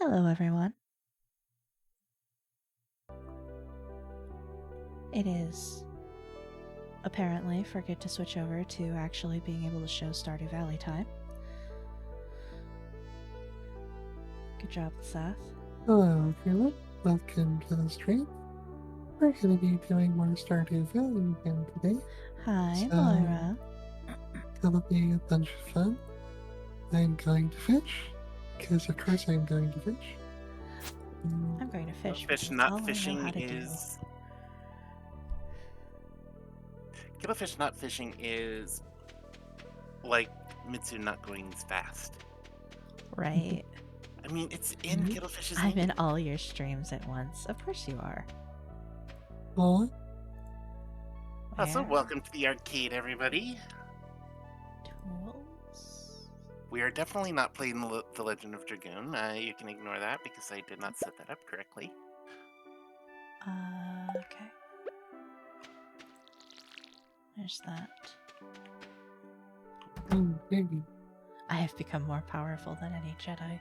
Hello, everyone. It is apparently forget to switch over to actually being able to show Stardew Valley time. Good job, Seth. Hello everyone, welcome to the stream. We're going to be doing more Stardew Valley again today. Hi, So, Moira. it'll be a bunch of fun. I'm going to fish, because of course I'm going to fish. I'm going to fish Fish because not all I know fishing how to is... Kettlefish not fishing is like Mitsu not going as fast. do. Right. I mean, it's in Kettlefish's I'm in name. all your streams at once. Of course you are. Well, Also, Where? welcome to the arcade, everybody. Tools. We are definitely not playing the Legend of Dragoon. You can ignore that because I did not set that up correctly. Okay. There's that. maybe. I have become more powerful than any Jedi.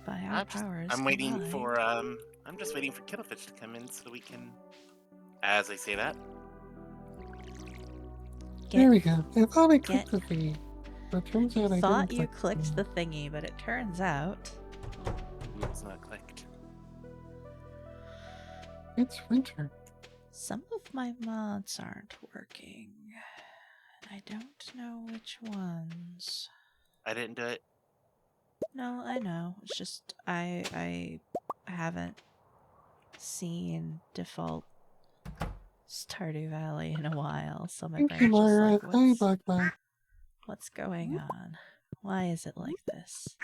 By our powers. I'm waiting combined. for I'm just waiting for Kettlefish to come in so we can, as I say that. There we go. I thought I clicked the thingy, but it turns out I thought didn't you click clicked the thingy, but it turns out It's not clicked. It's winter. some of my mods aren't working. I don't know which ones. I didn't do it. No, I know. It's just I haven't seen default Stardew Valley in a while, so my Thank you, brain's just Moira. like, Hi, Bugman. what's going on? Why is it like this?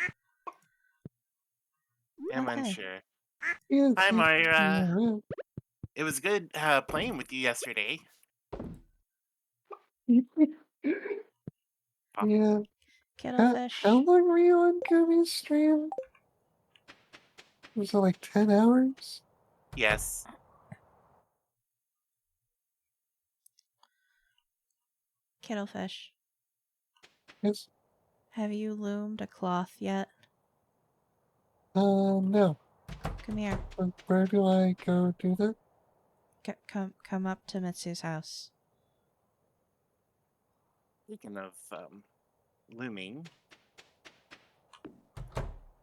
I'm Okay. unsure. Yeah, Hi, Moira. Moira. It was good playing with you yesterday. Yeah. Kettlefish. How long were you on Gummy's stream? Was it like 10 hours? Yes. Kettlefish. Yes. Have you loomed a cloth yet? No. Come here. Where do I go do that? Come up to Mitsu's house. Speaking of looming.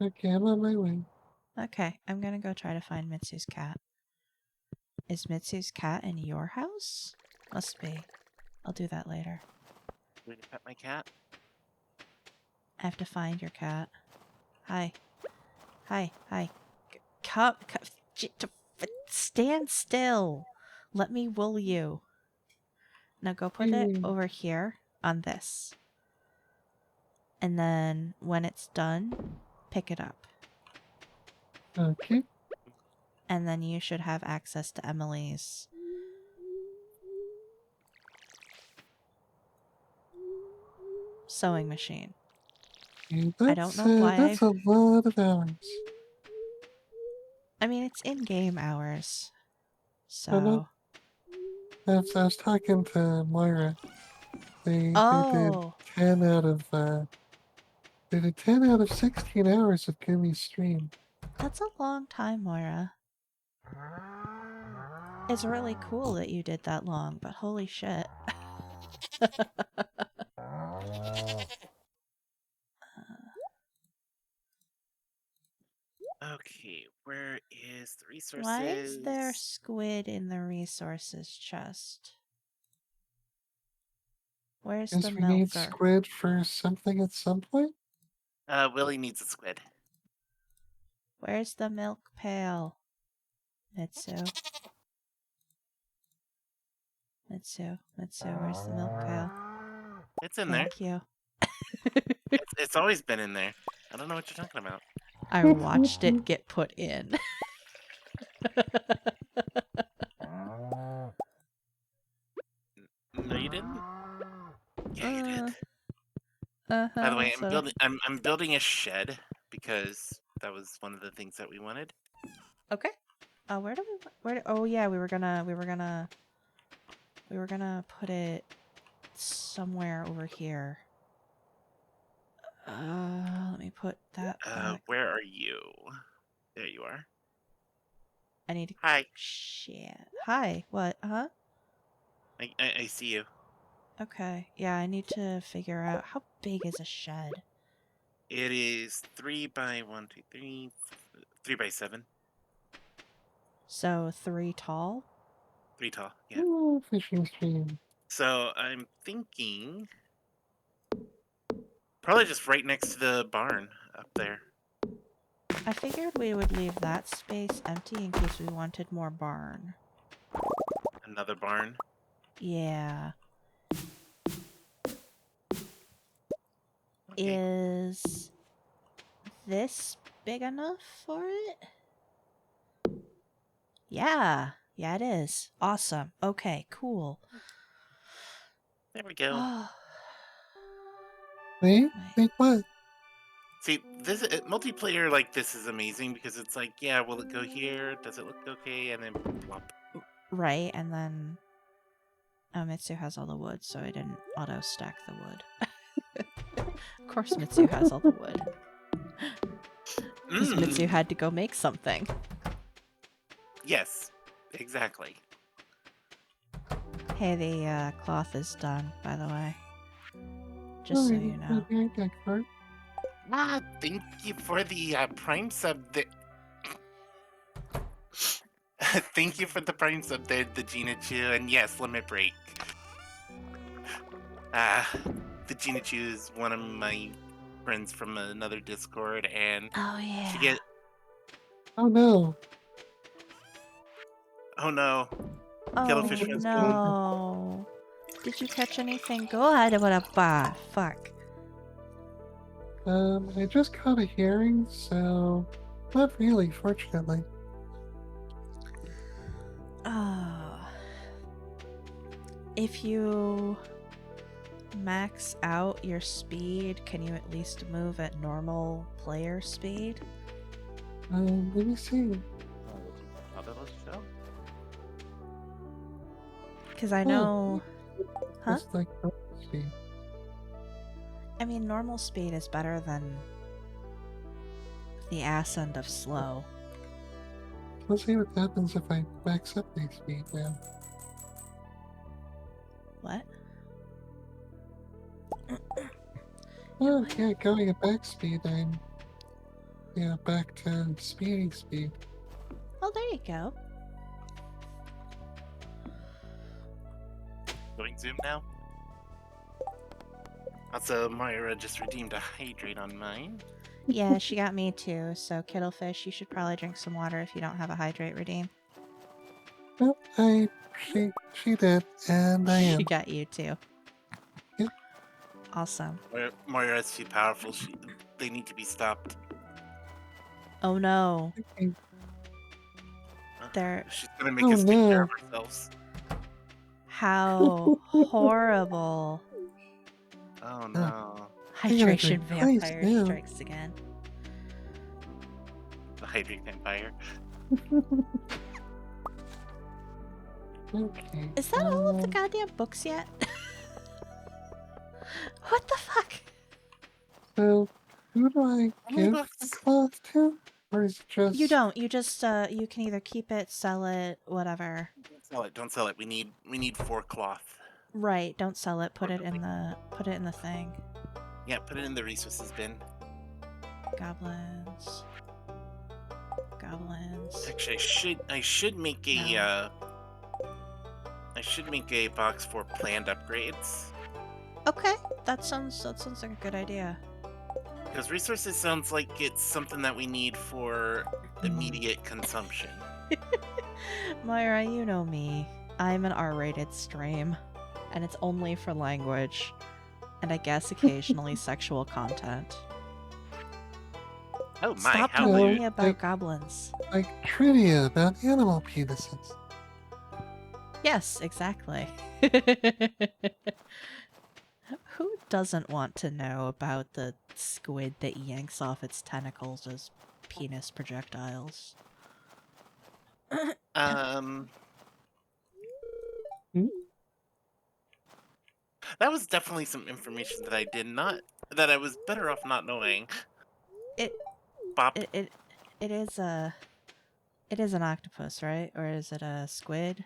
Okay, I'm on my way. Okay, I'm gonna go try to find Mitsu's cat. Is Mitsu's cat in your house? Must be. I'll do that later. Going to pet my cat. I have to find your cat. Hi. Hi. Hi. Come. Stand still. Let me wool you. Now go put it over here on this. And then when it's done, pick it up. Okay. And then you should have access to Emily's sewing machine. Yeah, I don't know why. That's a lot of hours. I mean, it's in-game hours. I know. So. I was talking to Moira. They did Oh. 10 out of they did 10 out of 16 hours of Gummy's stream. That's a long time, Moira. It's really cool that you did that long, but holy shit. Okay, where is the resources? Why is there squid in the resources chest? Where's the we need milker? squid for something at some point? Willie needs a squid. Where's the milk pail? Mitsu, where's the milk pail? It's in Thank you. It's always been in there. I don't know what you're talking about. I watched it get put in. No, you didn't. Yeah, you did. Uh-huh. By the way, I'm building a shed because that was one of the things that we wanted. Okay. Oh yeah, we were gonna put it somewhere over here. Let me put that back. Where are you? There you are. I need to. Hi. Shit. Hi. What? Huh? I see you. Okay. Yeah, I need to figure out how big is a shed. It is 3 by 1, 2, 3, 3 by 7. So 3 tall. 3 tall. Yeah. Oh, fishing stream. So I'm thinking probably just right next to the barn up there. I figured we would leave that space empty in case we wanted more barn. Another barn. Yeah. Okay. Is this big enough for it? Yeah. Yeah, it is. Awesome. Okay, cool. There we go. Oh. Wait, wait, what? See, this multiplayer like this is amazing because it's like, yeah, will it go here? Does it look okay? And then plop. Right, and then Mitsu has all the wood, so I didn't auto stack the wood. Of course Mitsu has all the wood. Because Mitsu had to go make something. Yes, exactly. Hey, the cloth is done, by the way. Just so you know. Ah, thank you for the Prime sub. Thank you for the Prime sub there, the Gina Chu, and yes, limit break. The Gina Chu is one of my friends from another Discord, and Oh, yeah. she get. Oh no. Oh no. Oh, Killifish was no. Did you catch anything good? What a bar. Fuck. I just caught a hearing, so not really, fortunately. Oh. If you max out your speed, can you at least move at normal player speed? Let me see. Because I know... Huh? It's like speed. I mean, normal speed is better than the ass end of slow. Let's see what happens if I max up my speed now. What? Oh, yeah, going at back speed, I'm back to speeding speed. Oh, there you go. Going Zoom now. Also, Moira just redeemed a hydrate on mine. Yeah, she got me too, so Kittlefish, you should probably drink some water if you don't have a hydrate redeem. Well, she did, and I am. She got you too. Yep. Awesome. Moira is too powerful. They need to be stopped. Oh no. Okay. They're... She's gonna make us take care of ourselves. How horrible. Oh no. Hydration drink vampire twice now. strikes again. The hydrate vampire. Okay. Is that all of the goddamn books yet? What the fuck? So, who do I many give books? the cloth to? Or is it just... You don't. You just you can either keep it, sell it, whatever. Don't sell it. Don't sell it. We need 4 cloth. Right, don't sell it. Put it in the thing. Yeah, put it in the resources bin. Goblins. Actually, I should make a I should make a box for planned upgrades. Okay, that sounds like a good idea. Because resources sounds like it's something that we need for immediate consumption. Moira, you know me. I'm an R-rated stream, and it's only for language, and I guess occasionally sexual content. Oh my! Stop How telling rude. me about goblins. Like trivia about animal penises. Yes, exactly. Who doesn't want to know about the squid that yanks off its tentacles as penis projectiles? Hmm? That was definitely some information that I did not that I was better off not knowing. It Bop. it it, it is a it is an octopus, right? Or is it a squid?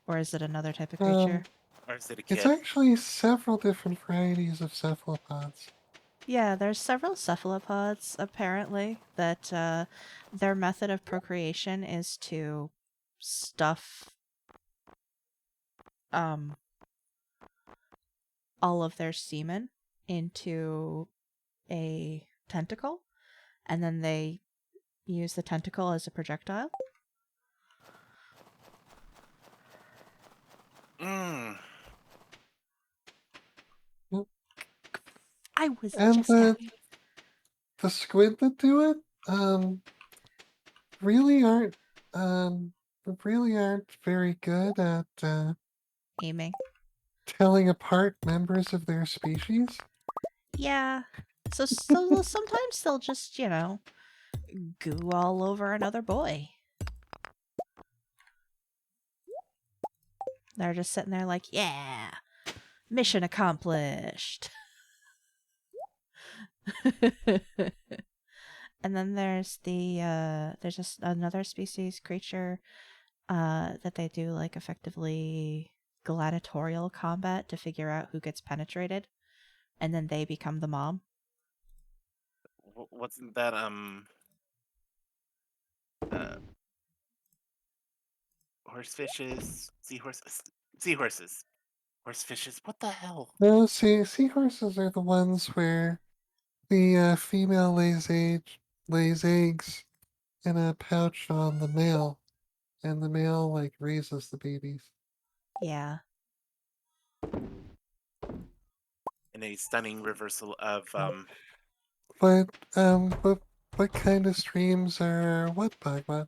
Or is it another type of creature? Or is it a It's kid? actually several different varieties of cephalopods. Yeah, there's several cephalopods apparently that their method of procreation is to stuff um all of their semen into a tentacle, and then they use the tentacle as a projectile. Mm. Yep. I was And just the squid that do it, um, really aren't, um, really aren't very good at aiming. telling apart members of their species. Yeah. So sometimes they'll just, goo all over another boy. They're just sitting there like, yeah, mission accomplished. And then there's just another species creature that they do like effectively gladiatorial combat to figure out who gets penetrated, and then they become the mom. Wasn't that uh horsefishes, seahorses, horsefishes? What the hell? No, seahorses are the ones where the female lays eggs in a pouch on the male, and the male like raises the babies. Yeah. In a stunning reversal of But what kind of streams are what, Bagma?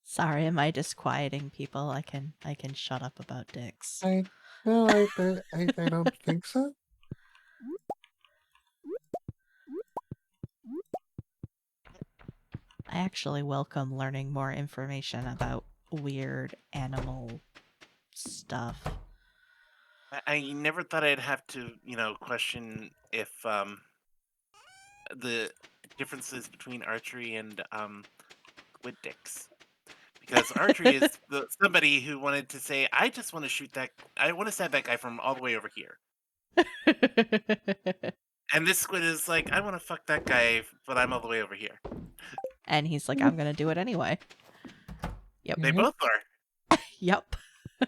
Sorry, am I disquieting people? I can shut up about dicks. I no, I don't think so. I actually welcome learning more information about weird animal stuff. I never thought I'd have to, question if the differences between archery and squid dicks. Because archery is somebody who wanted to say, I just want to shoot that, I want to stab that guy from all the way over here. And this squid is like, I want to fuck that guy, but I'm all the way over here. And he's like, I'm gonna do it anyway. Yep. They Yep. both are. Yep.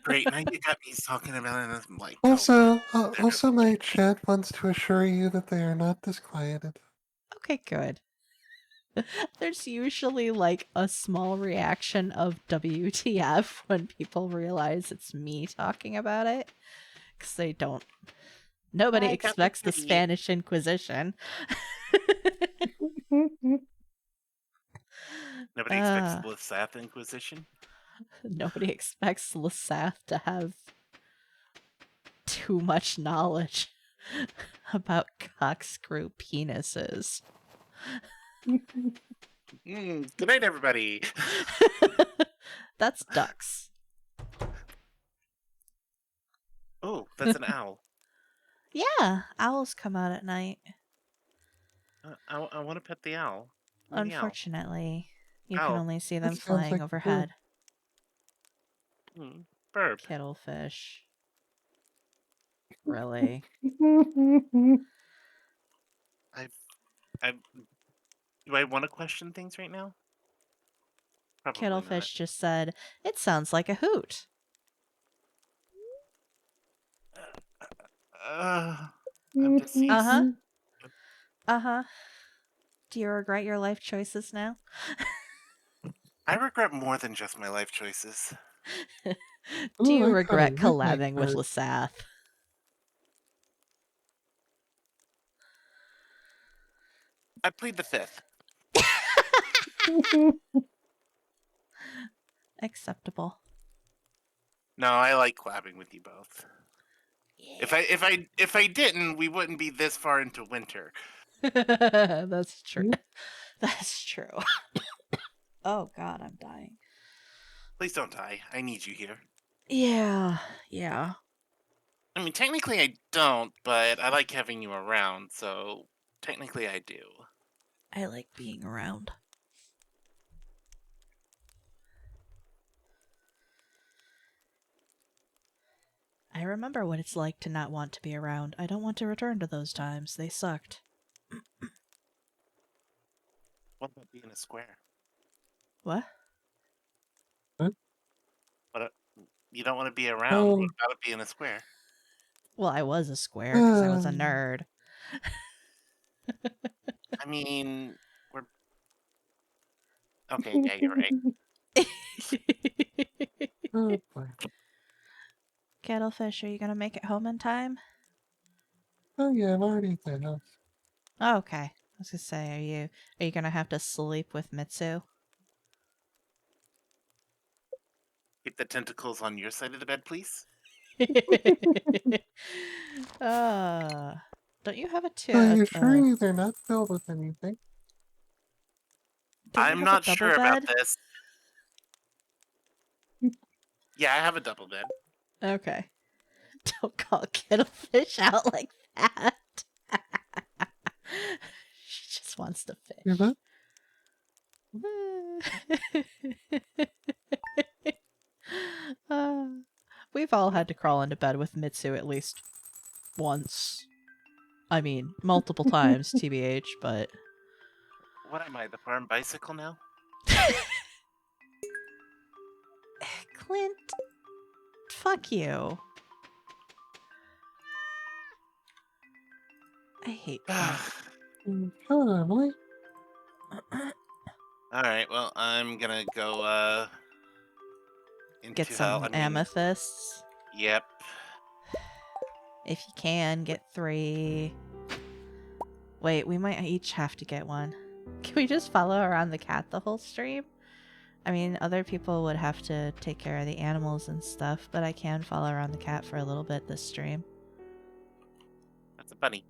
Great. Now you got me talking about it. And I'm like, oh, Also, my chat wants to assure you that they are not disquieted. Okay, good. There's usually like a small reaction of WTF when people realize it's me talking about it. Because they don't. Nobody I got my expects the kitty. Spanish Inquisition. Nobody expects uh, the Lasath Inquisition. Nobody expects Lasath to have too much knowledge about cockscrew penises. Good night, everybody. That's ducks. Oh, that's an owl. Yeah, owls come out at night. I want to pet the owl. Give me the owl. Unfortunately, you can Owl. only see That them sounds flying like a bird. overhead. Burp. Kittlefish. Really? I've, I've. Do I want to question things right now? Probably not. Kittlefish just said, "It sounds like a hoot." I'm Uh huh. deceased. Uh huh. Do you regret your life choices now? I regret more than just my life choices. Do Ooh, you I caught a regret midnight collabing with bird. Lasath? I plead the fifth. Acceptable. No, I like collabing with you both. Yeah. If I didn't, we wouldn't be this far into winter. That's true. Yep. That's true. Oh god, I'm dying. Please don't die. I need you here. Yeah. Yeah. I mean, technically I don't, but I like having you around, so technically I do. I like being around. I remember what it's like to not want to be around. I don't want to return to those times. They sucked. What about being a square? What? What? You don't want to be around. What Oh, about it being a square? Well, I was a square because I was a nerd. I mean, we're okay. Yeah, you're right. oh boy. Kettlefish, are you gonna make it home in time? Oh yeah, I'm already at the house. Oh, okay. I was gonna say, are you gonna have to sleep with Mitsu? Keep the tentacles on your side of the bed, please. uh, don't you have Are you sure they're not filled with anything? don't you I'm have a not double sure about bed? this. Yeah, I have a double bed. Okay. Don't call Kettlefish out like that. She just wants to You're fish. not? Uh, we've all had to crawl into bed with Mitsu at least once. I mean, multiple times, TBH, but. What am I, the farm bicycle now? Clint, fuck you. I hate Clint. Hello, Emily. Alright, well, I'm gonna go, Get into hell. some I mean, amethysts. yep. If you can, get 3. Wait, we might each have to get one. Can we just follow around the cat the whole stream? I mean, other people would have to take care of the animals and stuff, but I can follow around the cat for a little bit this stream. That's a bunny.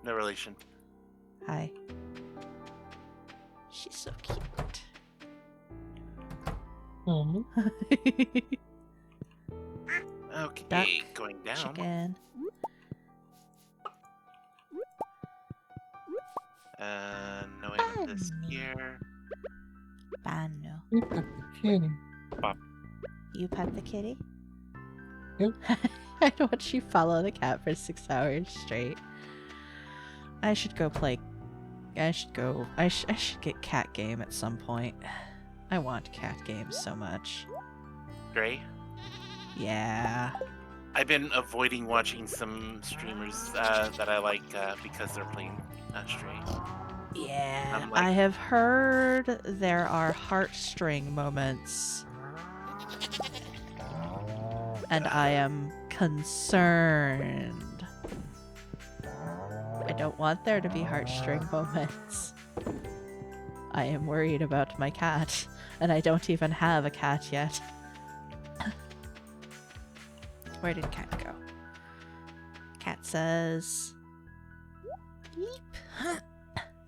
No relation. Hi. She's so cute. Oh, Okay, Duck, going down. chicken. No amethyst Bunny. here. Bano. we got the kitty. You pet the kitty? Yep. I'd watch you follow the cat for 6 hours straight. I should go play. I should get cat game at some point. I want cat games so much. Gray. Yeah. I've been avoiding watching some streamers that I like because they're playing Stray. Yeah. I'm like- I have heard there are heartstring moments. And I am concerned. I don't want there to be heartstring moments. I am worried about my cat, and I don't even have a cat yet. Where did cat go? Cat says... Beep.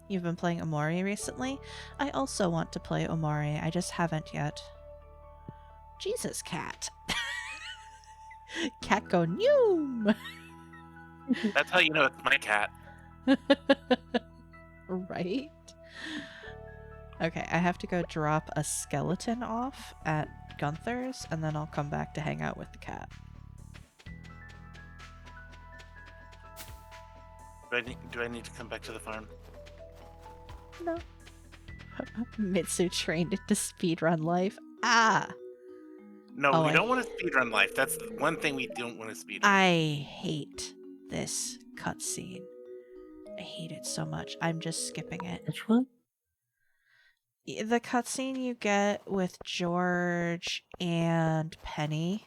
You've been playing Omori recently? I also want to play Omori, I just haven't yet. Jesus, cat. Cat go noom! That's how you know it's my cat. Right? Okay, I have to go drop a skeleton off at Gunther's, and then I'll come back to hang out with the cat. Do I need to come back to the farm? No. Mitsu trained it to speedrun life. Ah! No, Oh, we I- don't want to speedrun life. That's the one thing we don't want to speedrun. I hate this cutscene. I hate it so much. I'm just skipping it. Which one? The cutscene you get with George and Penny.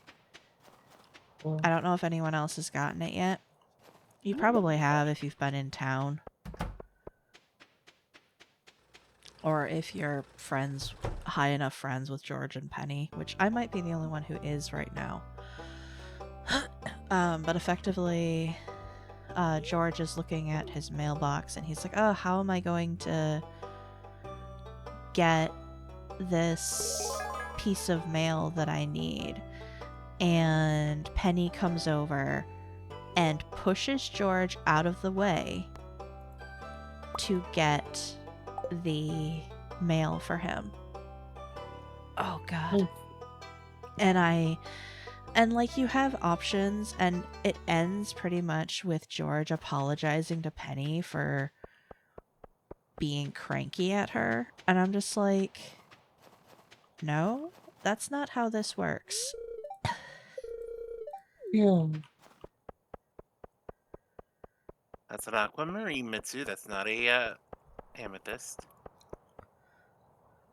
Oh, I don't know if anyone else has gotten it yet. You probably have if you've been in town. Or if you're high enough friends with George and Penny, which I might be the only one who is right now. But effectively, George is looking at his mailbox and he's like, oh, how am I going to get this piece of mail that I need? and Penny comes over and pushes George out of the way to get the mail for him. Oh god. And like, you have options, and it ends pretty much with George apologizing to Penny for being cranky at her, and I'm just like, no, that's not how this works. Yeah. That's an aquamarine, Mitsu. That's not a amethyst.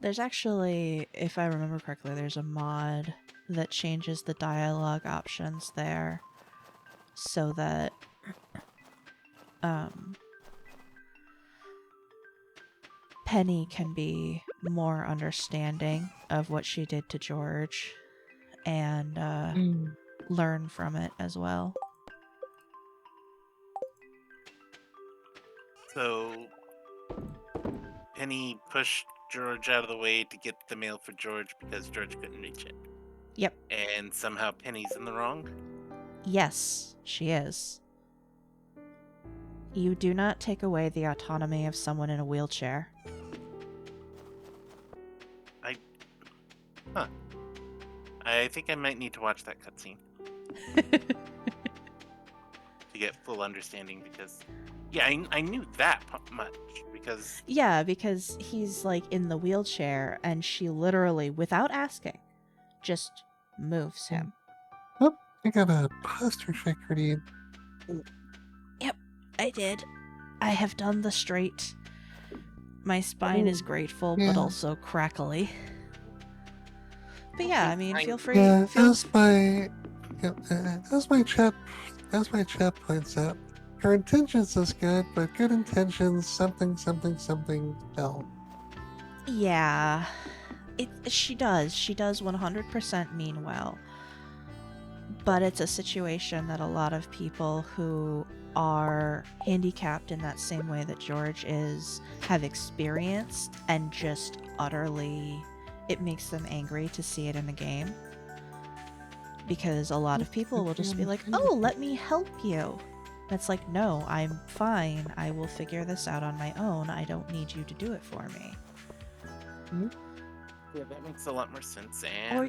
There's actually, if I remember correctly, there's a mod that changes the dialogue options there so that Penny can be more understanding of what she did to George and learn from it as well. So Penny pushed George out of the way to get the mail for George because George couldn't reach it. Yep. And somehow Penny's in the wrong? Yes, she is. You do not take away the autonomy of someone in a wheelchair. I think I might need to watch that cutscene to get full understanding because, yeah, I knew that much because Yeah, because he's like in the wheelchair and she literally, without asking, just moves him. Oh, I got a posture check ready. Yep, I did. I have done the straight. My spine is grateful, but Yeah. also crackly. But yeah, I mean, feel free. Yeah, as my chat points out, her intentions is good, but good intentions something hell. Yeah, she does. She does 100% mean well. But it's a situation that a lot of people who are handicapped in that same way that George is have experienced, and just utterly, it makes them angry to see it in the game. Because a lot of people will just be like, oh, let me help you. And it's like, no, I'm fine. I will figure this out on my own. I don't need you to do it for me. yeah, that makes a lot more sense. And Or I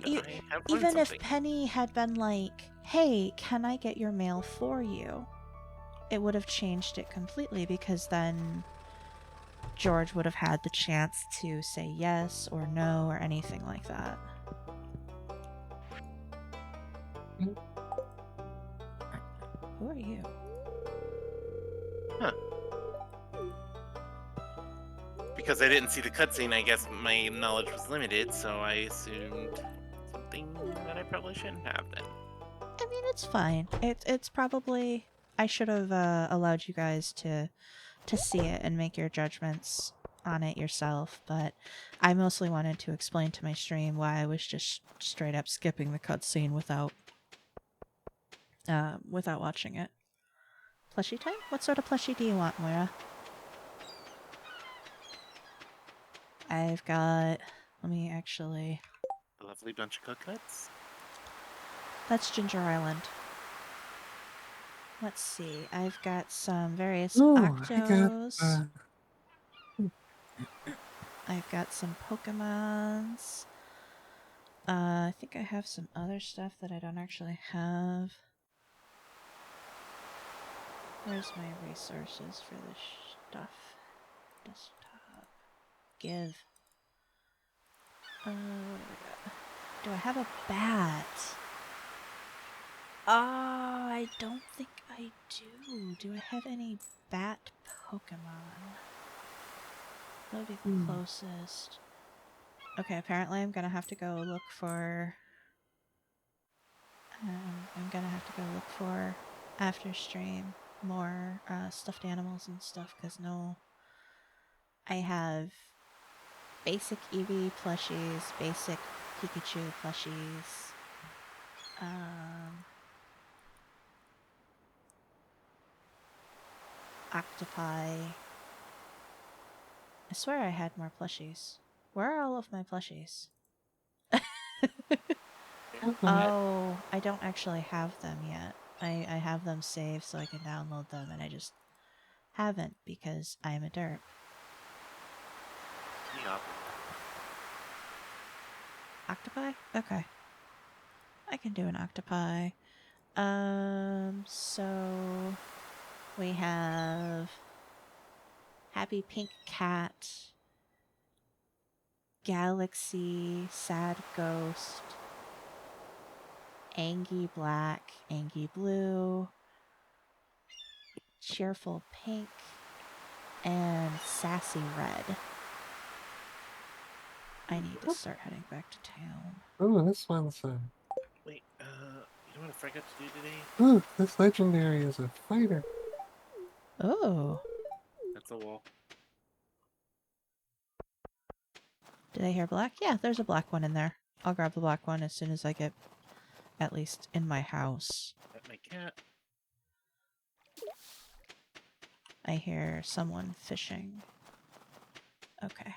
have learned even if something. Penny had been like, hey, can I get your mail for you? It would have changed it completely, because then George would have had the chance to say yes or no or anything like that. Who are you? Huh. Because I didn't see the cutscene, I guess my knowledge was limited, so I assumed something that I probably shouldn't have then. I mean, it's fine. It's probably, I should have allowed you guys to see it and make your judgments on it yourself, but I mostly wanted to explain to my stream why I was just straight up skipping the cutscene without watching it. Plushie time? What sort of plushie do you want, Moira? I've got, let me actually, A lovely bunch of coconuts. that's Ginger Island. Let's see, I've got some various Oh, I got Octos. I've got some Pokemons. I think I have some other stuff that I don't actually have. Where's my resources for this stuff? Desktop. Give. What do I got? Do I have a bat? Oh, I don't think I do. Do I have any bat Pokemon? That would be the closest. Okay, apparently I'm gonna have to go look for... I'm gonna have to go look for, after stream, more stuffed animals and stuff, because no... I have basic Eevee plushies, basic Pikachu plushies, octopi. I swear I had more plushies. Where are all of my plushies? have them. Oh, I don't actually have them yet. I have them saved so I can download them, and I just haven't because I am a dirt. Yeah. Octopi? Okay. I can do an octopi. So we have Happy Pink Cat, Galaxy, Sad Ghost, Angie Black, Angie Blue, Cheerful Pink, and Sassy Red. I need to start heading back to town. Oh, this one's Wait, you know what I forgot to do today? ooh, this legendary is a fighter. Oh, That's a wall. did I hear black? Yeah, there's a black one in there. I'll grab the black one as soon as I get at least in my house. At my cat. I hear someone fishing. Okay.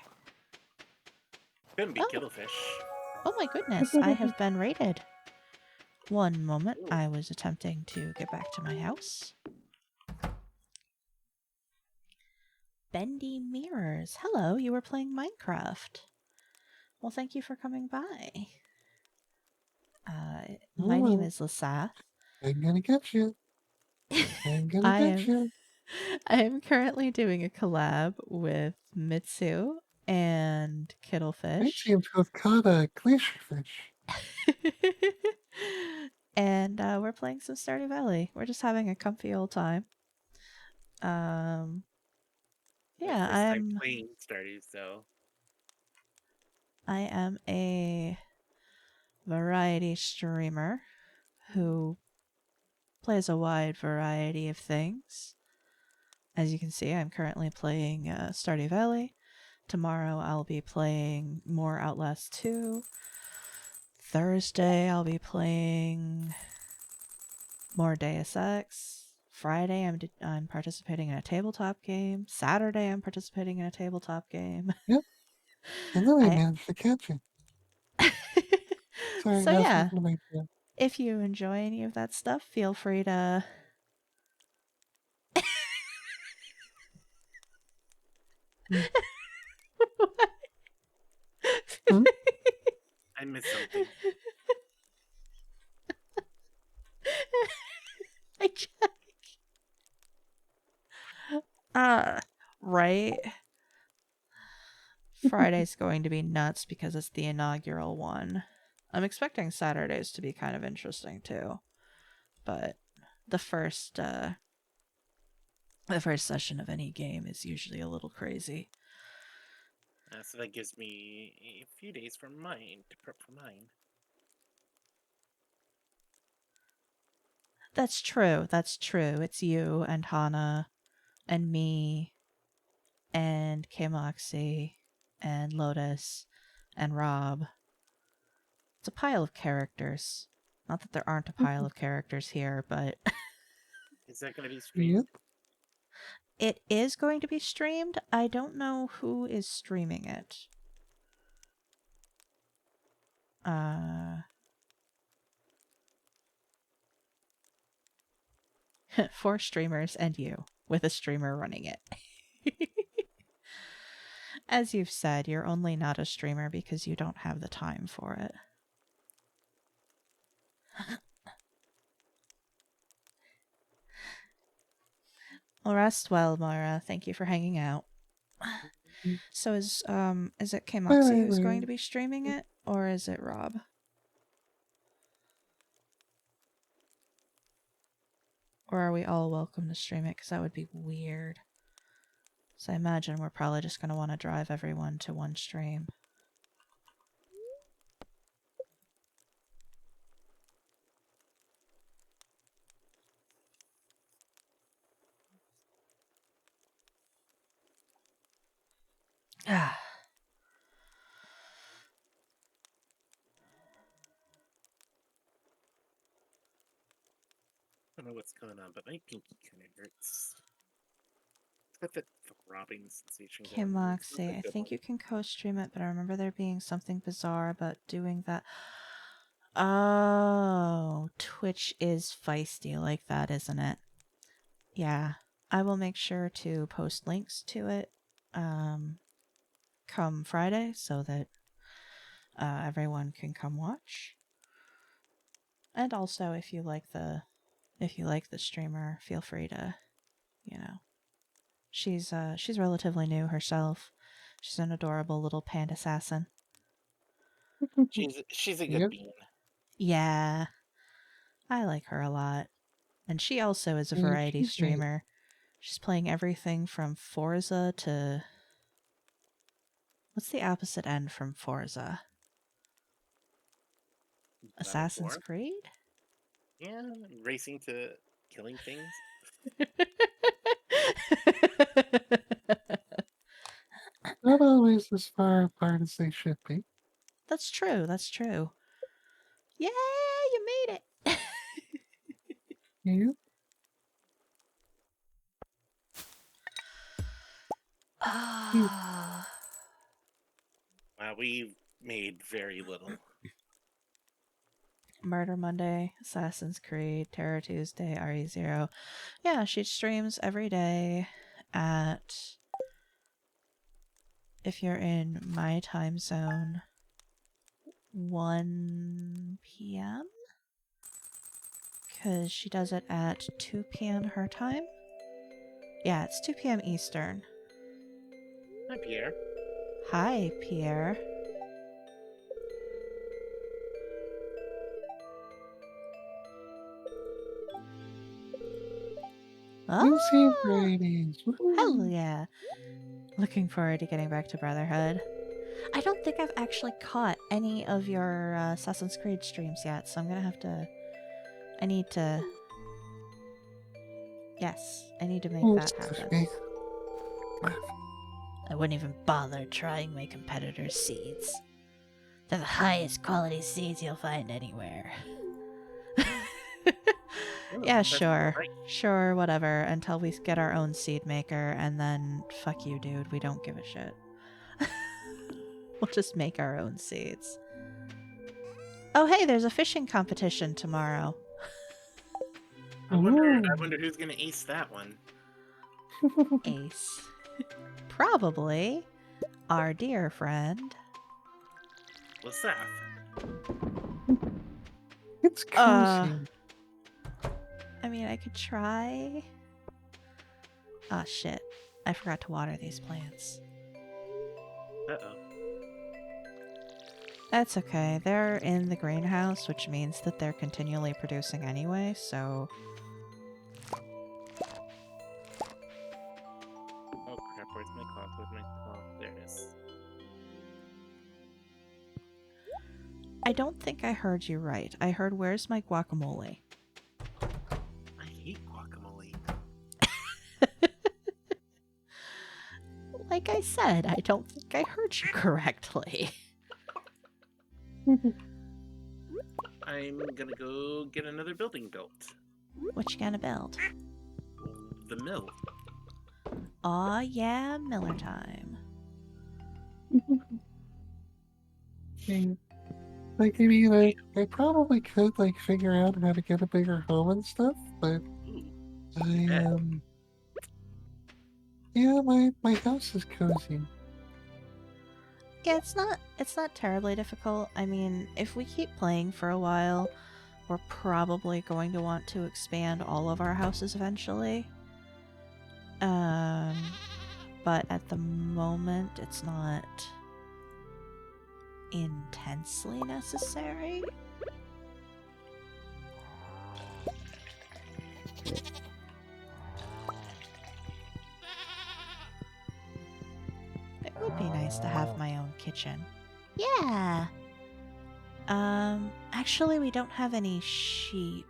Couldn't be Oh, Kittlefish. oh my goodness, I have been raided. One moment, Ooh. I was attempting to get back to my house. Bendy Mirrors. Hello, you were playing Minecraft. Well, thank you for coming by. My name Oh, is Lasath. I'm gonna get you. I'm gonna I get am you. I am currently doing a collab with Mitsu and I Kittlefish. seem to have caught a glacier fish. And we're playing some Stardew Valley. We're just having a comfy old time. My Yeah, first time playing Stardew, so I am a variety streamer who plays a wide variety of things. As you can see, I'm currently playing Stardew Valley. Tomorrow I'll be playing more Outlast 2. Thursday I'll be playing more Deus Ex. Friday I'm participating in a tabletop game. Saturday I'm participating in a tabletop game. Yep, and then I I managed to catch you. Sorry, So I was yeah, talking to my friend. if you enjoy any of that stuff, feel free to Hmm. Hmm? I missed something. I just, uh right. Friday's going to be nuts because it's the inaugural one. I'm expecting Saturdays to be kind of interesting too. But the first uh the first session of any game is usually a little crazy. So that gives me a few days for mine to prep for mine. That's true. That's true. It's you and Hana and me and Kmoxie and Lotus and Rob. It's a pile of characters. Not that there aren't a pile of characters here, but Is that going to be Yep. streamed? it is going to be streamed. I don't know who is streaming it. Uh 4 streamers and you, with a streamer running it. As you've said, you're only not a streamer because you don't have the time for it. Well, rest well, Moira. Thank you for hanging out. So is it Bye, Kmoxie bye, who's going bye. to be streaming it, or is it Rob? Or are we all welcome to stream it? Because that would be weird. So I imagine we're probably just going to want to drive everyone to one stream. Ah. I don't know what's going on, but my pinky kind of hurts. It's got that throbbing sensation going on. It's not Kmoxie, a I good think one. you can co-stream it, but I remember there being something bizarre about doing that. Oh, Twitch is feisty like that, isn't it? Yeah. I will make sure to post links to it come Friday so that everyone can come watch. And also if you like the streamer, feel free to, you know. She's relatively new herself. She's an adorable little panda assassin. She's a good Yep. bean. Yeah. I like her a lot. And she also is a Yeah, variety she's great. streamer. She's playing everything from Forza to. What's the opposite end from Forza? God of Assassin's War. Creed? Yeah, racing to killing things. Not always as far apart as they should be. That's true. That's true. Yeah, you made it. Yeah. Hmm. Ah. We made very little. Murder Monday, Assassin's Creed, Terror Tuesday, RE0. Yeah, she streams every day at, if you're in my time zone, 1 p.m. Because she does it at 2 p.m. her time. Yeah, it's 2 p.m. Eastern. Hi, Pierre. Hi, Pierre. Lucy Ah, Brady's. hell Woohoo. yeah. Looking forward to getting back to Brotherhood. I don't think I've actually caught any of your Assassin's Creed streams yet, so I'm gonna have to. I need to. Yes, I need to make Oh, that happen. Stephanie. I wouldn't even bother trying my competitors' seeds. They're the highest quality seeds you'll find anywhere. Yeah, That's sure. right. Sure, whatever. Until we get our own seed maker, and then fuck you, dude. We don't give a shit. We'll just make our own seeds. Oh, hey, there's a fishing competition tomorrow. I Ooh. wonder who's gonna ace that one. Ace. Probably our dear friend. Lasaf. It's cozy. I mean, I could try. Ah, shit. I forgot to water these plants. Uh-oh. That's okay. They're in the greenhouse, which means that they're continually producing anyway, so. Oh crap, where's my clock? Where's my clock? There it is. I don't think I heard you right. I heard, where's my guacamole? I hate guacamole. Like I said, I don't think I heard you correctly. I'm gonna go get another building built. What you gonna build? The mill. Aw, yeah, Miller time. Yeah. Like, I mean, I probably could, like, figure out how to get a bigger home and stuff, but Ooh, I, bet. yeah, my house is cozy. Yeah, it's not terribly difficult. I mean, if we keep playing for a while, we're probably going to want to expand all of our houses eventually. But at the moment it's not intensely necessary. It would be nice to have my own kitchen. Yeah. Actually, we don't have any sheep.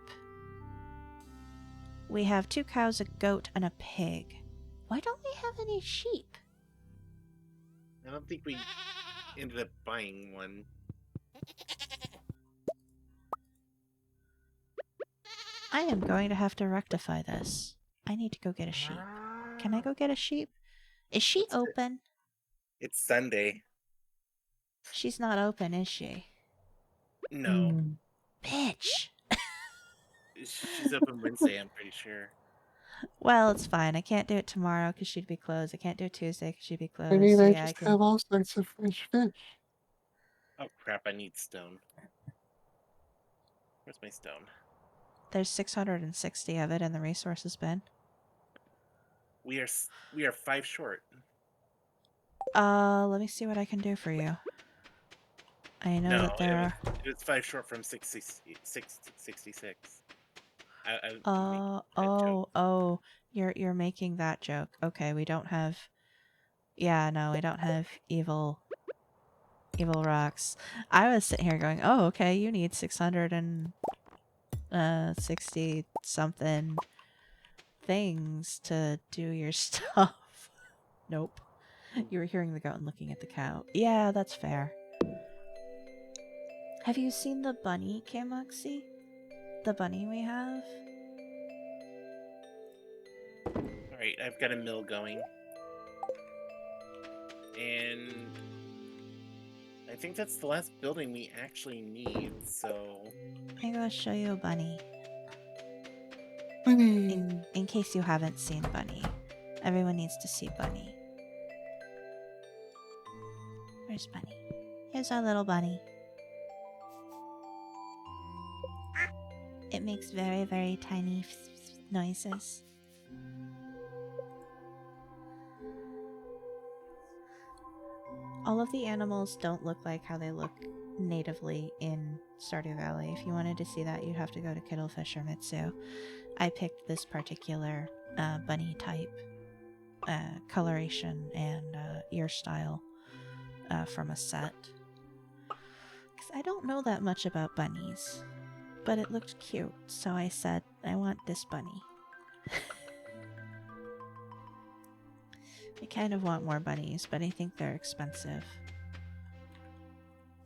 We have 2 cows, a goat, and a pig. Why don't we have any sheep? I don't think we ended up buying one. I am going to have to rectify this. I need to go get a sheep. Can I go get a sheep? Is she What's it? open? It's Sunday. She's not open, is she? No. Hmm. Bitch. She's open Wednesday, I'm pretty sure. Well, it's fine. I can't do it tomorrow because she'd be closed. I can't do it Tuesday because she'd be I closed. mean, So I yeah, I just can. have all sorts of fresh fish. Oh crap! I need stone. Where's my stone? There's 660 of it in the resources bin. We are 5 short. Let me see what I can do for you. I know No, that there are. it was 5 short from 666. I was making Oh, that joke. oh, you're making that joke. Okay, we don't have. Yeah, no, we don't have evil rocks. I was sitting here going, oh, okay, you need 660 something things to do your stuff. Nope. You were hearing the goat and looking at the cow. Yeah, that's fair. Have you seen the bunny, Kamuxi? The bunny we have? Alright, I've got a mill going. And I think that's the last building we actually need, so... Maybe I'll show you a bunny. Bunny. In case you haven't seen Bunny. Everyone needs to see Bunny. Where's Bunny? Here's our little bunny. It makes very, very tiny noises. All of the animals don't look like how they look natively in Stardew Valley. If you wanted to see that, you'd have to go to Kittlefish or Mitsu. I picked this particular bunny type, coloration, and ear style from a set. Because I don't know that much about bunnies, but it looked cute, so I said, I want this bunny. I kind of want more bunnies, but I think they're expensive.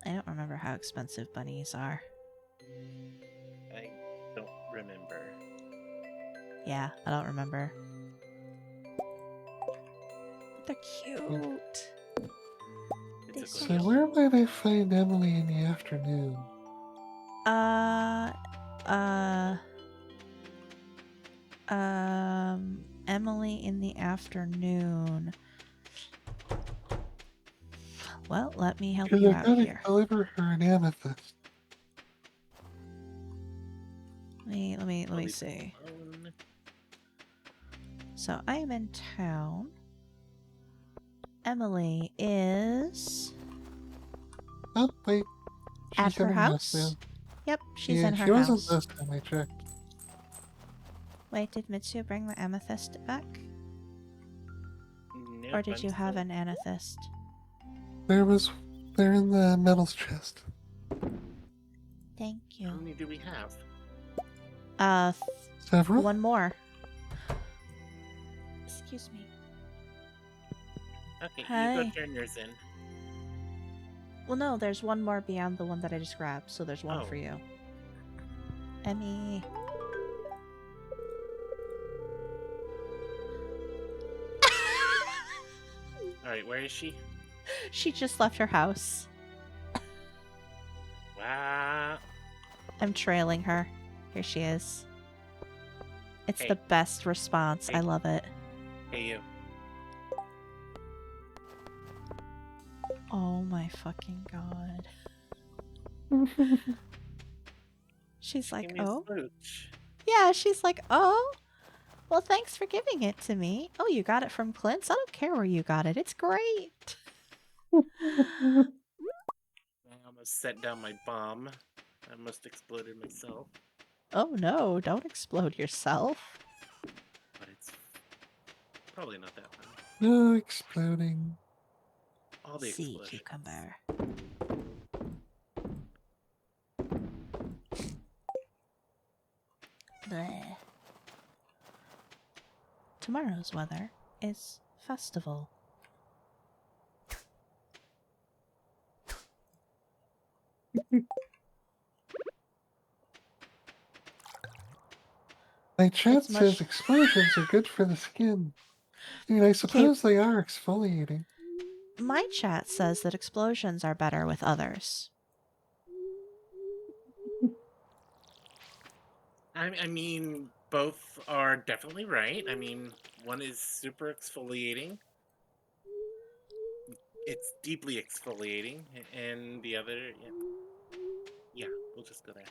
I don't remember how expensive bunnies are. I don't remember. Yeah, I don't remember. But they're cute. It's a So So where might I find Emily in the afternoon? Emily in the afternoon. Well, let me help Because you I've out got to here. deliver her an amethyst. Let me see. So I am in town. Emily is Oh, wait. at She's her in her house house. now. Yep, she's Yeah, in her she wasn't house. last time I checked. Wait, did Mitsu bring the amethyst back? Nope, Or did I'm you have still- an amethyst? They're in the metals chest. Thank How you. many do we have? Several? One more. Excuse me. Okay, you Hi. go turn yours in. Well, no, there's one more beyond the one that I just grabbed, so there's one Oh. for you. Emmy. Alright, where is she? She just left her house. Wow. I'm trailing her. Here she is. It's Hey. the best response. Hey. I love it. Hey, you. Oh my fucking god. She's like, Give me a oh? smooch. Yeah, she's like, oh? Well, thanks for giving it to me. Oh, you got it from Clint's? I don't care where you got it. It's great. I almost set down my bomb. I almost exploded myself. Oh no, don't explode yourself. But it's probably not that one. No exploding. All the Sea explosions. cucumber. Bleh. Tomorrow's weather is festival. My chat It's much- says explosions are good for the skin. I mean, I suppose they are exfoliating. My chat says that explosions are better with others. I mean, both are definitely right. I mean, one is super exfoliating. It's deeply exfoliating, and the other, yeah, we'll just go there.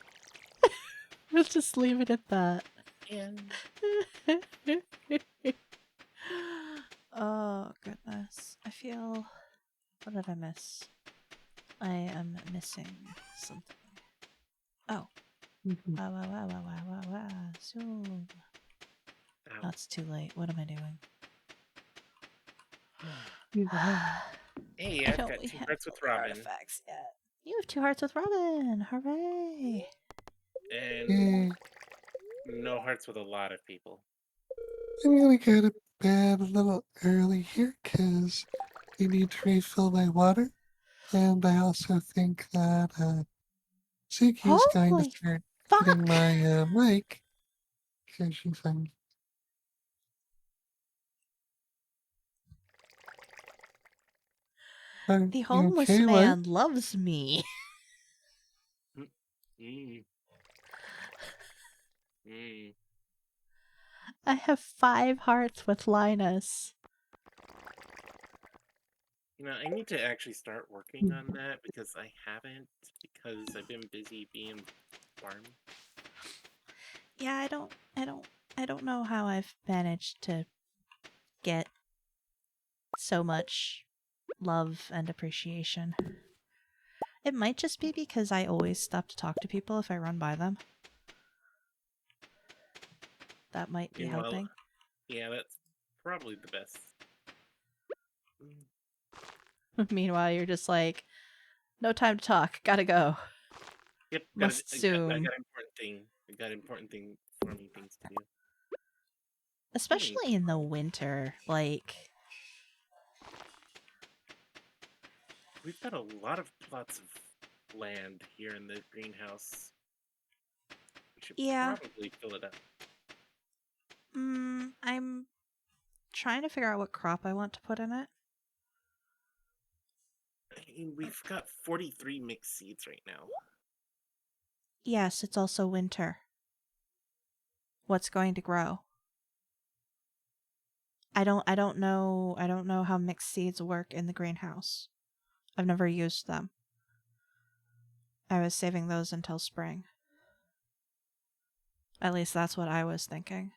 We'll just leave it at that. And Oh, goodness. I feel. What did I miss? I am missing something. Oh. Wow, wow, wow, wow, wow, wow, wow. Zoom. ow. Oh, it's too late. What am I doing? Hey, I I've got only 2 have hearts 4 with Robin, artifacts yet. You have 2 hearts with Robin. Hooray! and Yay. no hearts with a lot of people. I'm gonna go to bed a little early here because I need to refill my water. And I also think that Suki's going to Holy start hitting fuck! my mic because she's like, "Are The you homeless okay, what?" man loves me. Mm, mm. I have 5 hearts with Linus. You know, I need to actually start working on that because I haven't, because I've been busy being farm. Yeah, I don't know how I've managed to get so much love and appreciation. It might just be because I always stop to talk to people if I run by them. That might be Meanwhile, helping. yeah, that's probably the best. Mm. Meanwhile, you're just like, no time to talk. Gotta go. Yep, Must I zoom. got important thing. I got important farming things to do. Healing Especially in the farming. winter. Like, We've got a lot of plots of land here in the greenhouse. We should yeah. probably fill it up. I'm trying to figure out what crop I want to put in it. I mean, we've got 43 mixed seeds right now. Yes, it's also winter. What's going to grow? I don't know how mixed seeds work in the greenhouse. I've never used them. I was saving those until spring. At least that's what I was thinking.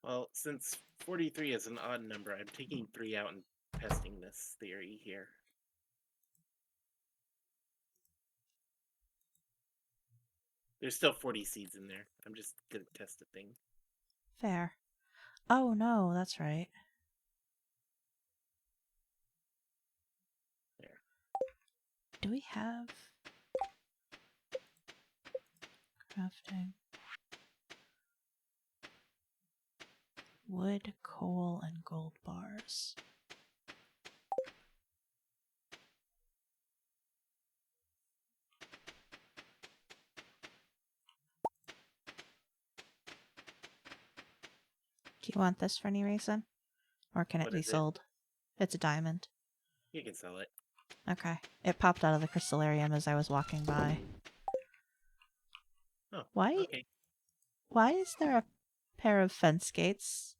Well, since 43 is an odd number, I'm taking 3 out and testing this theory here. There's still 40 seeds in there. I'm just gonna test a thing. Fair. Oh no, that's right. There. Do we have crafting? Wood, coal, and gold bars. Do you want this for any reason? Or can it What be is it? sold? It's a diamond. You can sell it. Okay. It popped out of the crystallarium as I was walking by. Oh, Why okay. why is there a pair of fence gates?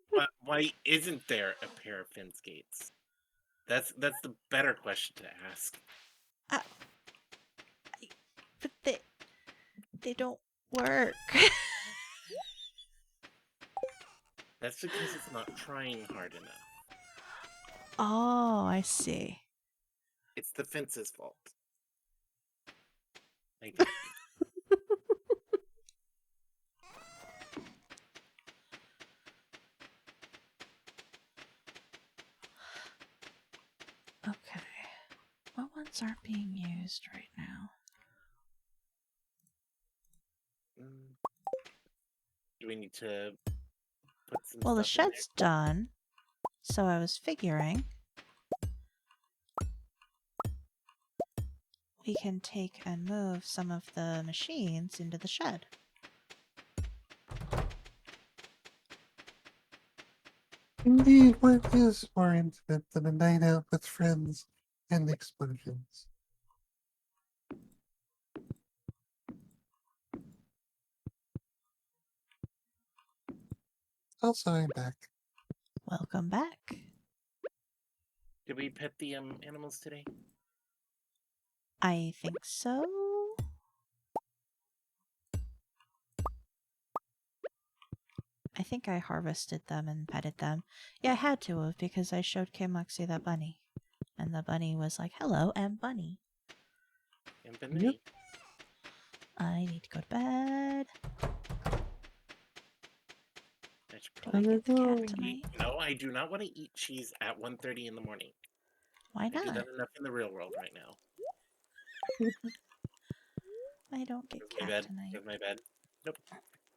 What? Why isn't there a pair of fence gates? That's the better question to ask. uh, but they don't work. That's because it's not trying hard enough. Oh, I see. It's the fence's fault. I get Okay. What ones aren't being used right now? it. Do we need to put some Well, the stuff in there? shed's done, so I was figuring we can take and move some of the machines into the shed. Indeed, what is more intimate than a night out with friends and explosions? Also, I'm back. Welcome back. Did we pet the animals today? I think so. I think I harvested them and petted them. Yeah, I had to have because I showed Kimoxie that bunny. And the bunny was like, hello, I'm Bunny. And Benny. I need to go to bed. I should Do probably I get the cat Hello. tonight? No, I do not want to eat cheese at 1:30 in the morning. Why I do not? that enough in the real world right now. I don't get Here's my cat bed. tonight. Here's my bed. Nope.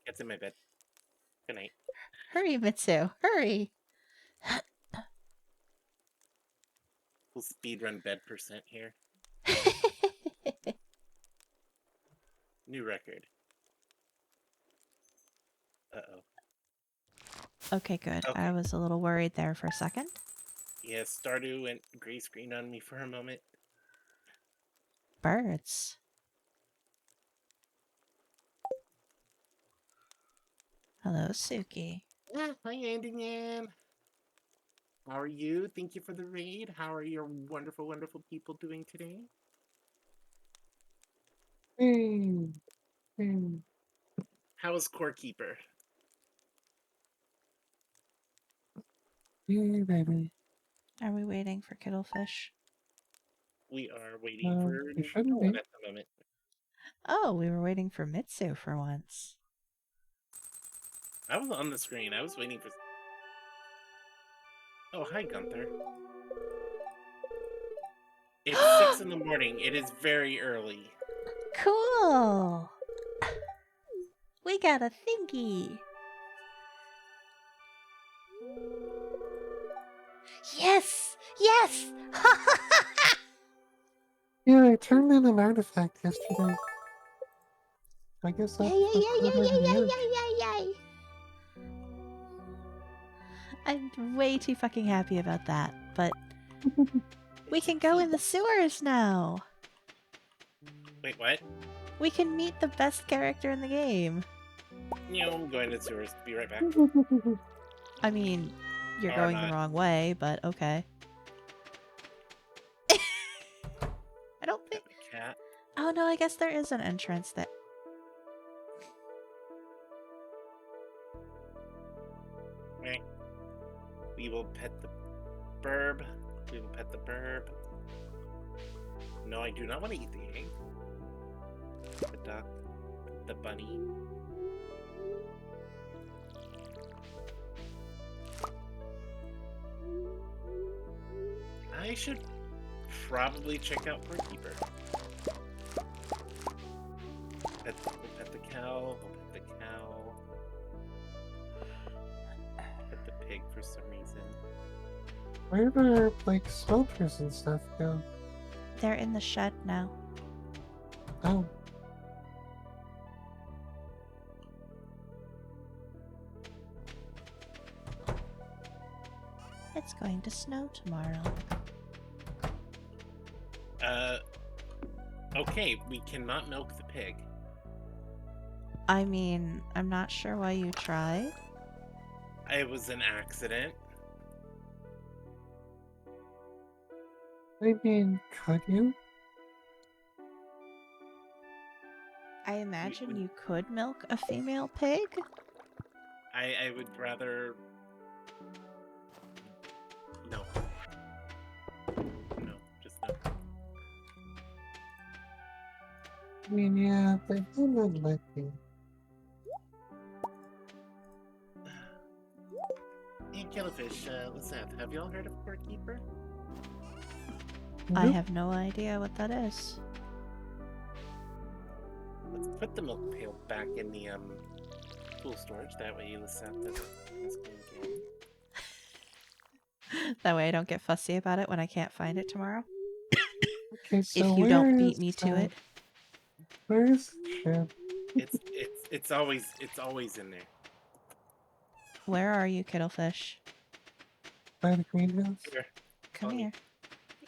Cat's in my bed. Good night. Hurry, Mitsu, hurry! We'll speed run bed percent here. New record. Uh-oh. Okay, good. Okay. I was a little worried there for a second. Yeah, Stardew went gray screen on me for a moment. Birds. Hello, Suki. Ah, hi, Andy. How are you? Thank you for the raid. How are your wonderful, wonderful people doing today? Hey, hey. How is Core Keeper? Hey, baby. Are we waiting for Kittlefish? We are waiting for You no shouldn't one be. at the moment. Oh, we were waiting for Mitsu for once. I was on the screen. I was waiting for. Oh, hi, Gunther. It's 6 in the morning. It is very early. Cool! We got a thingy! Yes! Yes! Yeah, I turned in an artifact yesterday. I guess Yay, that's yay, what yay, put yay, over yay, the yay, edge. yay, yay, yay! I'm way too fucking happy about that, but we can go in the sewers now! Wait, what? We can meet the best character in the game. I'm going to sewers. Be right back. I mean, you're Or going the not. wrong way, but okay. I don't Pet think. the cat. Oh no, I guess there is an entrance that. Meh. We will pet the burb. We will pet the burb. No, I do not want to eat the egg. The duck. The bunny. I should probably check out Core Keeper. We'll pet the cow. We'll pet the cow. Pet the pig for some reason. Where do like smelters and stuff go? They're in the shed now. Oh, It's going to snow tomorrow. Okay, we cannot milk the pig. I mean, I'm not sure why you tried. It was an accident. I mean, could you? I imagine you could milk a female pig. I would rather. No. No, just no. I mean, yeah, they would let me. Hey, Killifish, listen, have y'all heard of Core Keeper? I Nope. have no idea what that is. Let's put the milk pail back in the tool storage. That way, Lisette doesn't ask me again. That way I don't get fussy about it when I can't find it tomorrow. Okay, so If you don't beat me to it. where is the ship? It's always in there. Where are you, Kittlefish? by the greenhouse? Here. Come Pony. here.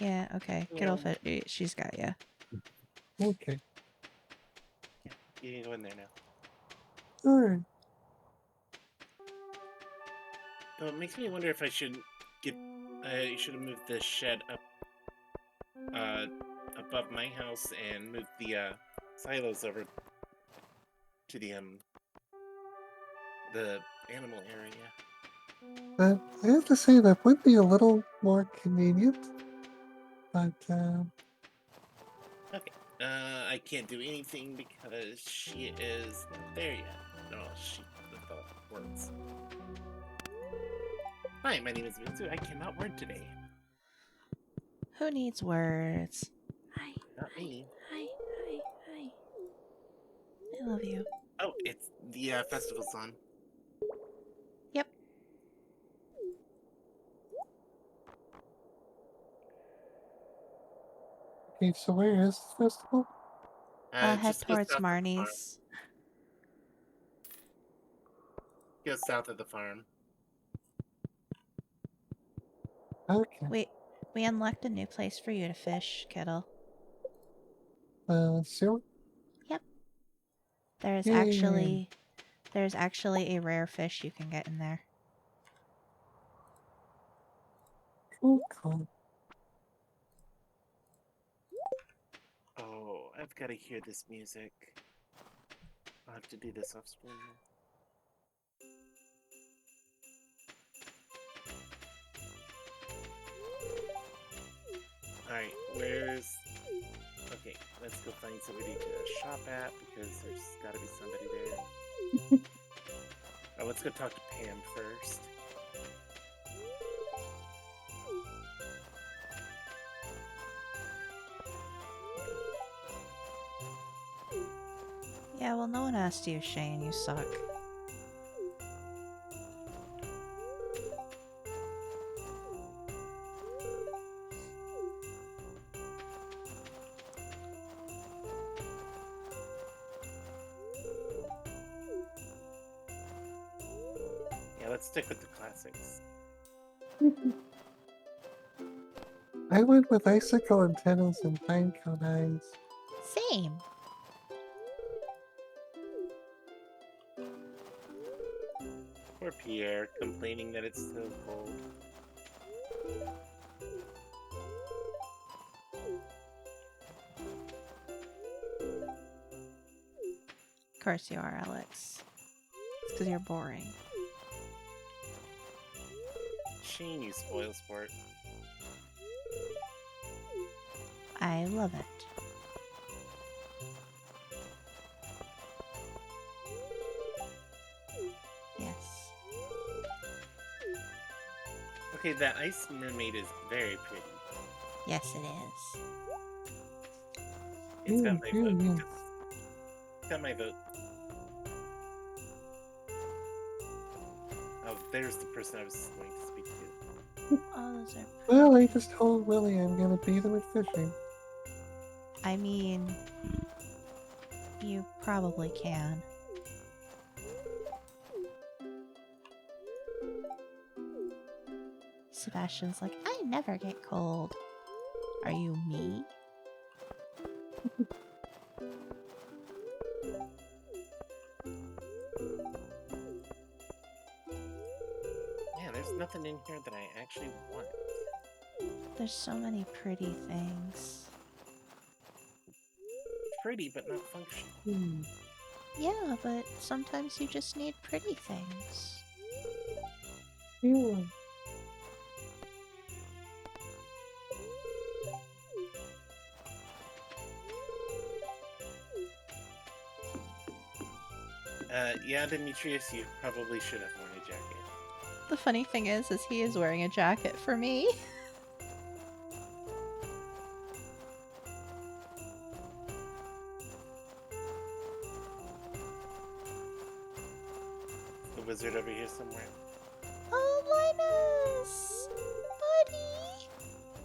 Yeah, okay. Get off it. She's got you. Okay. You can go in there now. Alright. Though it makes me wonder if I should get. I should have moved the shed up above my house and moved the silos over to the animal area. I have to say that would be a little more convenient. But, Okay. I can't do anything because she is not there yet. No, she with the words. Hi, my name is Mitsu. I cannot word today. Who needs words? Hi. Not me. Hi. Hi. Hi. I love you. Oh, it's the festival's on. Yep. okay, so where is the festival? Head Just go towards south of the farm. Marnie's. Go south of the farm. Okay. We unlocked a new place for you to fish, Kettle. Sewer? Yep. There's Yay. actually a rare fish you can get in there. Cool. Oh, I've got to hear this music. I'll have to do this off screen. Alright, where's... Okay, let's go find somebody to shop at, because there's gotta be somebody there. Oh, let's go talk to Pam first. Yeah, well, no one asked you, Shane. You suck. Yeah, let's stick with the classics. I went with icicle antennas and pinecone eyes. Same. Poor Pierre, complaining that it's so cold. Of course you are, Alex. It's because you're boring. Shane, you spoil sport. I love it. Yes. Okay, that ice mermaid is very pretty. Yes, it is. It's got my vote. Yes. It's got my vote. Oh, there's the person I was going to speak to. Oh, those are... Well, I just told Willie I'm gonna beat him at fishing. I mean, you probably can. Sebastian's like, I never get cold. Are you me? Man, there's nothing in here that I actually want. There's so many pretty things. Pretty, but not functional. Yeah, but sometimes you just need pretty things. Yeah. Yeah, Demetrius, you probably should have worn a jacket. The funny thing is he is wearing a jacket for me. The wizard over here somewhere. Oh, Linus! Buddy!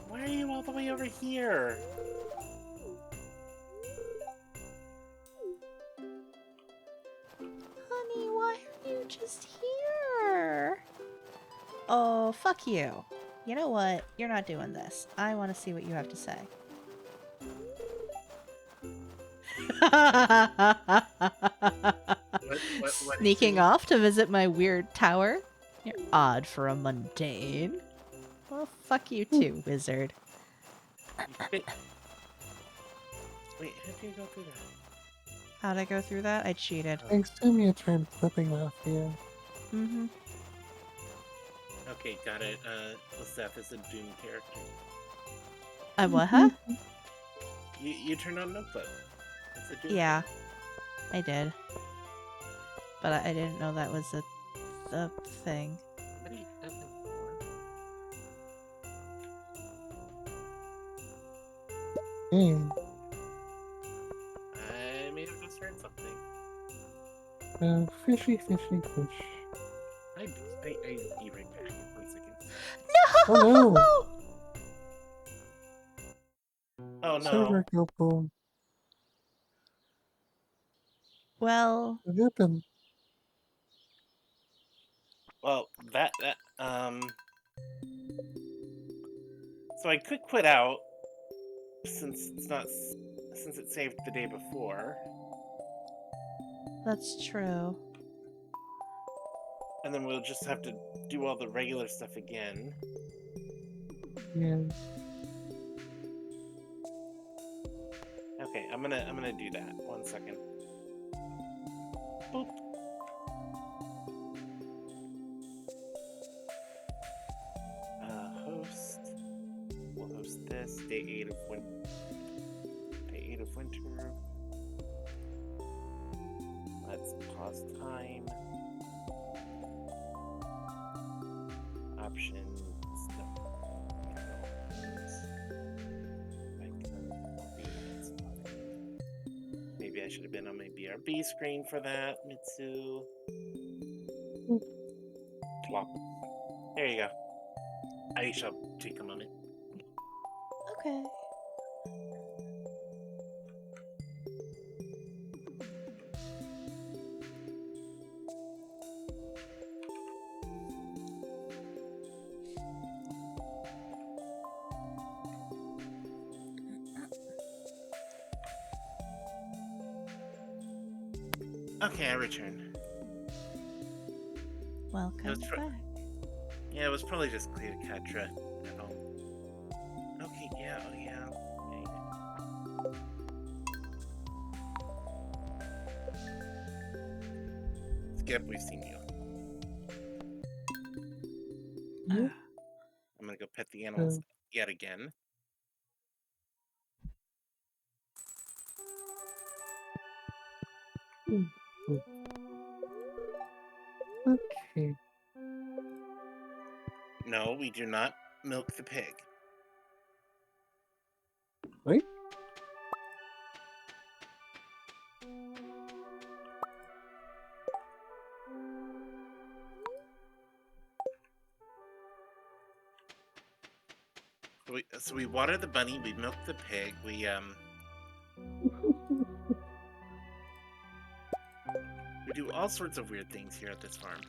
Why are you all the way over here? Honey, why are you just here? Oh, fuck you. You know what? You're not doing this. I want to see what you have to say. What did Sneaking you... off to visit my weird tower? You're odd for a mundane. Well, fuck you too, wizard. Wait, how do you go through that? How'd I go through that? I cheated. I assume you tried flipping off you. Mm-hmm. Okay, got it. Lizeth is a Doom character. I what, huh? You turned on Notebook. That's a Doom Yeah, character. I did. But I didn't know that was the thing. What are you having for? Hey, I may have just heard something. fishy, fishy, fish. I'll be right back. 1 second. No! Oh no! Oh no. Server go boom. Well, What happened? Well, so I could quit out since it saved the day before, that's true. and then we'll just have to do all the regular stuff again. Yeah. Okay, I'm gonna do that. 1 second. Boop. Host. We'll host this day 8 of winter. Day 8 of winter. Let's pause time. Options. No. Maybe I should have been on my BRB screen for that, Mitsu. Plop. There you go. I shall take a moment. Okay. Okay, I return. Welcome back. Yeah, it was probably just Cleopatra at home. Okay, yeah, oh yeah. Skip, we've seen you. Yeah. I'm gonna go pet the animals yet again. Okay. No, we do not milk the pig. Wait. So we water the bunny, we milk the pig, we do all sorts of weird things here at this farm.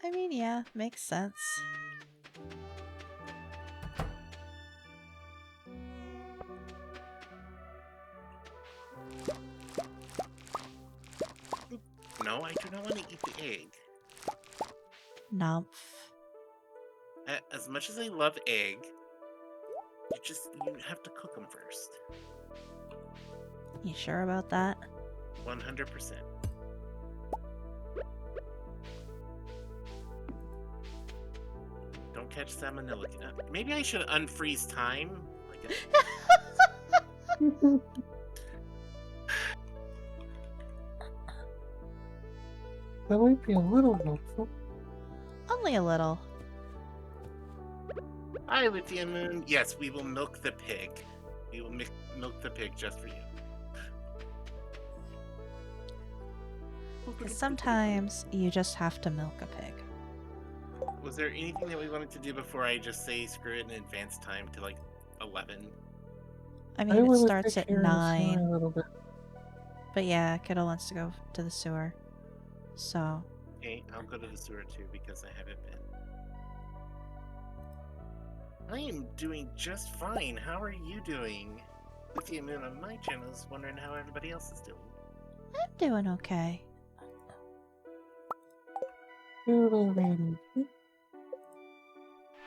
I mean, yeah, makes sense. No, I do not want to eat the egg. Numph. As much as I love egg, you have to cook them first. You sure about that? 100%. Don't catch salmonella. Maybe I should unfreeze time. That might be a little helpful. Only a little. Hi, Lithium Moon. Yes, we will milk the pig. We will milk the pig just for you. Because sometimes you just have to milk a pig. Was there anything that we wanted to do before I just say screw it and advance time to like 11? I mean, it wanna starts take at care of the sewer 9. a little bit. But yeah, Kiddo wants to go to the sewer. So, Okay, I'll go to the sewer too because I haven't been. I am doing just fine. How are you doing? Lucy Moon on my channel is wondering how everybody else is doing. I'm doing okay. Alrighty.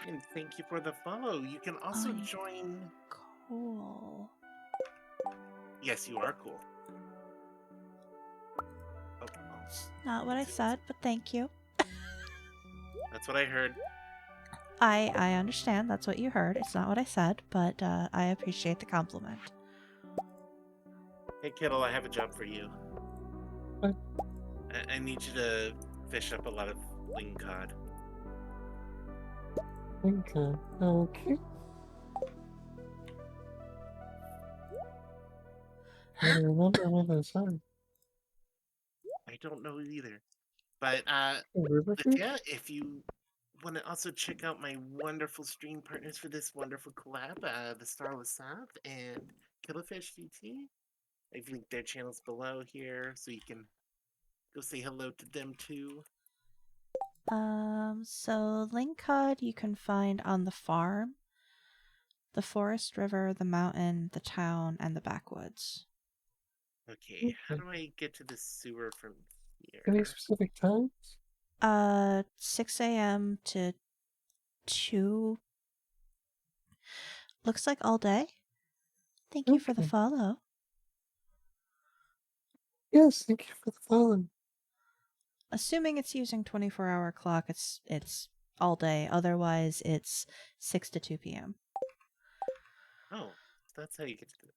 And thank you for the follow. You can also Oh, join. cool. Yes, you are cool. Oh, Not what I said, but thank you. that's what I heard. I understand that's what you heard. It's not what I said, but I appreciate the compliment. Hey, Kittle, I have a job for you. What? I need you to fish up a lot of ling cod. Okay. Okay. I don't remember what I said. I don't know either. But, Riverfish? yeah, if you want to also check out my wonderful stream partners for this wonderful collab, the Starless South and Killerfish GT, I've linked their channels below here so you can go say hello to them too. So Linkcod you can find on the farm, the forest, river, the mountain, the town, and the backwoods. Okay, how Okay. do I get to the sewer from Any here? specific times? 6 a.m. to 2. Looks like all day. Thank you for the Okay. follow. Yes, thank you for the follow. Assuming it's using 24-hour clock, it's all day. Otherwise, it's 6 to 2 p.m. Oh, that's how you get to do it.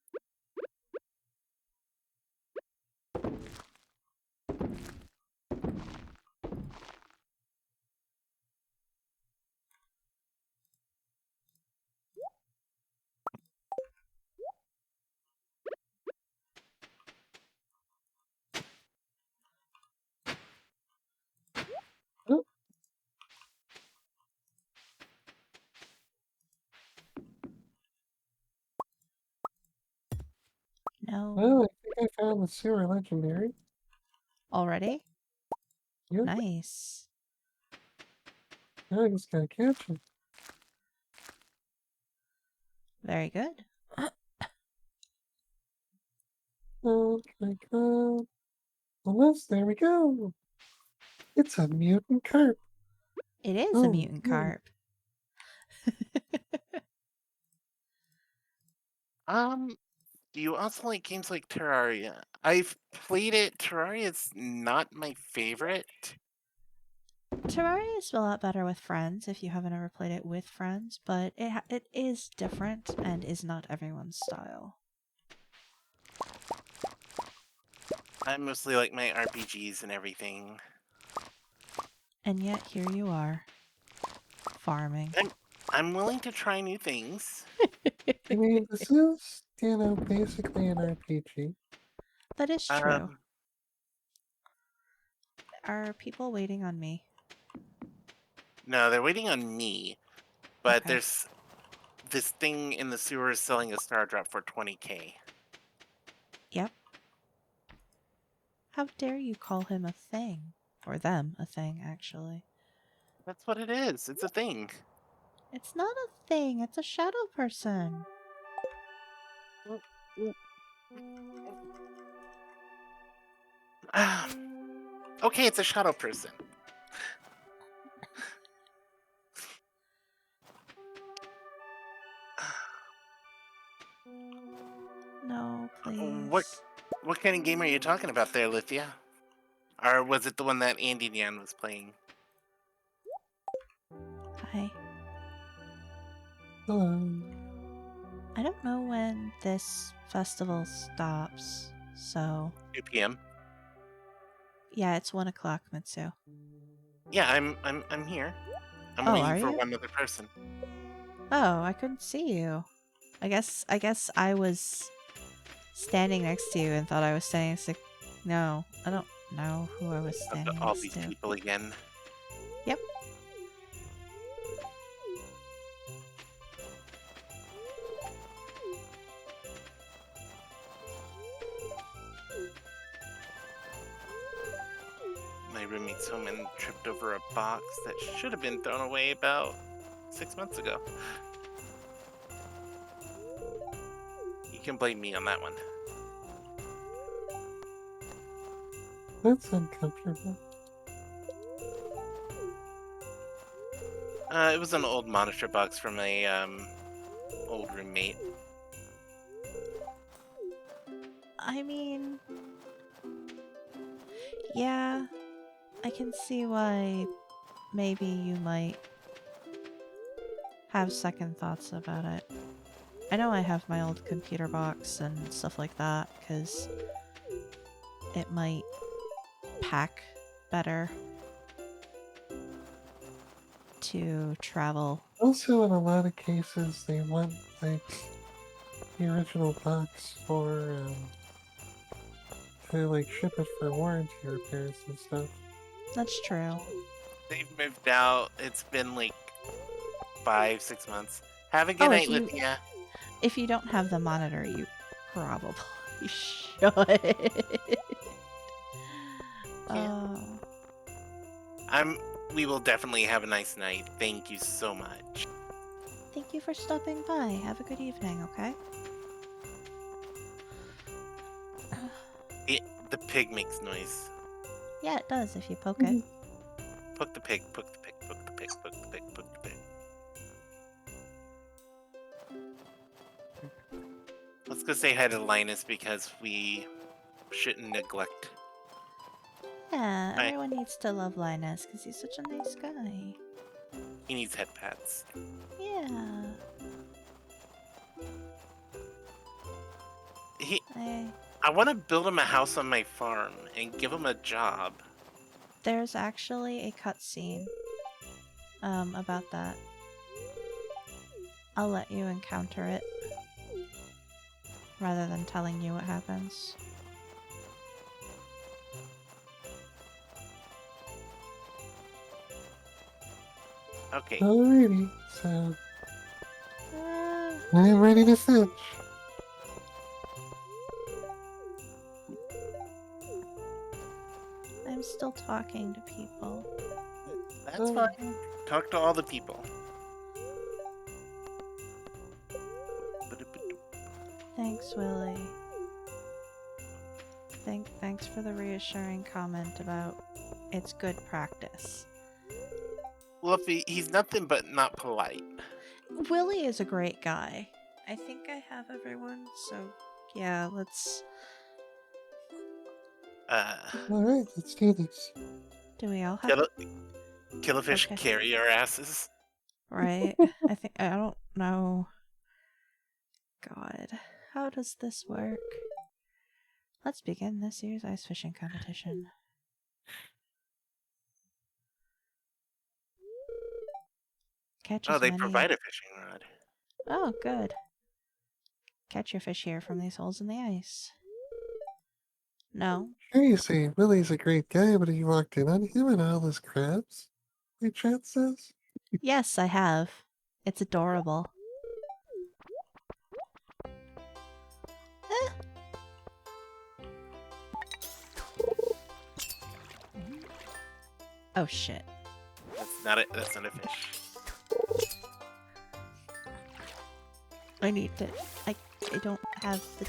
Oh, No. well, I think I found the sewer legendary. Already? Yep. Nice. Now I just gotta catch it. Very good. Oh my god. Almost there we go. It's a mutant carp. It is a Oh, mutant yeah. carp. Do you also like games like Terraria? I've played it. Terraria's not my favorite. Terraria is a lot better with friends if you haven't ever played it with friends, but it is different and is not everyone's style. I mostly like my RPGs and everything. And yet here you are, farming. I'm willing to try new things. I mean, this is, basically an RPG. That is true. Um, Are people waiting on me? no, they're waiting on me. But Okay. there's this thing in the sewers selling a star drop for 20k. Yep. How dare you call him a thing? Or them a thing, actually. That's what it is. It's a thing. It's not a thing, it's a shadow person. Okay, it's a shadow person. No, What please. what kind of game are you talking about there, Lithia? Or was it the one that Andy Nyan was playing? Hi. Hello. I don't know when this festival stops, so 2 p.m. yeah, it's 1 o'clock, Mitsu. Yeah, I'm here. I'm Oh, waiting are for you? one other person. Oh, I couldn't see you. I guess I was standing next to you and thought I was standing next to. No, I don't know who I was Up to standing all next these to. people again. Yep. My roommate's home and tripped over a box that should have been thrown away about 6 months ago. can blame me on that one. That's uncomfortable. It was an old monitor box from a old roommate. I mean, yeah, I can see why maybe you might have second thoughts about it. I know I have my old computer box and stuff like that because it might pack better to travel. Also, in a lot of cases, they want like the original box for to like ship it for warranty repairs and stuff. That's true. They've moved out. It's been like 5-6 months. Have a good Oh, night, Lithia. if you don't have the monitor, you probably should. Oh. We will definitely have a nice night. Thank you so much. Thank you for stopping by. Have a good evening, okay? The pig makes noise. Yeah, it does if you poke it. Poke the pig, poke the pig, poke the pig, poke the pig, poke the pig. Let's go say hi to Linus because we shouldn't neglect. Yeah, Hi. everyone needs to love Linus because he's such a nice guy. He needs head pats. Yeah. I want to build him a house on my farm and give him a job. There's actually a cutscene about that. I'll let you encounter it rather than telling you what happens. Okay. Alrighty, so Uh, I'm ready to fetch. I'm still talking to people. That's fine. Talk to all the people. Thanks, Willie. Thanks for the reassuring comment about it's good practice. Well, if he's nothing but not polite. Willie is a great guy. I think I have everyone, so yeah, let's... Alright, let's do this. Do we all have... Kill a fish, Okay. carry our asses. Right? I don't know. God. How does this work? Let's begin this year's ice fishing competition. Catch as They many... provide a fishing rod. Oh, good. Catch your fish here from these holes in the ice. No. Sure, you say Willie's a great guy, but have you walked in on him and all his crabs? My chat says. Yes, I have. It's adorable. Eh. Oh shit. That's not it. That's not a fish. I need to... I don't have the...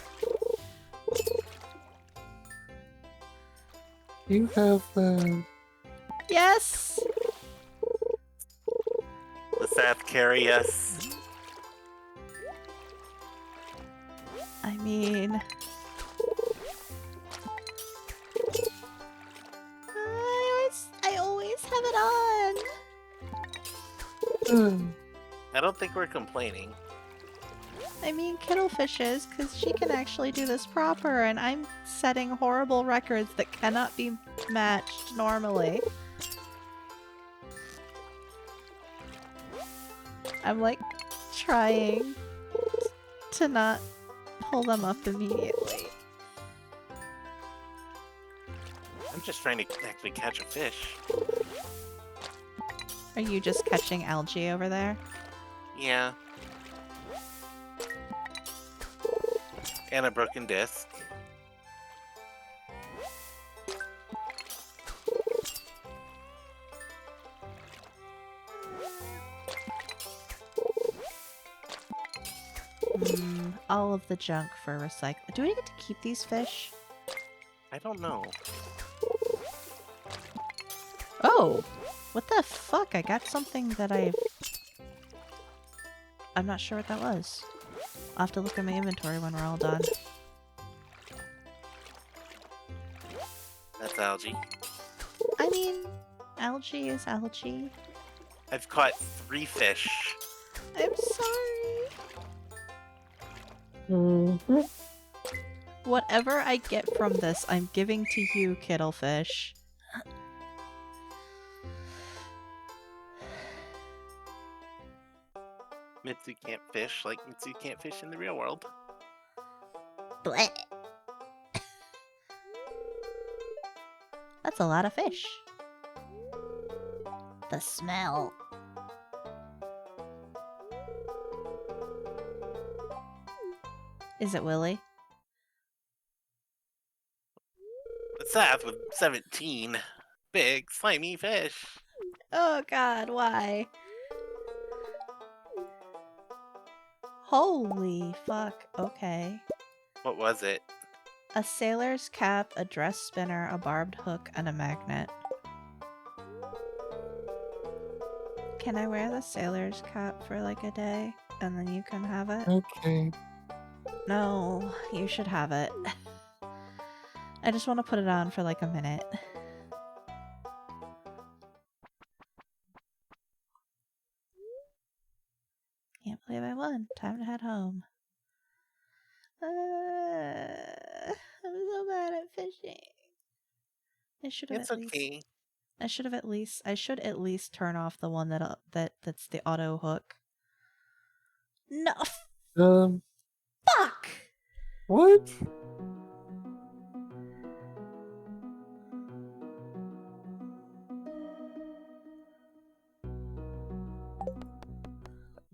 You have the... Yes! The Seth carry us. I mean... I always have it on! I don't think we're complaining. I mean, Kittlefish is, because she can actually do this proper, and I'm setting horrible records that cannot be matched normally. I'm like trying to not pull them up immediately. I'm just trying to actually catch a fish. Are you just catching algae over there? Yeah. And a broken disc. all of the junk for recycling. Do we get to keep these fish? I don't know. Oh! What the fuck? I got something that I'm not sure what that was. I'll have to look at my inventory when we're all done. That's algae. I mean, algae is algae. I've caught 3 fish. I'm sorry. Mm-hmm. Whatever I get from this, I'm giving to you, Kittlefish. Mitsu can't fish like Mitsu can't fish in the real world. Blech. That's a lot of fish. The smell. Is it Willy? What's that with 17 big slimy fish? Oh god, why? Holy fuck, okay. What was it? A sailor's cap, a dress spinner, a barbed hook, and a magnet. Can I wear the sailor's cap for like a day? And then you can have it? Okay. No, you should have it. I just want to put it on for like a minute. Can't believe I won. Time to head home. I'm so bad at fishing. I should have It's at least. okay. I should at least turn off the one that's the auto hook. No, Um, fuck. what?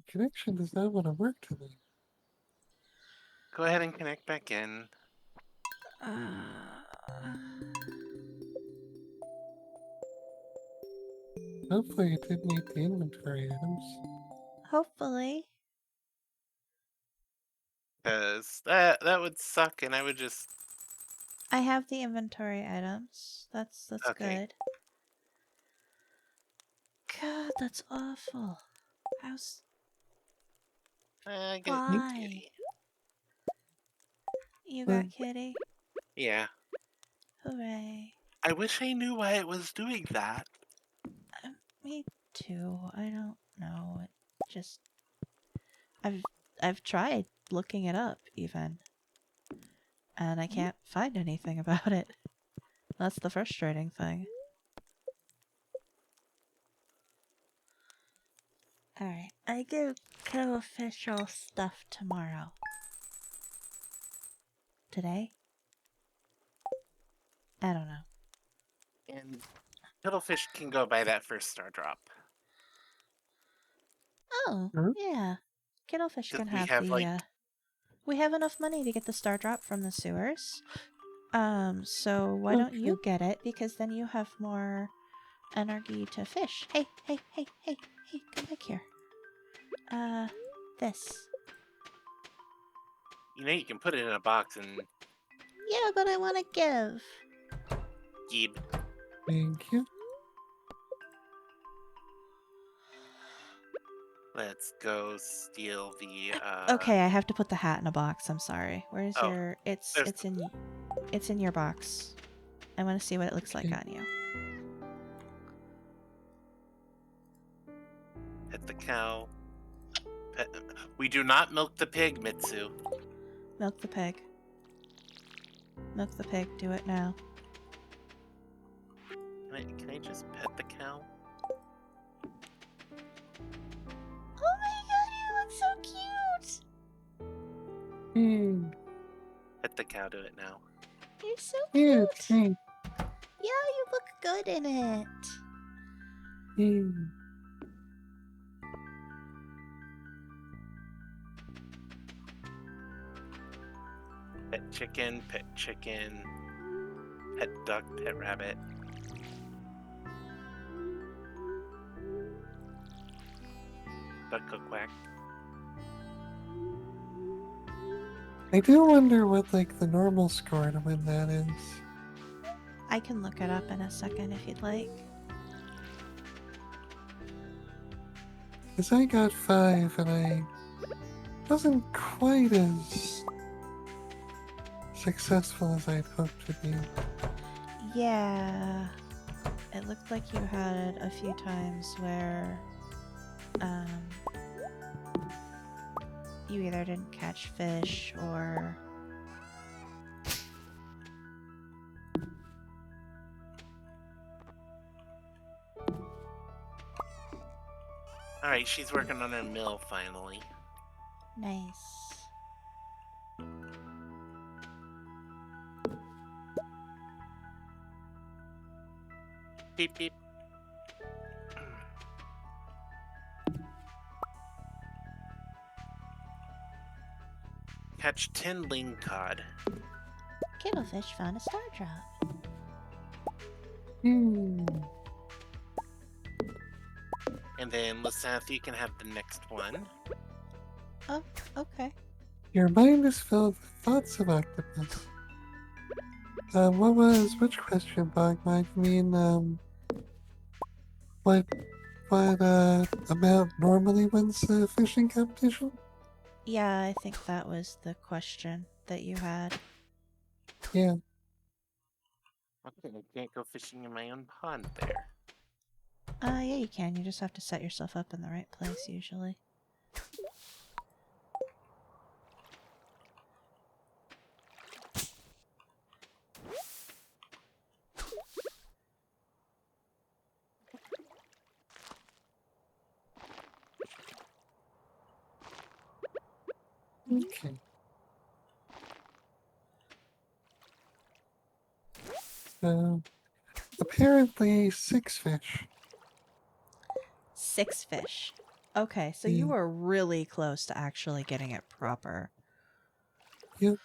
Connection does not want to work today. Go ahead and connect back in. Hopefully it didn't eat the inventory items. Hopefully. Because that would suck and I would just... I have the inventory items. That's Okay. good. God, that's awful. How's I get why? kitty. You got kitty? Yeah. Hooray. I wish I knew why it was doing that. Me too. I don't know. It just I've tried looking it up even. And I can't find anything about it. That's the frustrating thing. Alright, I give co-official stuff tomorrow. Today? I don't know. And Cuttlefish can go buy that first star drop. Oh, Huh? yeah. Kittlefish Because can we have have, the, like... we have enough money to get the star drop from the sewers. So why don't Okay. you get it? Because then you have more energy to fish. Hey, come back here. This. You know, you can put it in a box and Yeah, but I want to give. give. Thank you. Let's go steal the, Okay, I have to put the hat in a box. I'm sorry. Where's Oh, your? It's there's it's in your box. I want to see what it looks like Okay. on you. Pet the cow. We do not milk the pig, Mitsu. Milk the pig. Milk the pig. Do it now. Can I just pet the cow? Oh my god, you look so cute! Mm. Pet the cow, do it now. You're so Yeah, cute! thank Yeah, you look good in it. you. Pet chicken, pet duck, pet rabbit. Duck quack. I do wonder what like the normal score to win that is. I can look it up in a second if you'd like. Because I got 5 and I wasn't quite as successful as I'd hoped to be. Yeah. It looked like you had a few times where you either didn't catch fish or Alright, she's working on her mill finally. nice. Beep beep. Catch 10 ling cod. Kittlefish found a star drop. Hmm. And then Lysath, you can have the next one. Oh, okay. Your mind is filled with thoughts of octopus. Which question, Bogmine? You mean, what amount normally wins the fishing competition? Yeah, I think that was the question that you had. Yeah. Okay, I can't go fishing in my own pond there. Yeah, you can. You just have to set yourself up in the right place usually. Okay. So, apparently 6 fish. 6 fish. Okay, so Yeah. you were really close to actually getting it proper. Yep.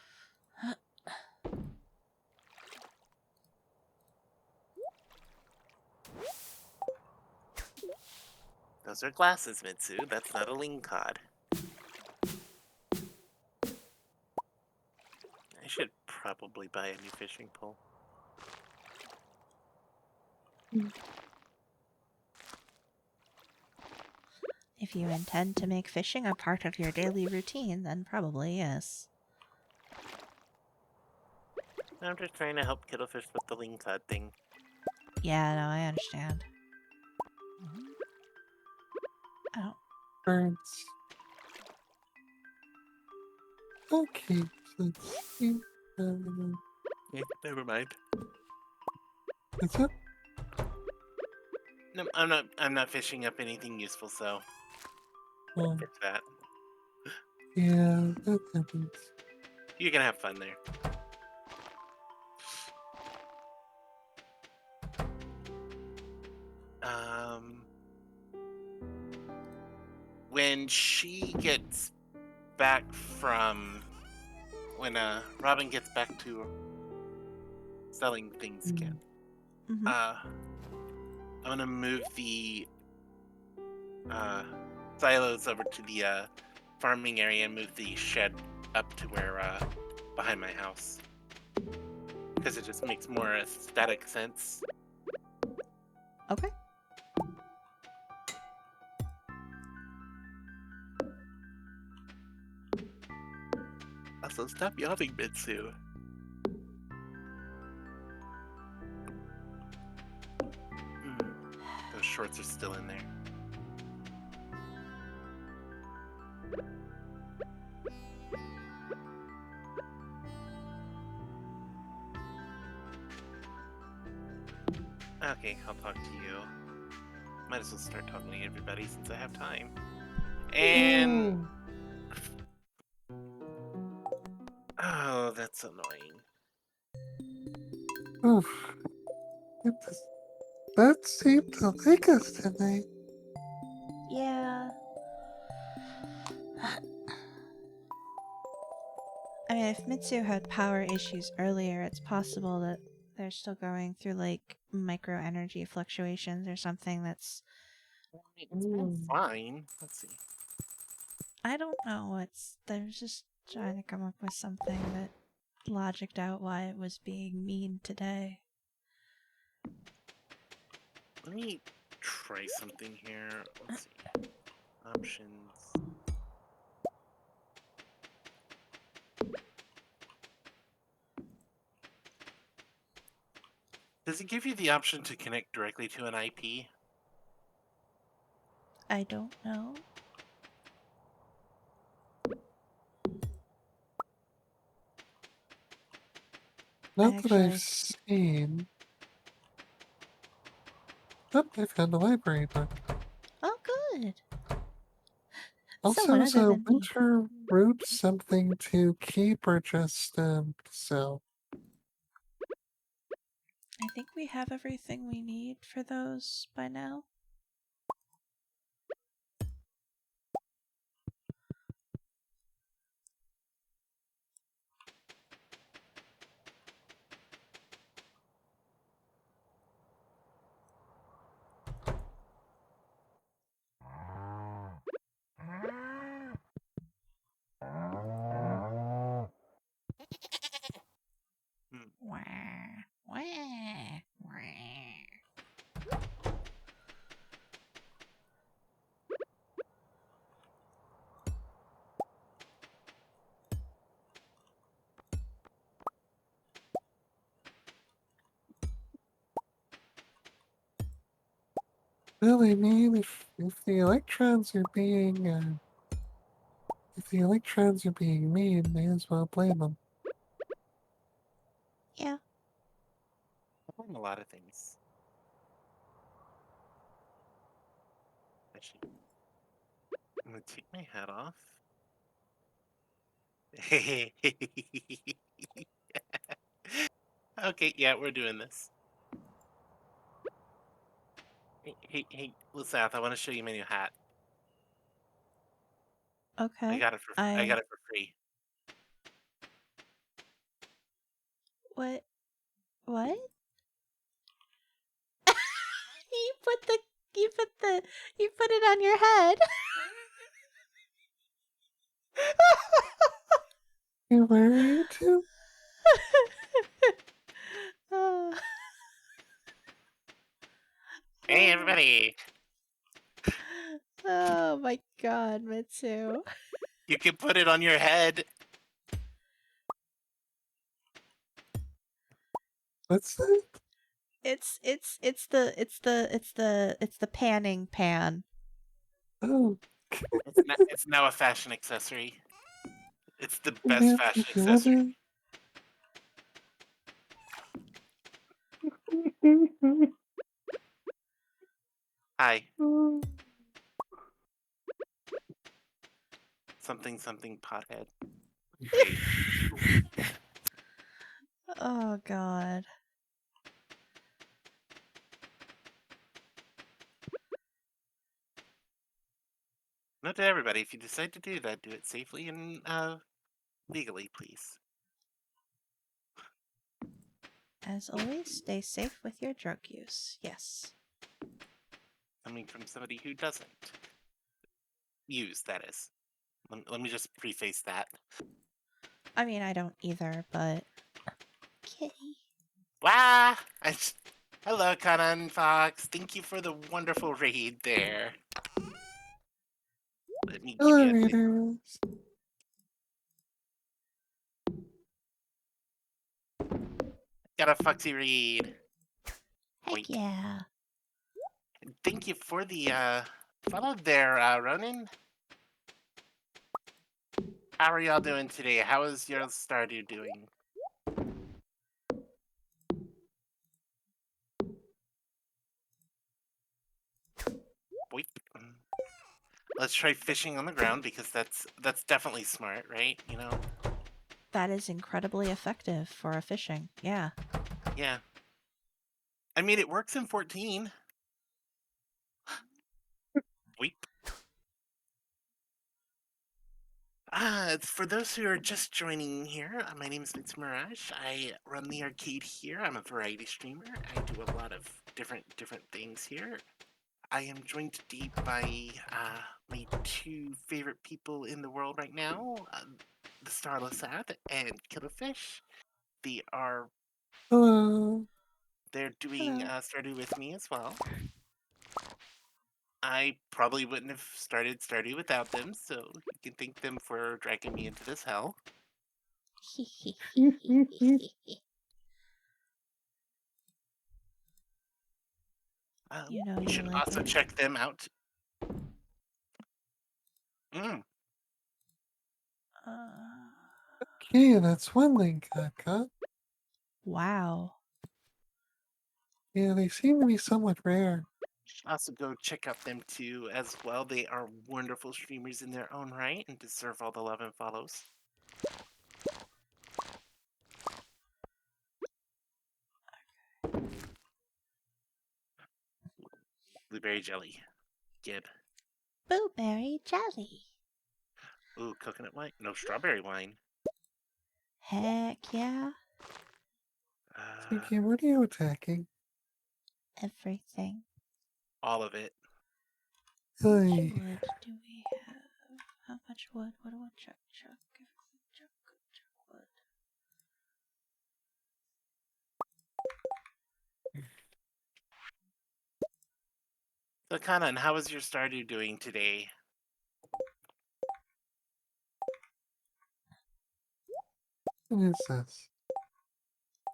Those are glasses, Mitsu. That's not a ling cod. I should probably buy a new fishing pole. If you intend to make fishing a part of your daily routine, then probably yes. I'm just trying to help Kittlefish with the ling cod thing. Yeah, no, I understand. Oh, Birds. Okay, so let's see. Yeah, never mind. What's up? No, I'm not fishing up anything useful, so Oh, fix that. yeah, that happens. You can have fun there. When she gets back from when Robin gets back to selling things again, mm-hmm. I'm gonna move the silos over to the farming area and move the shed up to where behind my house, because it just makes more aesthetic sense. Okay. Also, stop yawning, Mitsu. Those shorts are still in there. Okay, I'll talk to you. Might as well start talking to everybody since I have time. And oh, that's annoying. Oof. That seemed to like us tonight. Yeah. I mean, if Mitsu had power issues earlier, it's possible that they're still going through like micro energy fluctuations or something that's. It's been fine. Let's see. I don't know. There's just Trying to come up with something that logicked out why it was being mean today. Let me try something here. Let's see. Options. Does it give you the option to connect directly to an IP? I don't know. Not that I've Actually, seen. Oh, I found a library book. oh, good. Also, Someone is other a than me. winter root something to keep or just sell? I think we have everything we need for those by now. Hmm. Wah, wah, wah. Well, I mean, if the electrons are being mean, may as well blame them. Yeah. I learned a lot of things. Actually, I'm gonna take my hat off. Okay, yeah, we're doing this. Hey, Lusath, I want to show you my new hat. Okay. I got it for free. What? What? You put it on your head. Hey, where are you two? Oh. Hey, everybody! Oh my god, Mitsu. You can put it on your head. What's that? It's the panning pan. Oh, It's now a fashion accessory. It's the best man, fashion if you accessory. wanna. Hi. Something pothead. Hey. Oh god. Note to everybody, if you decide to do that, do it safely and legally, please. As always, stay safe with your drug use. Yes. Coming from somebody who doesn't use, that is. Let me just preface that. I mean, I don't either, but kitty. Wah! Hello, Conan Fox. Thank you for the wonderful raid there. Let me give Hello, you a readers. got a foxy raid. Heck Wink. yeah. Thank you for the follow there, Ronan. How are y'all doing today? How is your Stardew doing? Boink. Let's try fishing on the ground because that's definitely smart, right? You know? That is incredibly effective for a fishing. Yeah. Yeah. I mean, it works in 14. Boink. It's for those who are just joining here, my name is Vince Mirage. I run the arcade here. I'm a variety streamer. I do a lot of different things here. I am joined today by my two favorite people in the world right now. the Starless app and Killerfish. They are Hello. they're doing Hello. Stardew with me as well. I probably wouldn't have started Stardew without them, so you can thank them for dragging me into this hell. You know You you should like also it. check them out. Mm, Uh, Okay, that's one link I've got. wow. Yeah, they seem to be somewhat rare. also go check out them too as well. They are wonderful streamers in their own right and deserve all the love and follows. Blueberry jelly. Gib. Blueberry jelly. Ooh, coconut wine? No, strawberry wine. Heck yeah. Thinking, what are you attacking? Everything. All of it. How much Hey, wood do we have? How much wood? What do I chuck? Chuck wood. So, Kanan, how is your Stardew doing today? what is this?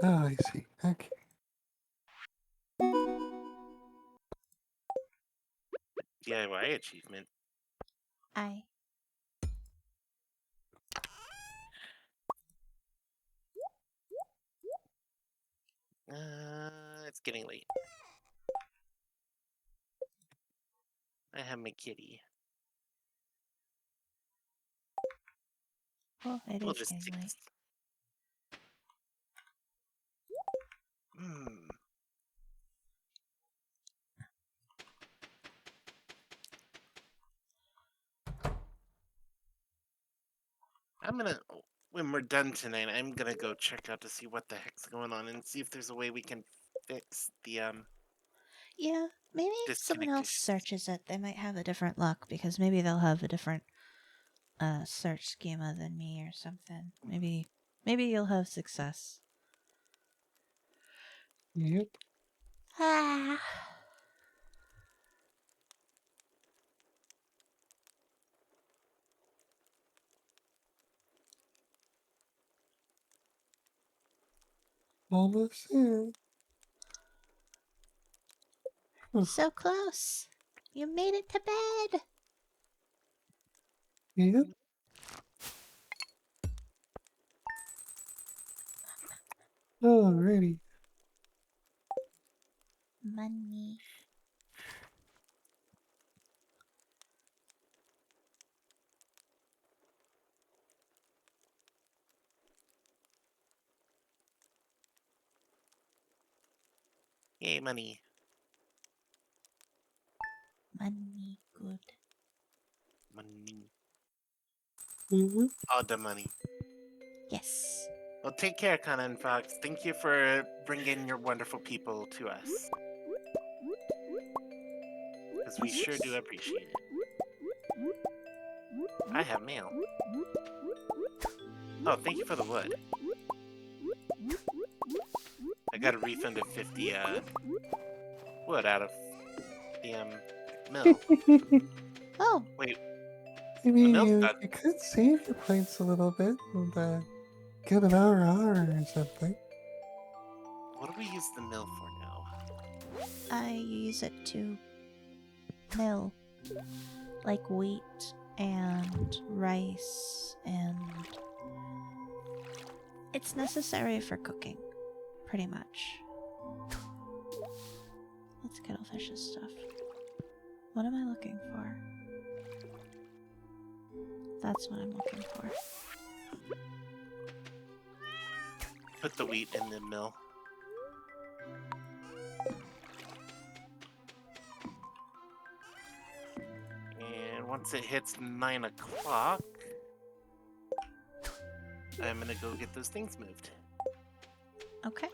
Oh, I see. Okay. DIY achievement. I. It's getting late. I have my kitty. Well, it We'll is just getting take late. this. Hmm. I'm gonna, when we're done tonight, I'm gonna go check out to see what the heck's going on and see if there's a way we can fix the Yeah, maybe if someone disconnect else issues. searches it, they might have a different luck because maybe they'll have a different search schema than me or something. Maybe you'll have success. Yep. Ah. Almost there. So close. You made it to bed. Yep. Alrighty. Money. Yay, money. Money. Good. Money. Mhm. All the money. Yes. Well, take care, Kana and Fox. Thank you for bringing your wonderful people to us. Because we sure do appreciate it. I have mail. Oh, thank you for the wood. I got a refund of 50 wood out of the mill. Oh, Wait, I the mean, mill's you, done. you could save your points a little bit and get an hour or something. What do we use the mill for now? I use it to mill like wheat and rice, and it's necessary for cooking, pretty much. Let's Kettlefish's stuff. What am I looking for? That's what I'm looking for. Put the wheat in the mill. And once it hits 9 o'clock, I'm gonna go get those things moved. Okay.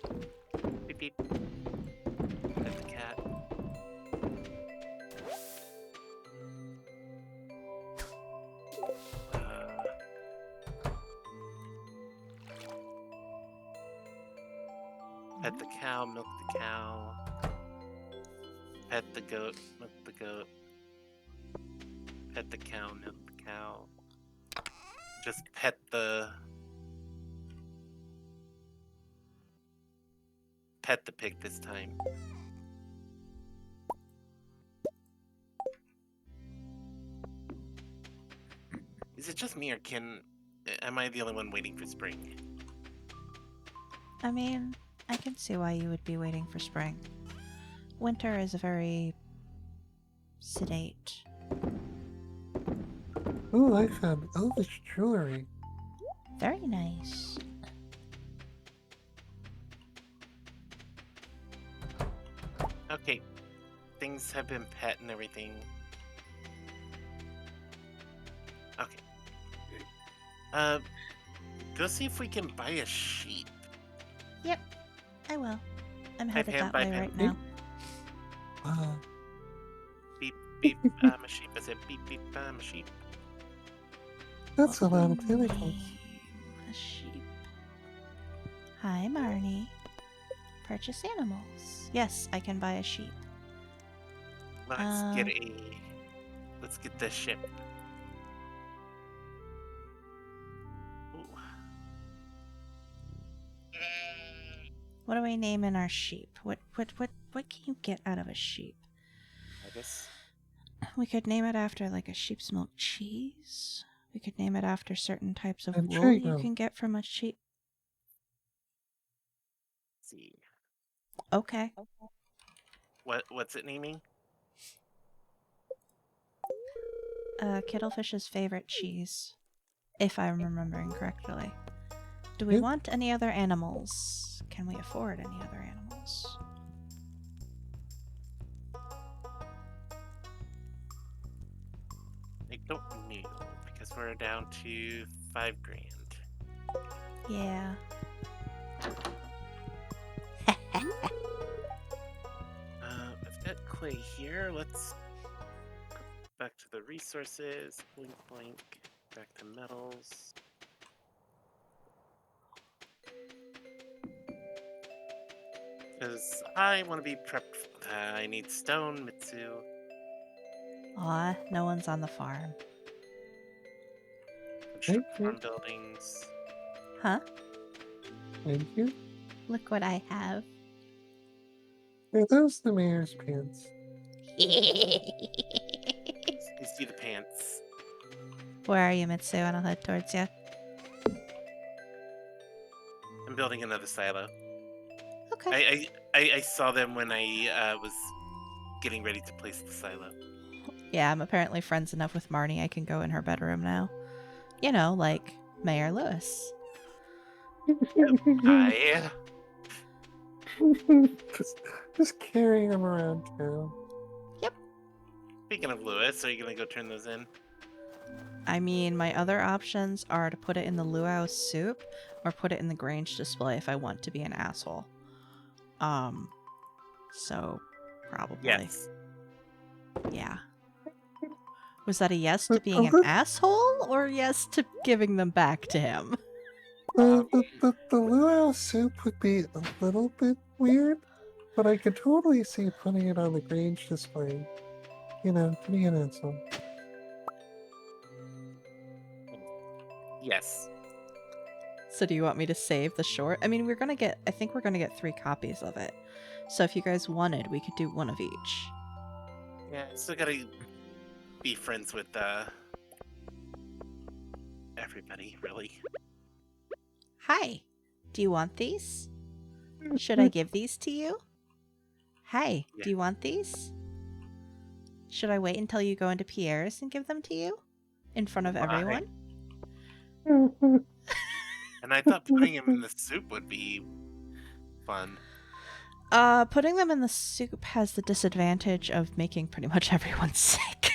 Beep beep. Pet the cat. Pet the cow, milk the cow. Pet the goat, milk the goat. Pet the cow, milk the cow. Just pet the pig this time. Is it just me, or am I the only one waiting for spring? I mean, I can see why you would be waiting for spring. Winter is a very sedate. Oh, I found elvish jewelry. Very nice. Okay, things have been pet and everything. Okay. Go see if we can buy a sheep. Yep, I will. I'm By headed Pam, that by way Pam. right now. Beep, beep, I'm a sheep. I said beep, beep, I'm a sheep. That's a lot of tentacles. A sheep. Hi, Marnie. Purchase animals. Yes, I can buy a sheep. Let's get this ship. Ooh. What are we naming our sheep? What can you get out of a sheep? I guess. We could name it after like a sheep's milk cheese. We could name it after certain types of And wool you Chago. can get from a sheep. Let's see. Okay. What's it naming? Kittlefish's favorite cheese, if I'm remembering correctly. Do we Yep. want any other animals? Can we afford any other animals? I don't know, because we're down to $5,000. Yeah. I've got clay here. Let's go back to the resources. Blink, blink. Back to metals. Because I want to be prepped. I need stone, Mitsu. Aw, no one's on the farm. Thank you. Farm buildings. Huh? Thank you. Look what I have. Are those the mayor's pants? You see the pants. Where are you, Mitsu? And I'll head towards you. I'm building another silo. Okay. I saw them when I was getting ready to place the silo. Yeah, I'm apparently friends enough with Marnie I can go in her bedroom now. You know, like Mayor Lewis. I just carrying them around town. Speaking of Lewis, are you gonna go turn those in? I mean, my other options are to put it in the luau soup or put it in the Grange display if I want to be an asshole. So probably. Yes. Yeah. Was that a yes to But being an the- asshole or yes to giving them back to him? The luau soup would be a little bit weird, but I could totally see putting it on the Grange display. You know, to be an asshole. Yes. So do you want me to save the short? I mean, I think we're gonna get 3 copies of it. So if you guys wanted, we could do one of each. Yeah, still gotta be friends with everybody, really. Hi, do you want these? Should I give these to you? Hi, Yeah. do you want these? Should I wait until you go into Pierre's and give them to you? In front of Why? everyone? And I thought putting him in the soup would be fun. Putting them in the soup has the disadvantage of making pretty much everyone sick.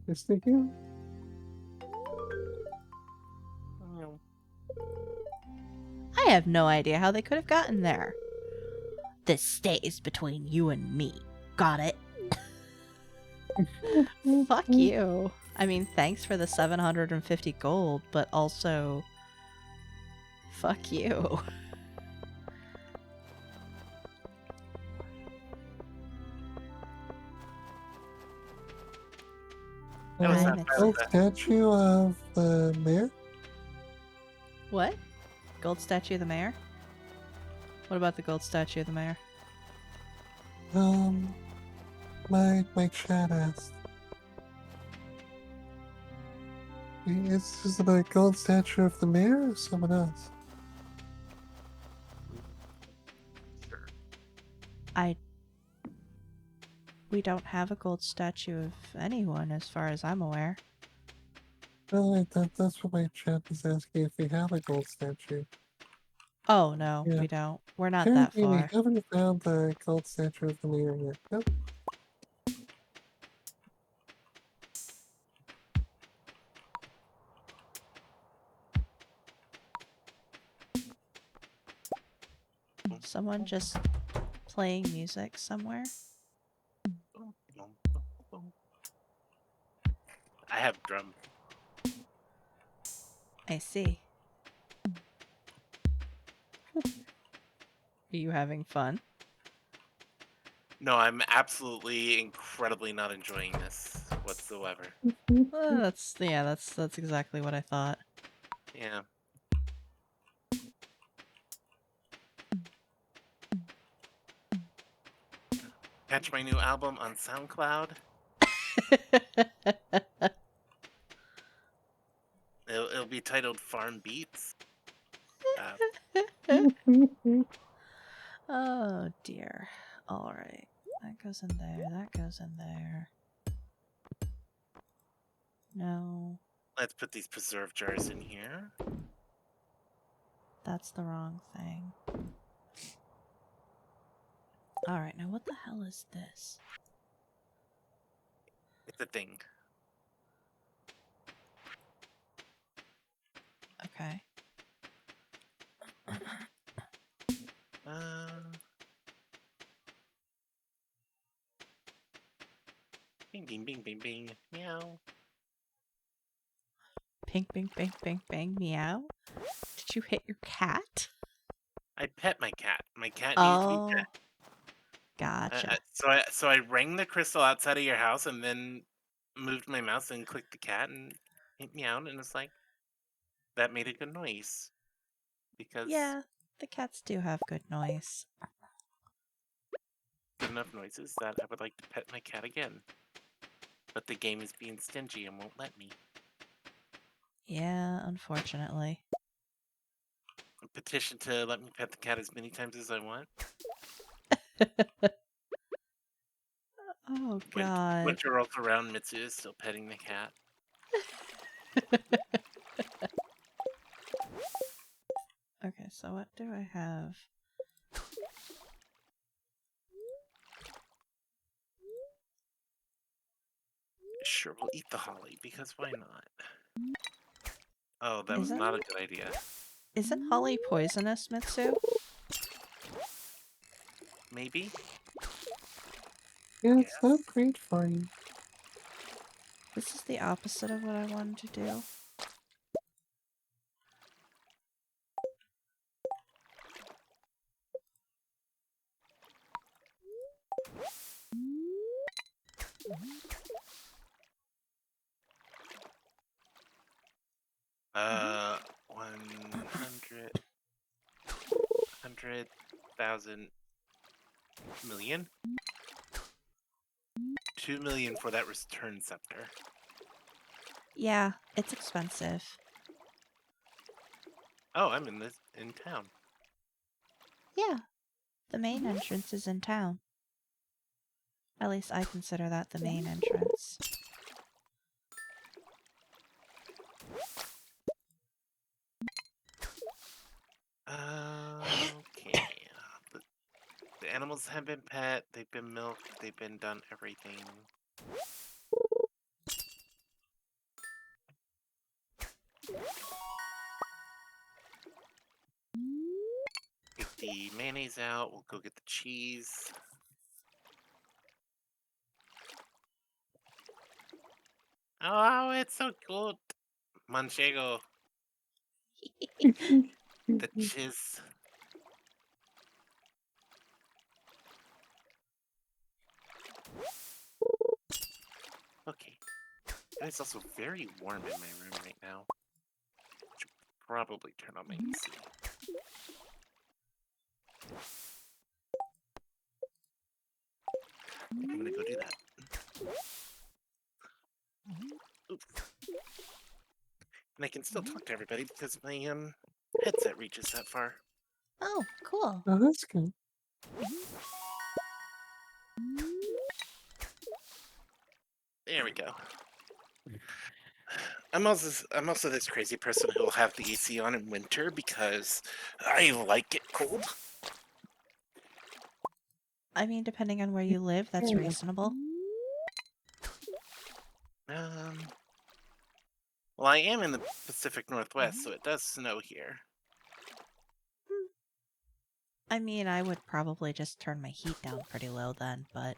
Yes, thank you. I have no idea how they could have gotten there. This stays between you and me. Got it? Fuck you. I mean, thanks for the 750 gold, but also... Fuck you. Hey, what's Hi, up? Mitsu. Gold statue of the mayor? What? Gold statue of the mayor? What about the gold statue of the mayor? My chat asked. Is it a gold statue of the mayor or someone else? Sure. We don't have a gold statue of anyone as far as I'm aware. No, that's what my chat is asking, if we have a gold statue. Oh, no, Yeah. we don't. We're not that Apparently we far. haven't found the gold statue of the mayor yet. Nope. Someone just playing music somewhere? I have drum. I see. Are you having fun? No, I'm absolutely incredibly not enjoying this whatsoever. That's exactly what I thought. Yeah. Catch my new album on SoundCloud. It'll be titled Farm Beats. Oh dear. Alright. That goes in there, that goes in there. No, Let's put these preserve jars in here. that's the wrong thing. Alright, now what the hell is this? It's a thing. Okay. Bing, bing, bing, bing, bing. Meow. Ping, bing, bang, bang, bang, meow. Did you hit your cat? I pet my cat. My cat needs to be Oh, pet. gotcha. So I rang the crystal outside of your house and then moved my mouse and clicked the cat and it meowed and it's like that made a good noise because Yeah, the cats do have good noise. good enough noises that I would like to pet my cat again. But the game is being stingy and won't let me. Yeah, unfortunately. A petition to let me pet the cat as many times as I want. Oh, When God. winter rolls around, Mitsu is still petting the cat. Okay, so what do I have? Sure, we'll eat the holly because why not? Oh, that was Isn't not a good idea. isn't holly poisonous, Mitsu? Maybe? Yeah, it's Yes. not great for you. This is the opposite of what I wanted to do. Uh, 100,000 million? 2 million for that return scepter. Yeah, it's expensive. Oh, I'm in town. Yeah, the main entrance is in town. At least I consider that the main entrance. Okay. The, the animals have been pet, they've been milked, they've been done everything. Get the mayonnaise out, we'll go get the cheese. Oh, it's so good. Manchego, the cheese. Okay. It's also very warm in my room right now. Should probably turn on my AC. I'm gonna go do that. Oops. And I can still talk to everybody because my headset reaches that far. Oh, cool. Oh, that's good. There we go. I'm also this crazy person who will have the AC on in winter because I like it cold. I mean, depending on where you live, that's Yeah. reasonable. Well, I am in the Pacific Northwest, so it does snow here. I mean, I would probably just turn my heat down pretty low then, but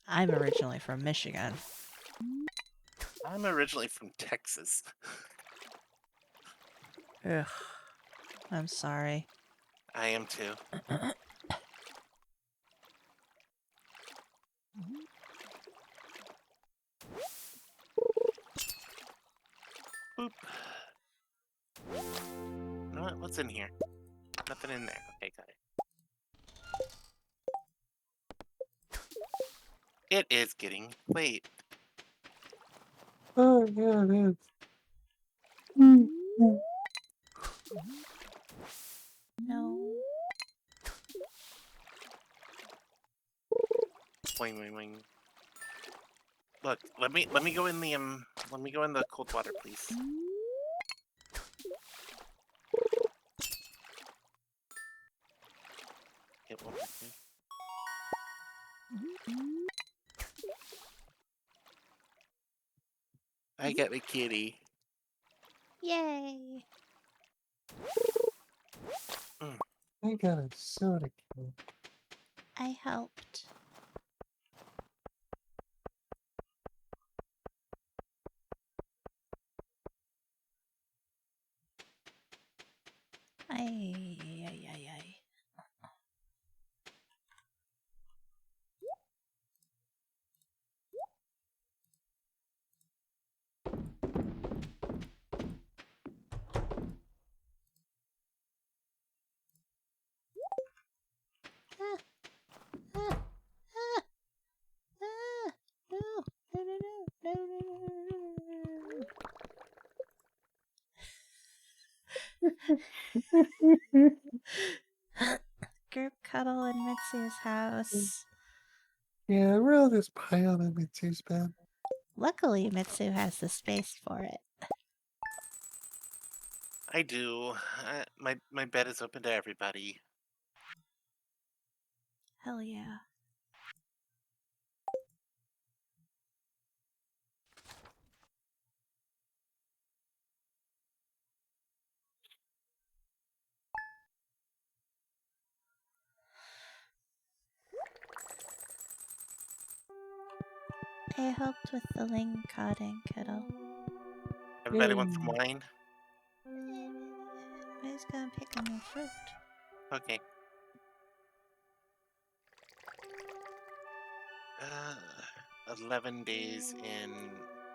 I'm originally from Michigan. I'm originally from Texas. Ugh. I'm sorry. I am too. Boop. You know what? What's in here? Nothing in there. Okay, got it. It is getting late. Oh, yeah, it is. Mm, mm. No. Wing, wing, wing. Look, let me go in the let me go in the cold water, please. It won't let me. I got a kitty. Yay. I got a soda can. I helped. Ay, ay, ay, ay. Ah, ah, ah, ah. No, no, no, no, no, no, no. Group cuddle in Mitsu's house. Yeah, we're all just piled in Mitsu's bed. Luckily, Mitsu has the space for it. I do. My bed is open to everybody. Hell yeah. I helped with the ling cotting kettle. Everybody wants Yay. some wine? I was gonna pick a new fruit. Okay. Uh, 11 days in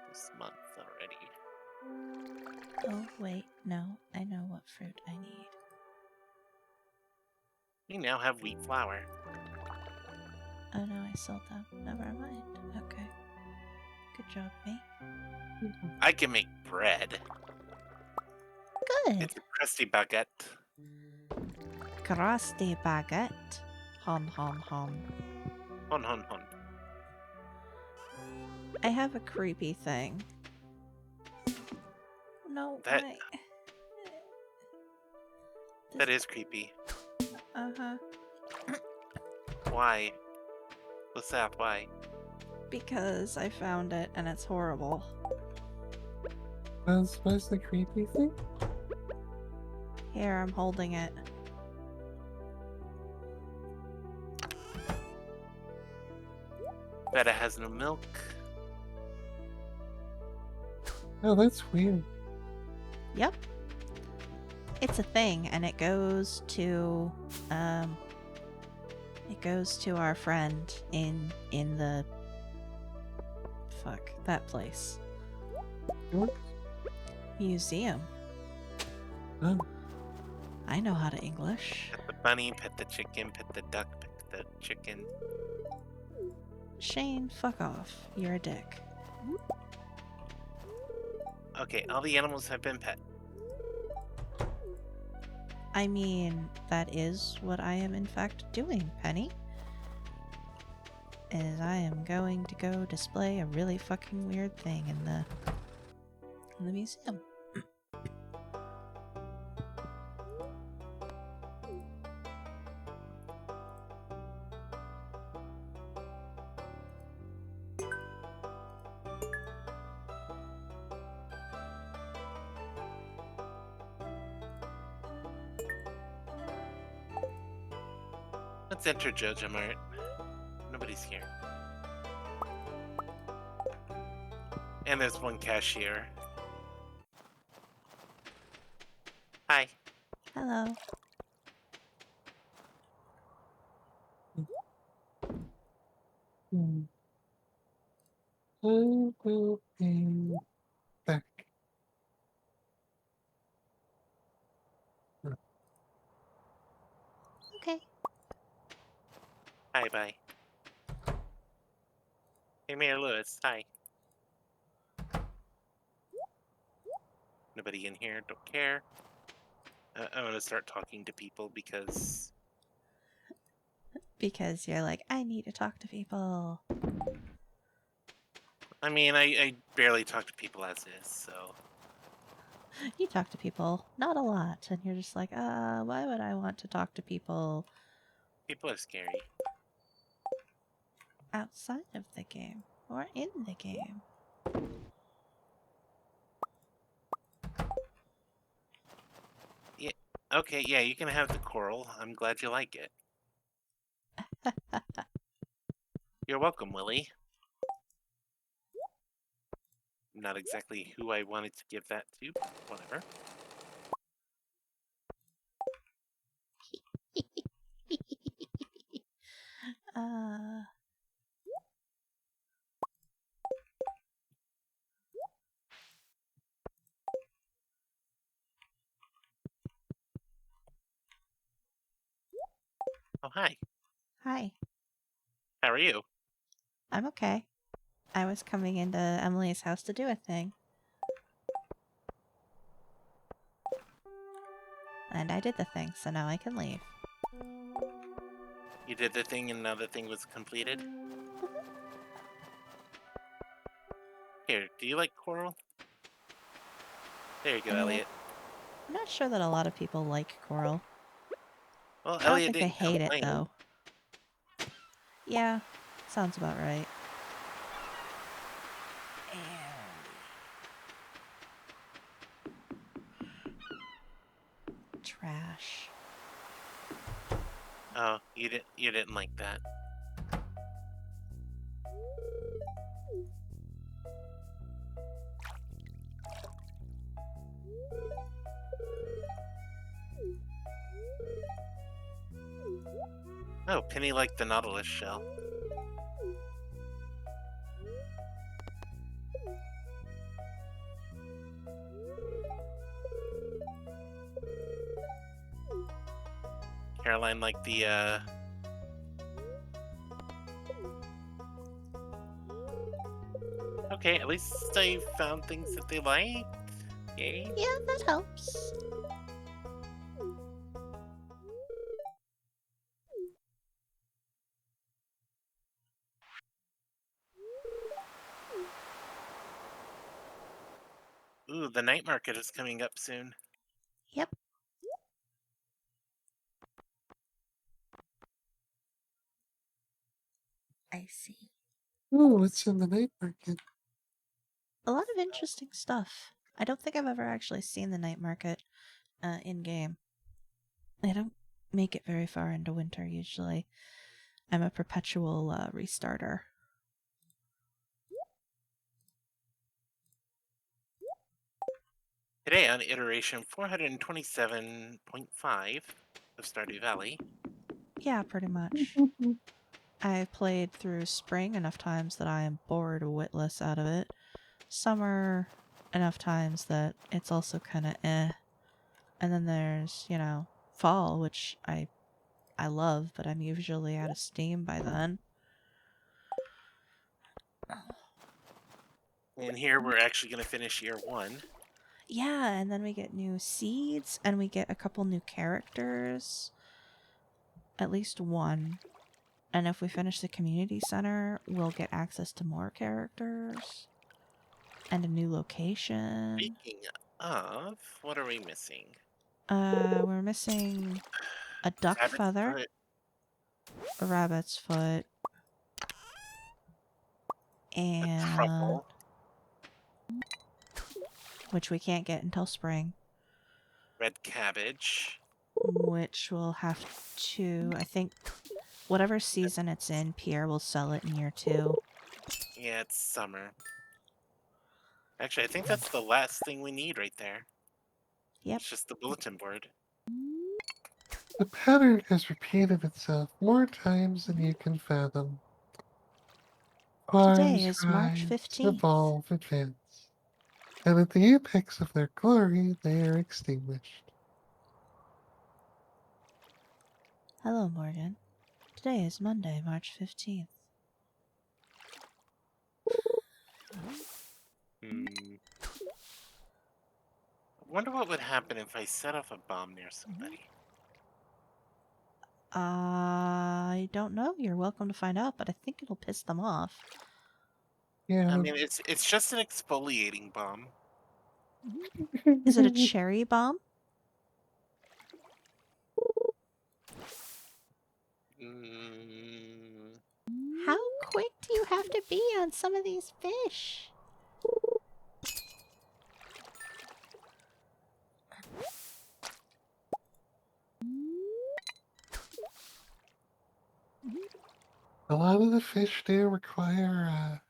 this month already. Oh, wait, no. I know what fruit I need. We now have wheat flour. Oh no, I sold them. Never mind. Okay. Good job, me. I can make bread. Good. It's a crusty baguette. Crusty baguette. Hon, hon, hon. Hon, hon, hon. I have a creepy thing. No, That- why? That is creepy. Uh-huh. Why? What's that? Why? Because I found it and it's horrible. What's the creepy thing? Here, I'm holding it. Bet it has no milk. Oh, that's weird. Yep. It's a thing, and it goes to our friend in the fuck that place. Yours? Museum. Oh, I know how to English. Pet the bunny, pet the chicken, pet the duck, pet the chicken. Shane, fuck off. You're a dick. Okay, all the animals have been pet. I mean, that is what I am in fact doing, Penny. Is I am going to go display a really fucking weird thing in the museum. Let's enter Jojo Mart. Nobody's here. And there's one cashier. Hi. Hello. hmm. I will be back. Okay. Hi, bye. Hey, Mayor Lewis. Hi. Nobody in here. Don't care. I'm gonna start talking to people because Because you're like, I need to talk to people. I mean I barely talk to people as is, so You talk to people, not a lot, and you're just like, why would I want to talk to people people are scary. outside of the game or in the game? Yeah. Okay. Yeah, you can have the coral. I'm glad you like it. You're welcome, Willie. Not exactly who I wanted to give that to, but whatever. uh, Oh, hi. hi. How are you? I'm okay. I was coming into Emily's house to do a thing. And I did the thing, so now I can leave. You did the thing and now the thing was completed? Here, do you like coral? There you go, Elliot. I'm not sure that a lot of people like coral. Well, I don't Elliot think they didn't hate it, complain. though. Yeah, sounds about right. Trash. Oh, you didn't like that. Oh, Penny liked the Nautilus shell. Caroline liked the Okay, at least I found things that they like. Yay. Yeah, that helps. Ooh, the night market is coming up soon. Yep. I see. Oh, what's in the night market? A lot of interesting stuff. I don't think I've ever actually seen the night market in game. I don't make it very far into winter usually. I'm a perpetual restarter. Today on iteration 427.5 of Stardew Valley. Yeah, pretty much. I've played through spring enough times that I am bored witless out of it. Summer, enough times that it's also kind of eh. And then there's, fall, which I love, but I'm usually out of steam by then. And here we're actually going to finish year 1. Yeah, and then we get new seeds and we get a couple new characters. At least one. And if we finish the community center, we'll get access to more characters and a new location. Speaking of, what are we missing? We're missing a duck Rabbit's feather, foot, a rabbit's foot, a and truffle, which we can't get until spring, red cabbage. which we'll have to, I think, whatever season it's in, Pierre will sell it in year 2. Yeah, it's summer. Actually, I think that's the last thing we need right there. Yep. It's just the bulletin board. The pattern has repeated itself more times than you can fathom. Today Farms is March rise, 15th. evolve, advance, and at the apex of their glory, they are extinguished. Hello, Morgan. Today is Monday, March 15th. Hmm. I wonder what would happen if I set off a bomb near somebody. I don't know. You're welcome to find out, but I think it'll piss them off. Yeah. I mean, it's just an exfoliating bomb. Is it a cherry bomb? Mm, How quick do you have to be on some of these fish? A lot of the fish do require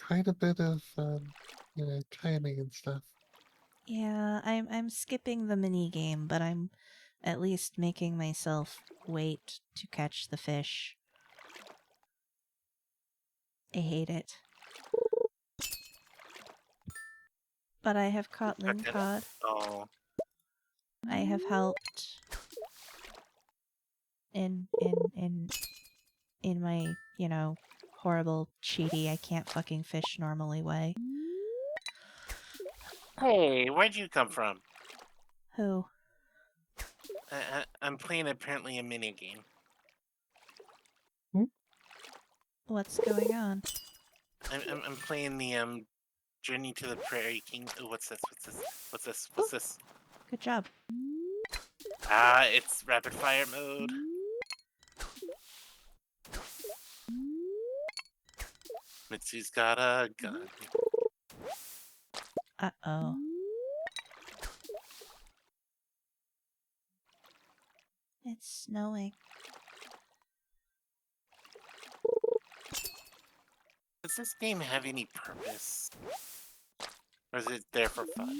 quite a bit of timing and stuff. Yeah, I'm skipping the mini game, but I'm at least making myself wait to catch the fish. I hate it. But I have caught got that? lingcod. Oh, I have helped in my, horrible cheaty I can't fucking fish normally way. hey, where'd you come from? Who? I'm playing apparently a mini game. What's going on? I'm playing the Journey to the Prairie King. Oh, what's this? What's this? What's this? What's this? Good job. It's rapid fire mode. Mitsu's got a gun. Uh-oh. It's snowing. Does this game have any purpose? Or is it there for fun?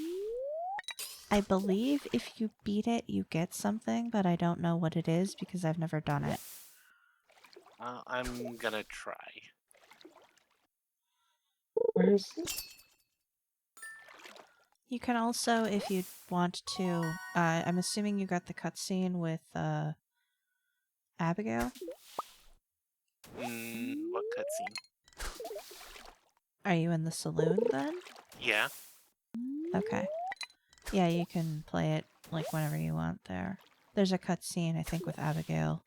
I believe if you beat it, you get something, but I don't know what it is because I've never done it. I'm gonna try. Where's this? You can also, if you want to, I'm assuming you got the cutscene with, Abigail? What cutscene? Are you in the saloon then? Yeah. Okay. Yeah, you can play it, like, whenever you want there. There's a cutscene, I think, with Abigail,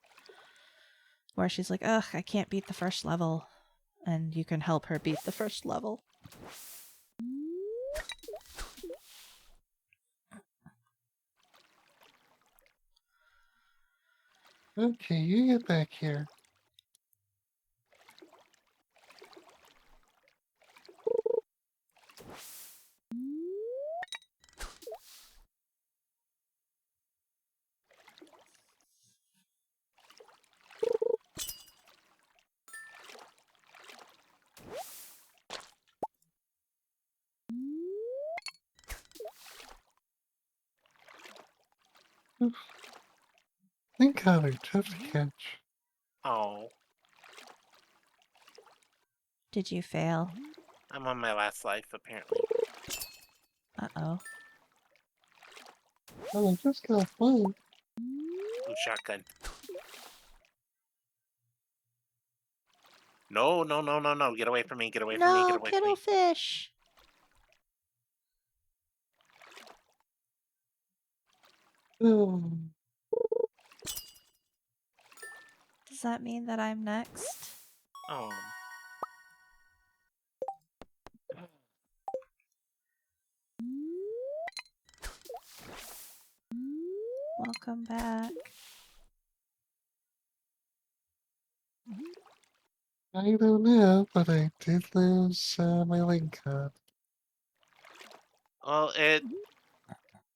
where she's like, ugh, I can't beat the first level. And you can help her beat the first level. Okay, you get back here. Think are tough to catch. Oh, Did you fail? I'm on my last life, apparently. Uh-oh. Oh, I just got one. Ooh, shotgun. No, no, no, no, no. Get away from me. Get away from me. Get No, away from me. kittlefish! Oh, Does that mean that I'm next? Oh. Welcome back. I don't know, but I did lose my link card. Well,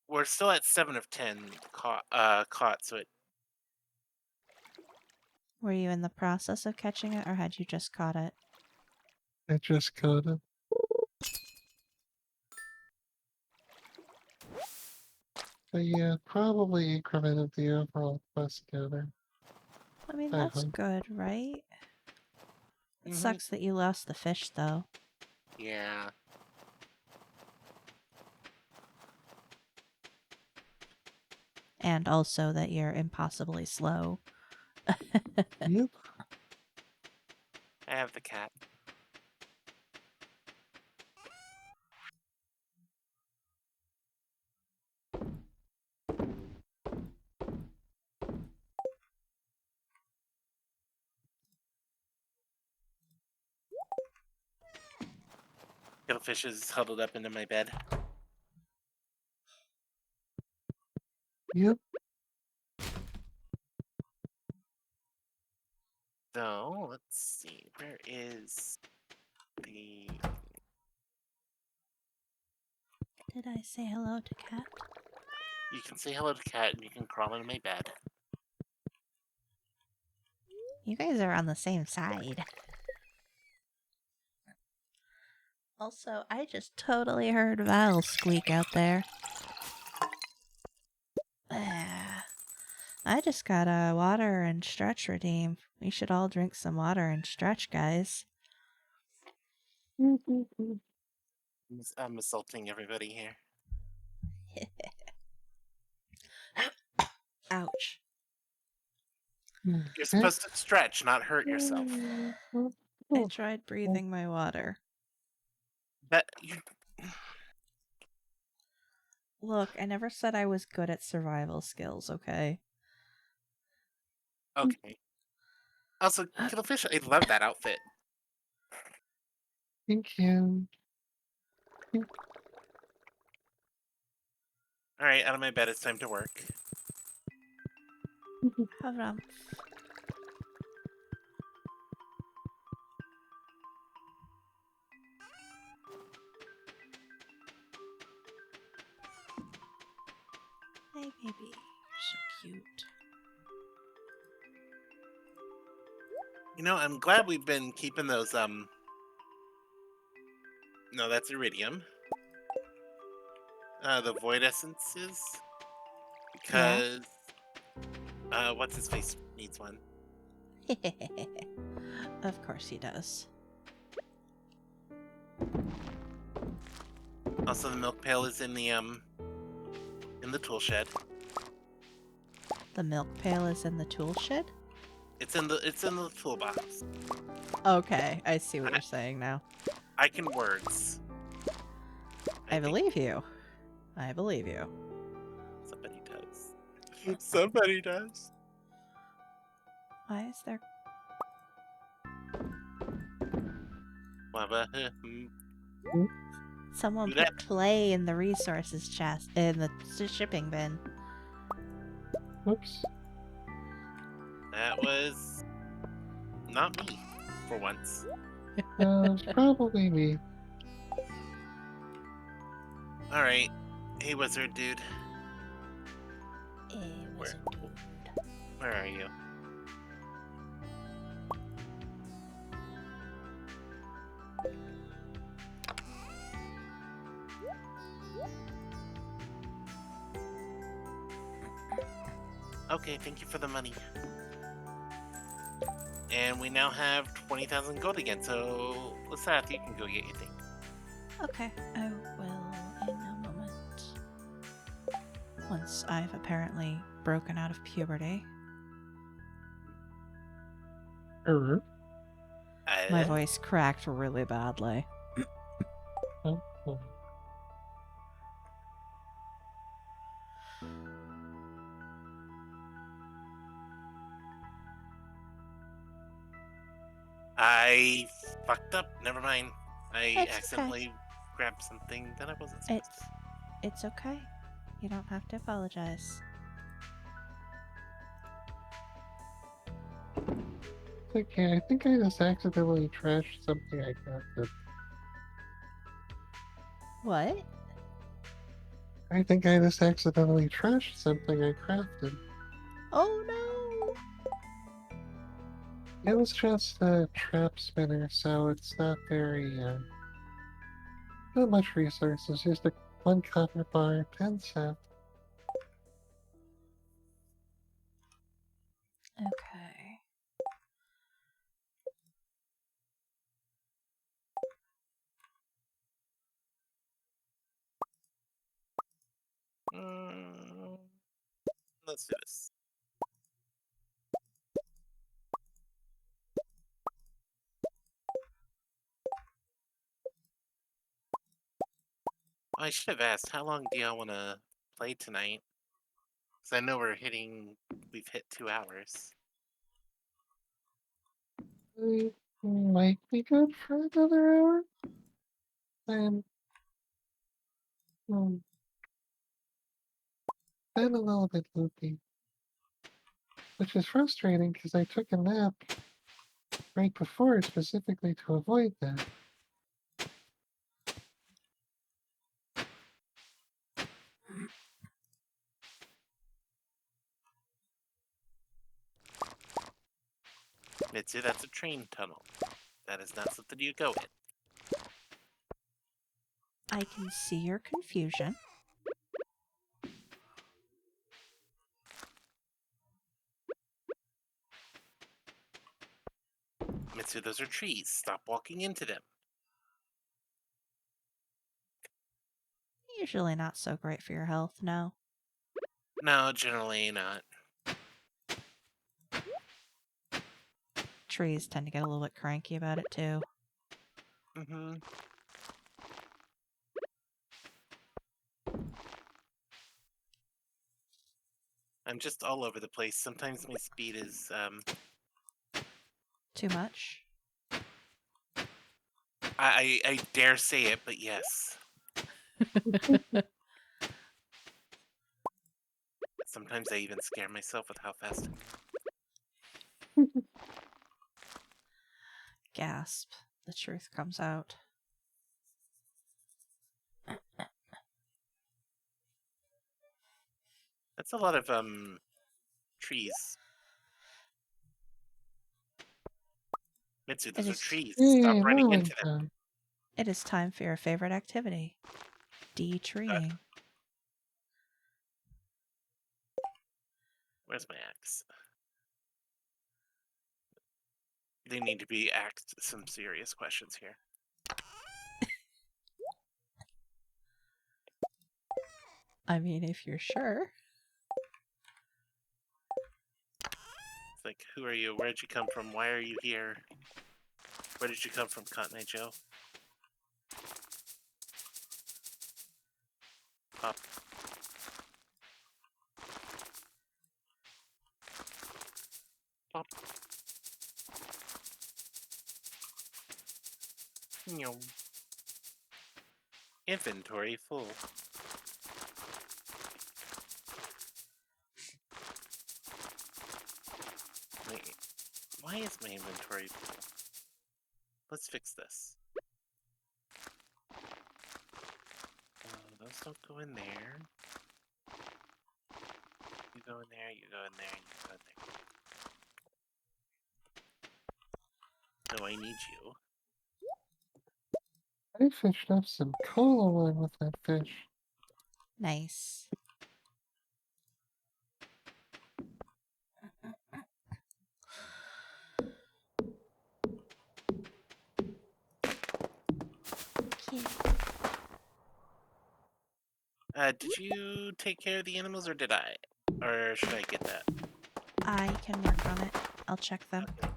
we're still at 7 of 10 caught, so it. Were you in the process of catching it, or had you just caught it? I just caught it. But yeah, probably incremented the overall quest counter. I mean, I that's hope. good, right? It Mhm. sucks that you lost the fish, though. Yeah. And also that you're impossibly slow. Yep. I have the cat. Kittlefish is huddled up into my bed. Yep. So, let's see. Where is the. Did I say hello to Cat? You can say hello to cat and you can crawl into my bed. You guys are on the same side. Also, I just totally heard Val squeak out there. I just got a water and stretch redeem. We should all drink some water and stretch, guys. I'm assaulting everybody here. Ouch. You're supposed to stretch, not hurt yourself. I tried breathing my water. That you. Look, I never said I was good at survival skills, okay? Okay. Also, Kittlefish, I love that outfit. Thank you. Alright, out of my bed, it's time to work. Haram. Hey, baby. You're so cute. You know, I'm glad we've been keeping those, No, that's iridium. The void essences. Because, what's his face needs one. Of course he does. Also, the milk pail is in the tool shed. The milk pail is in the tool shed? It's in the toolbox. Okay, I see what you're saying now. I can words. I think believe you. I believe you. somebody does. Somebody does. Why is there... Someone Do put that. clay in the resources chest, in the shipping bin. Whoops. That was not me, for once. It's probably me. Alright. Hey, wizard dude. Wizard dude. Where are you? Okay, thank you for the money. And we now have 20,000 gold again, so Lissath, you can go get your thing. Okay, I will in a moment. once I've apparently broken out of puberty. My voice cracked really badly. Oh. I fucked up. Never mind. I It's accidentally grabbed something that I wasn't supposed to. It's okay. You don't have to apologize. It's okay. I think I just accidentally trashed something I crafted. What? I think I just accidentally trashed something I crafted. Oh no! It was just a trap spinner, so it's not very, not much resources. Just a 1 copper bar, 10 cents. Okay. Let's do this. I should have asked, how long do y'all want to play tonight? Because I know we've hit 2 hours. We might be good for another hour. I'm been a little bit loopy, which is frustrating because I took a nap right before specifically to avoid that. Mitsu, that's a train tunnel. That is not something you go in. I can see your confusion. Mitsu, those are trees. Stop walking into them. Usually not so great for your health, no. No, generally not. Trees tend to get a little bit cranky about it too. Mm-hmm. I'm just all over the place. Sometimes my speed is, Too much? I dare say it, but yes. Sometimes I even scare myself with how fast I move. Gasp. The truth comes out. That's a lot of, trees. Mitsu, those are trees. Stop Hey, running into them. Wellington. It is time for your favorite activity. De-treeing. Where's my axe? They need to be asked some serious questions here. I mean, if you're sure. It's like, who are you? Where'd you come from? Why are you here? Where did you come from, Cotton Eye Joe? Pop. Pop. No. Inventory full. Wait, why is my inventory full? Let's fix this. Those don't go in there. You go in there, you go in there, you go in there. No, I need you. I fished up some cola wine with that fish. Nice. Cute. Did you take care of the animals, or did I? Or should I get that? I can work on it. I'll check them. Okay.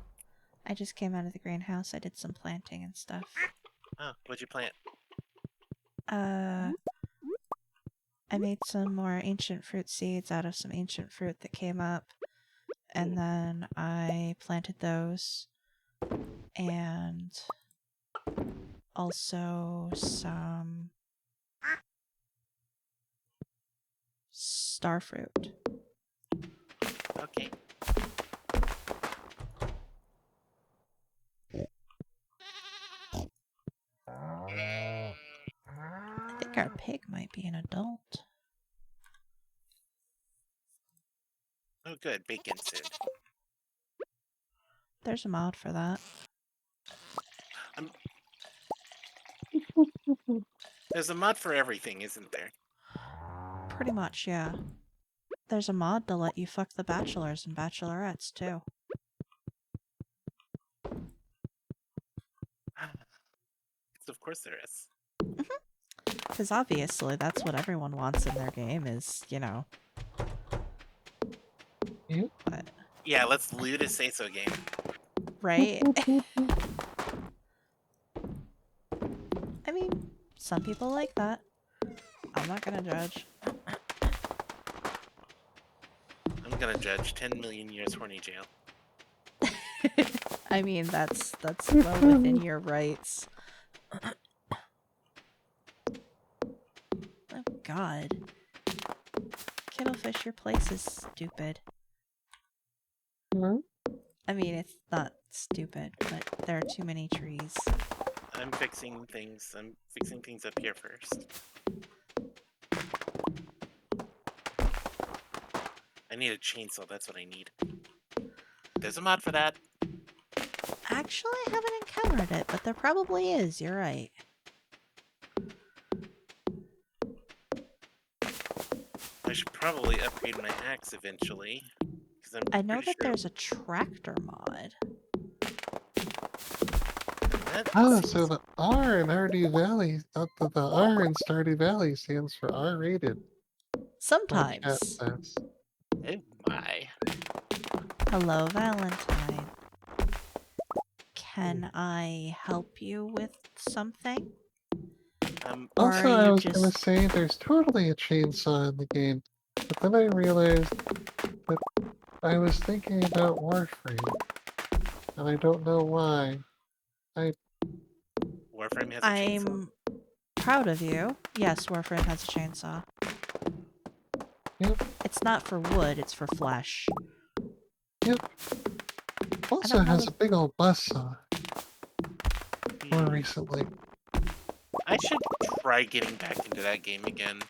I just came out of the greenhouse. I did some planting and stuff. Oh, what'd you plant? I made some more ancient fruit seeds out of some ancient fruit that came up. And then I planted those. And also some starfruit. Okay. I think our pig might be an adult. Oh, good. Bacon soon. There's a mod for that. There's a mod for everything, isn't there? Pretty much, yeah. There's a mod to let you fuck the bachelors and bachelorettes, too. Of course there is. Because obviously that's what everyone wants in their game is, you know. Yep. But, Yeah, let's loot a say-so game. right? I mean, some people like that. I'm not gonna judge. I'm gonna judge 10 million years horny jail. I mean, that's well within your rights. Oh god. Kittlefish, your place is stupid. Hmm? I mean, it's not stupid, but there are too many trees. I'm fixing things. I'm fixing things up here first. I need a chainsaw. That's what I need. There's a mod for that. Actually, I haven't encountered it, but there probably is. You're right. I should probably upgrade my axe eventually. Because I I'm know pretty that sure there's a tractor mod. that Oh, seems- so the R in Stardew Valley, the R in Stardew Valley stands for R-rated. My chat Sometimes. says. Oh my. Hello, Valentine. Can I help you with something? Or Also, are I you was gonna just... say there's totally a chainsaw in the game, but then I realized that I was thinking about Warframe, and I don't know why. Warframe has a chainsaw. I'm proud of you. Yes, Warframe has a chainsaw. Yep. It's not for wood, it's for flesh. Also don't know has if- a big old buzzsaw. More Hmm. recently. I should try getting back into that game again.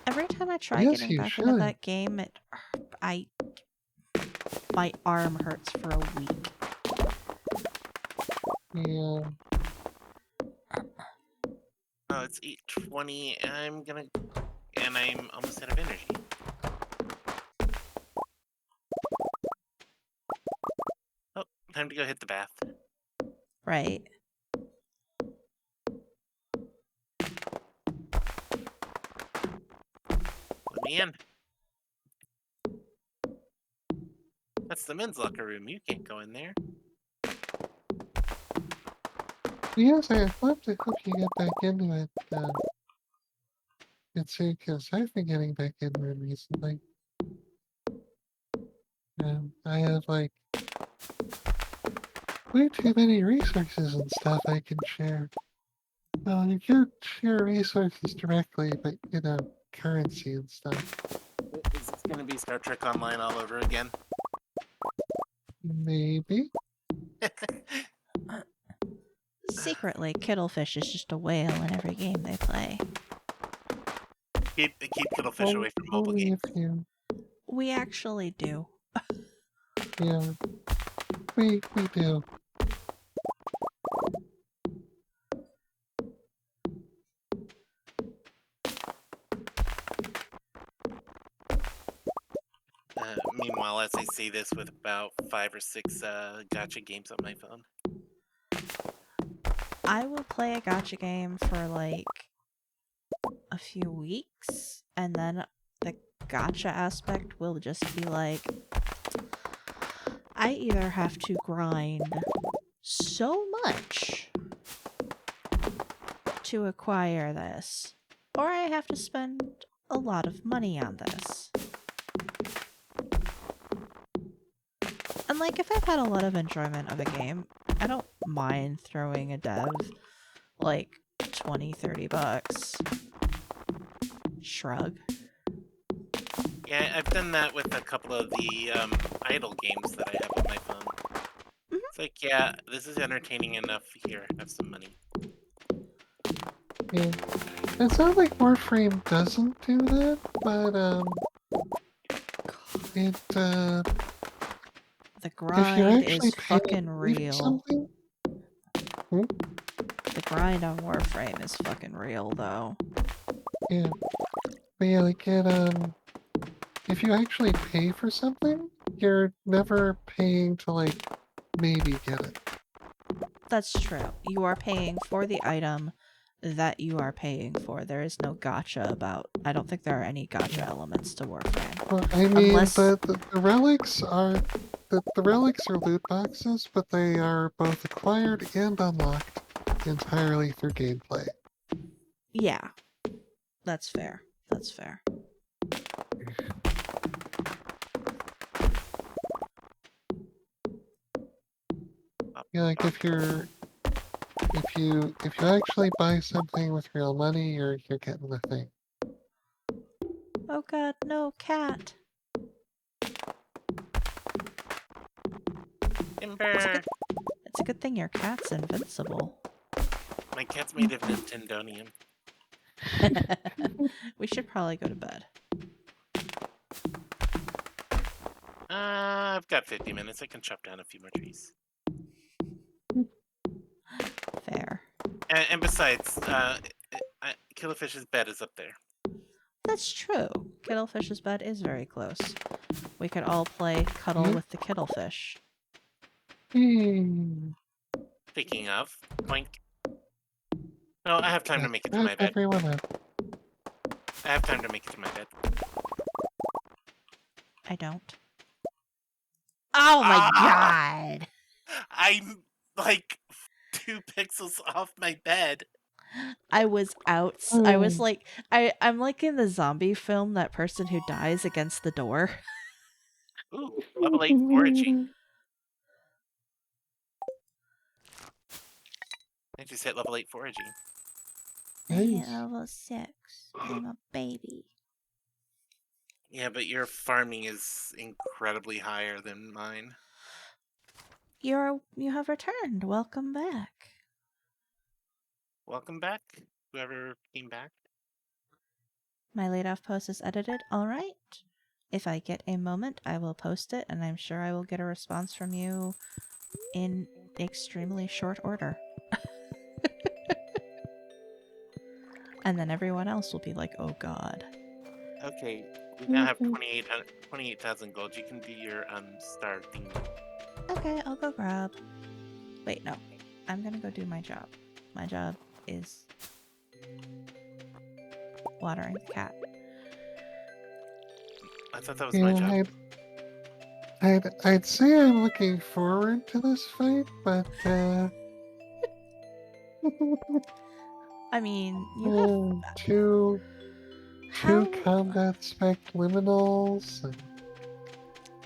Every time I try Yes, getting you back into should. that game, my arm hurts for a week. Yeah. Oh, it's 8:20. I'm almost out of energy. Oh, time to go hit the bath. Right. Let me in. That's the men's locker room. You can't go in there. Yes, I'd love to help you get back into it. Because I've been getting back into it recently. I have like way too many resources and stuff I can share. Well, you can't share resources directly, but you know, currency and stuff. Is this gonna be Star Trek Online all over again? Maybe. Secretly, Kittlefish is just a whale in every game they play. keep Kittlefish away from mobile Only games. if you. We actually do. Yeah. We do. Meanwhile, as I say this with about 5 or 6 gotcha games on my phone. I will play a gotcha game for like a few weeks, and then the gotcha aspect will just be like, I either have to grind so much to acquire this, or I have to spend a lot of money on this. And like, if I've had a lot of enjoyment of a game, I don't mind throwing a dev like 20, 30 bucks. Shrug. Yeah, I've done that with a couple of the idle games that I have on my phone. It's like, yeah, this is entertaining enough. Here, have some money. Yeah. It's not like Warframe doesn't do that, but it The if you're grind actually is paying fucking for real. something, The grind on Warframe is fucking real, though. yeah. But yeah, like if you actually pay for something, you're never paying to like maybe get it. That's true. You are paying for the item that you are paying for. There is no gotcha about. I don't think there are any gotcha elements to Warframe. Well, I mean, Unless. the relics are the relics are loot boxes, but they are both acquired and unlocked entirely through gameplay. Yeah. That's fair. That's fair. Yeah, like if you actually buy something with real money, you're getting the thing. Oh god, no, cat. Timber! It's a good thing your cat's invincible. My cat's made of Nintendonium. We should probably go to bed. I've got 50 minutes. I can chop down a few more trees. Fair. And besides, Killerfish's bed is up there. That's true. Kittlefish's bed is very close. We could all play cuddle with the Kittlefish. Speaking of, boink. No, I have time to make it to my bed. Everyone up. I have time to make it to my bed. I don't. Oh my god! I'm like 2 pixels off my bed. I was out. I was like, I'm like in the zombie film, that person who dies against the door. Ooh, level 8 foraging. I just hit level 8 foraging. I hit Nice. level 6. I'm a baby. Yeah, but your farming is incredibly higher than mine. You have returned. Welcome back. Welcome back, whoever came back. My laid off post is edited. All right. If I get a moment, I will post it, and I'm sure I will get a response from you in extremely short order. And then everyone else will be like, oh god. Okay, we now have 28,000 gold. You can do your star thing. Okay, I'll go grab. Wait, no. I'm gonna go do my job. My job is watering the cat. I thought that was my job. I'd say I'm looking forward to this fight, but I mean, you have two how... combat spec liminals.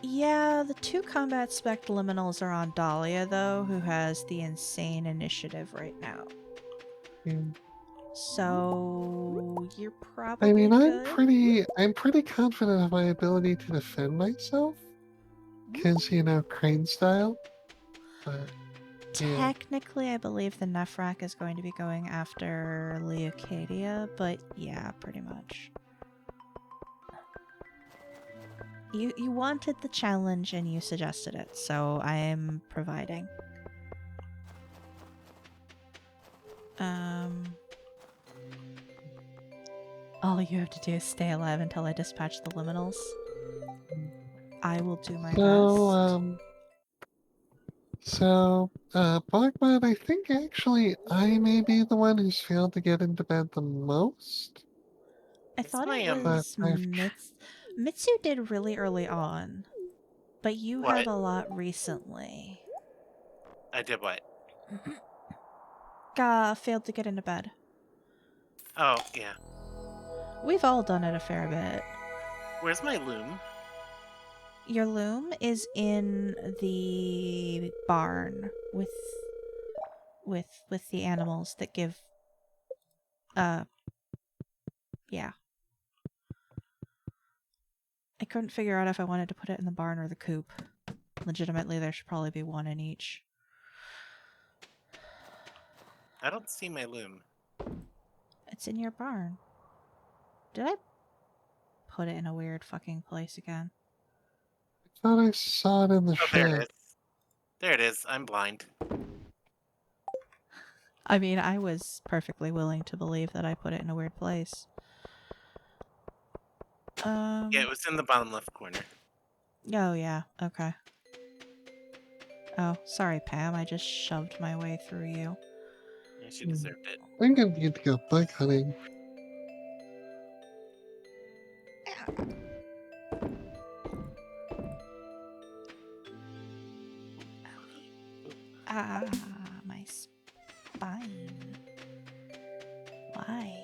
Yeah, the 2 combat spec liminals are on Dahlia, though, who has the insane initiative right now. So you're probably I mean, good. I'm pretty confident of my ability to defend myself, because Crane style. But Technically, I believe the Nephrak is going to be going after Leocadia, but yeah, pretty much. You wanted the challenge and you suggested it, so I am providing. All you have to do is stay alive until I dispatch the liminals. I will do my best. So, Blackbot, I think actually I may be the one who's failed to get into bed the most. I It's thought it my, But was I've Mitsu did really early on, but you What? have a lot recently. I did what? Failed to get into bed. Oh, yeah. We've all done it a fair bit. Where's my loom? Your loom is in the barn with the animals that give yeah. I couldn't figure out if I wanted to put it in the barn or the coop. Legitimately, there should probably be one in each. I don't see my loom. It's in your barn. Did I put it in a weird fucking place again? thought I saw it in the Oh, there it shed. is. There it is. I'm blind. I mean, I was perfectly willing to believe that I put it in a weird place. Yeah, it was in the bottom left corner. Oh, yeah. Okay. Oh, sorry, Pam. I just shoved my way through you. Yeah, she deserved it. I'm gonna need to go bug hunting. Ah, my spine. Why?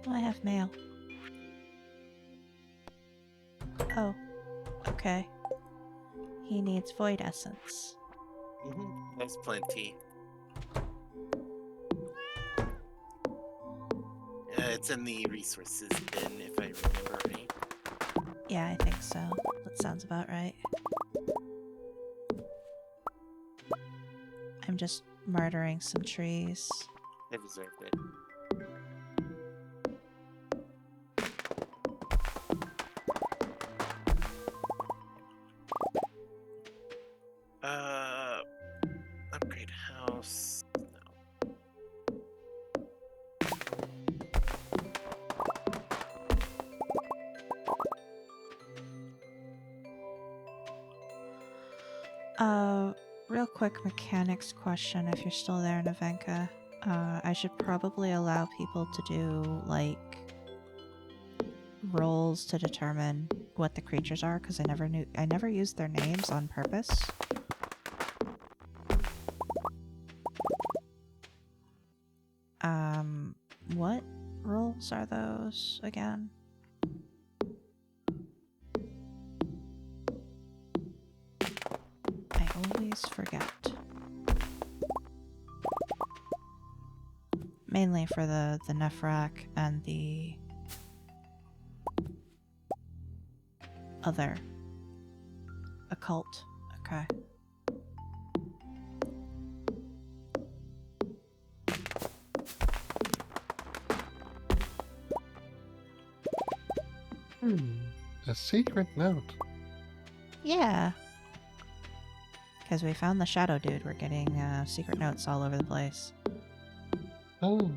Oh, I have mail. Oh, okay. He needs void essence. There's plenty. It's in the resources bin, if I remember right. Yeah, I think so. That sounds about right. I'm just murdering some trees. I deserved it. Upgrade house. No. Real quick mechanics question if you're still there, Navenka. I should probably allow people to do, like, rolls to determine what the creatures are, because I never used their names on purpose. What rolls are those again? I always forget. Mainly for the Nephrak and the other occult. Okay. A secret note. Yeah. Because we found the shadow dude. We're getting secret notes all over the place. Oh.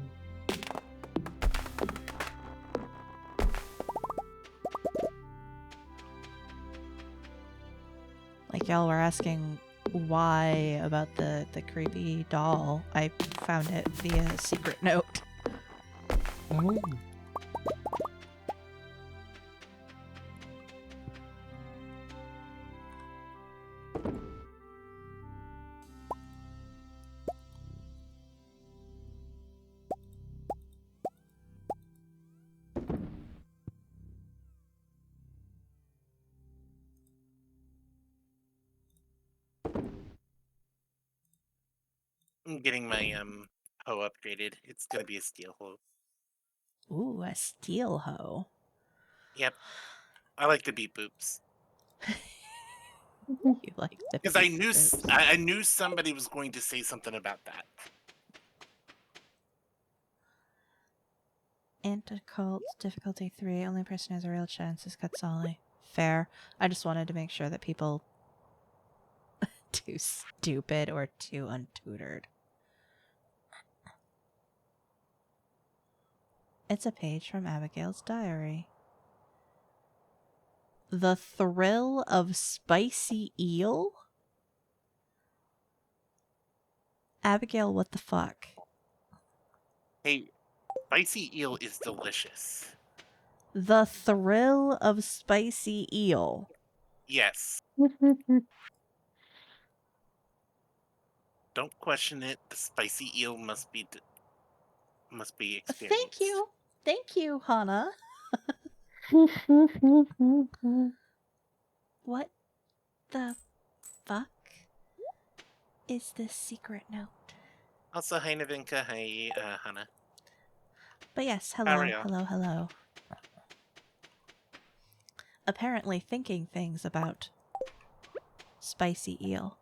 Like, y'all were asking why about the creepy doll. I found it via secret note. Oh. I'm getting my hoe upgraded. It's gonna be a steel hoe. Ooh, a steel hoe. Yep. I like the beep boops. You like the Because I beep knew boops. I knew somebody was going to say something about that. Anti-cult difficulty 3. Only person who has a real chance is Katsali. Fair. I just wanted to make sure that people too stupid or too untutored. It's a page from Abigail's diary. The thrill of spicy eel? Abigail, what the fuck? Hey, spicy eel is delicious. The thrill of spicy eel. Yes. Don't question it. The spicy eel must be Thank experienced. you. Thank you, Hana. What the fuck is this secret note? Also, hi Navinka, hi Hana. But yes, hello, Aria. hello, hello. Apparently thinking things about spicy eel.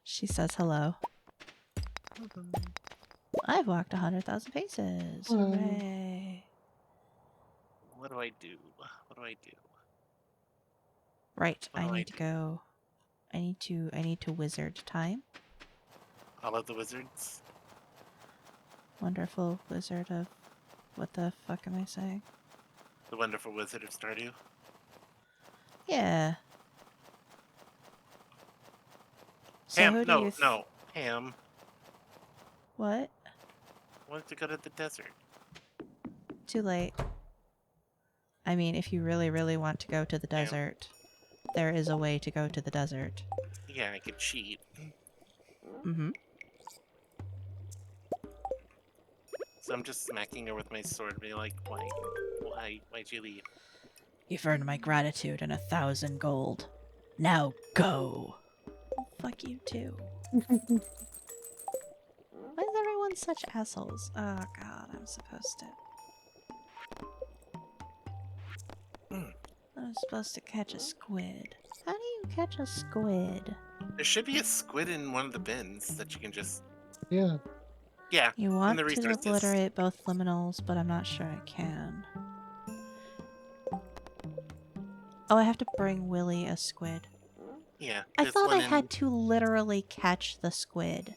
She says hello. I've walked 100,000 paces. Hooray. What do I do? What do I do? Right, What I do I need to do? go. I need to wizard time. All of the wizards? Wonderful wizard of what the fuck am I saying? The wonderful wizard of Stardew? Yeah. So Ham, who do you no. Ham What? wanted to go to the desert. Too late. I mean, if you really, really want to go to the Ham. desert, there is a way to go to the desert. Yeah, I could cheat. Mm-hmm. So I'm just smacking her with my sword, being like, why'd you leave? You've earned my gratitude and 1,000 gold. Now go! Fuck you too. Why is everyone such assholes? Oh god, I'm supposed to... I'm supposed to catch a squid. How do you catch a squid? There should be a squid in one of the bins that you can just... Yeah. Yeah, You in the want to resources. obliterate both liminals, but I'm not sure I can. Oh, I have to bring Willy a squid. Yeah, I there's thought I one in... had to literally catch the squid.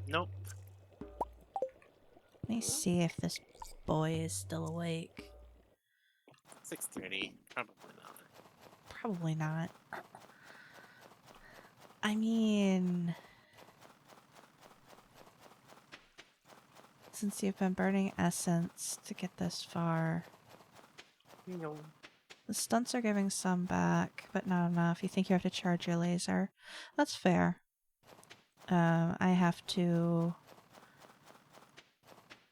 Nope. Let me see if this boy is still awake. 6:30. Probably not. Probably not. I mean... Since you've been burning essence to get this far... No. The stunts are giving some back, but not enough. You think you have to charge your laser? That's fair. I have to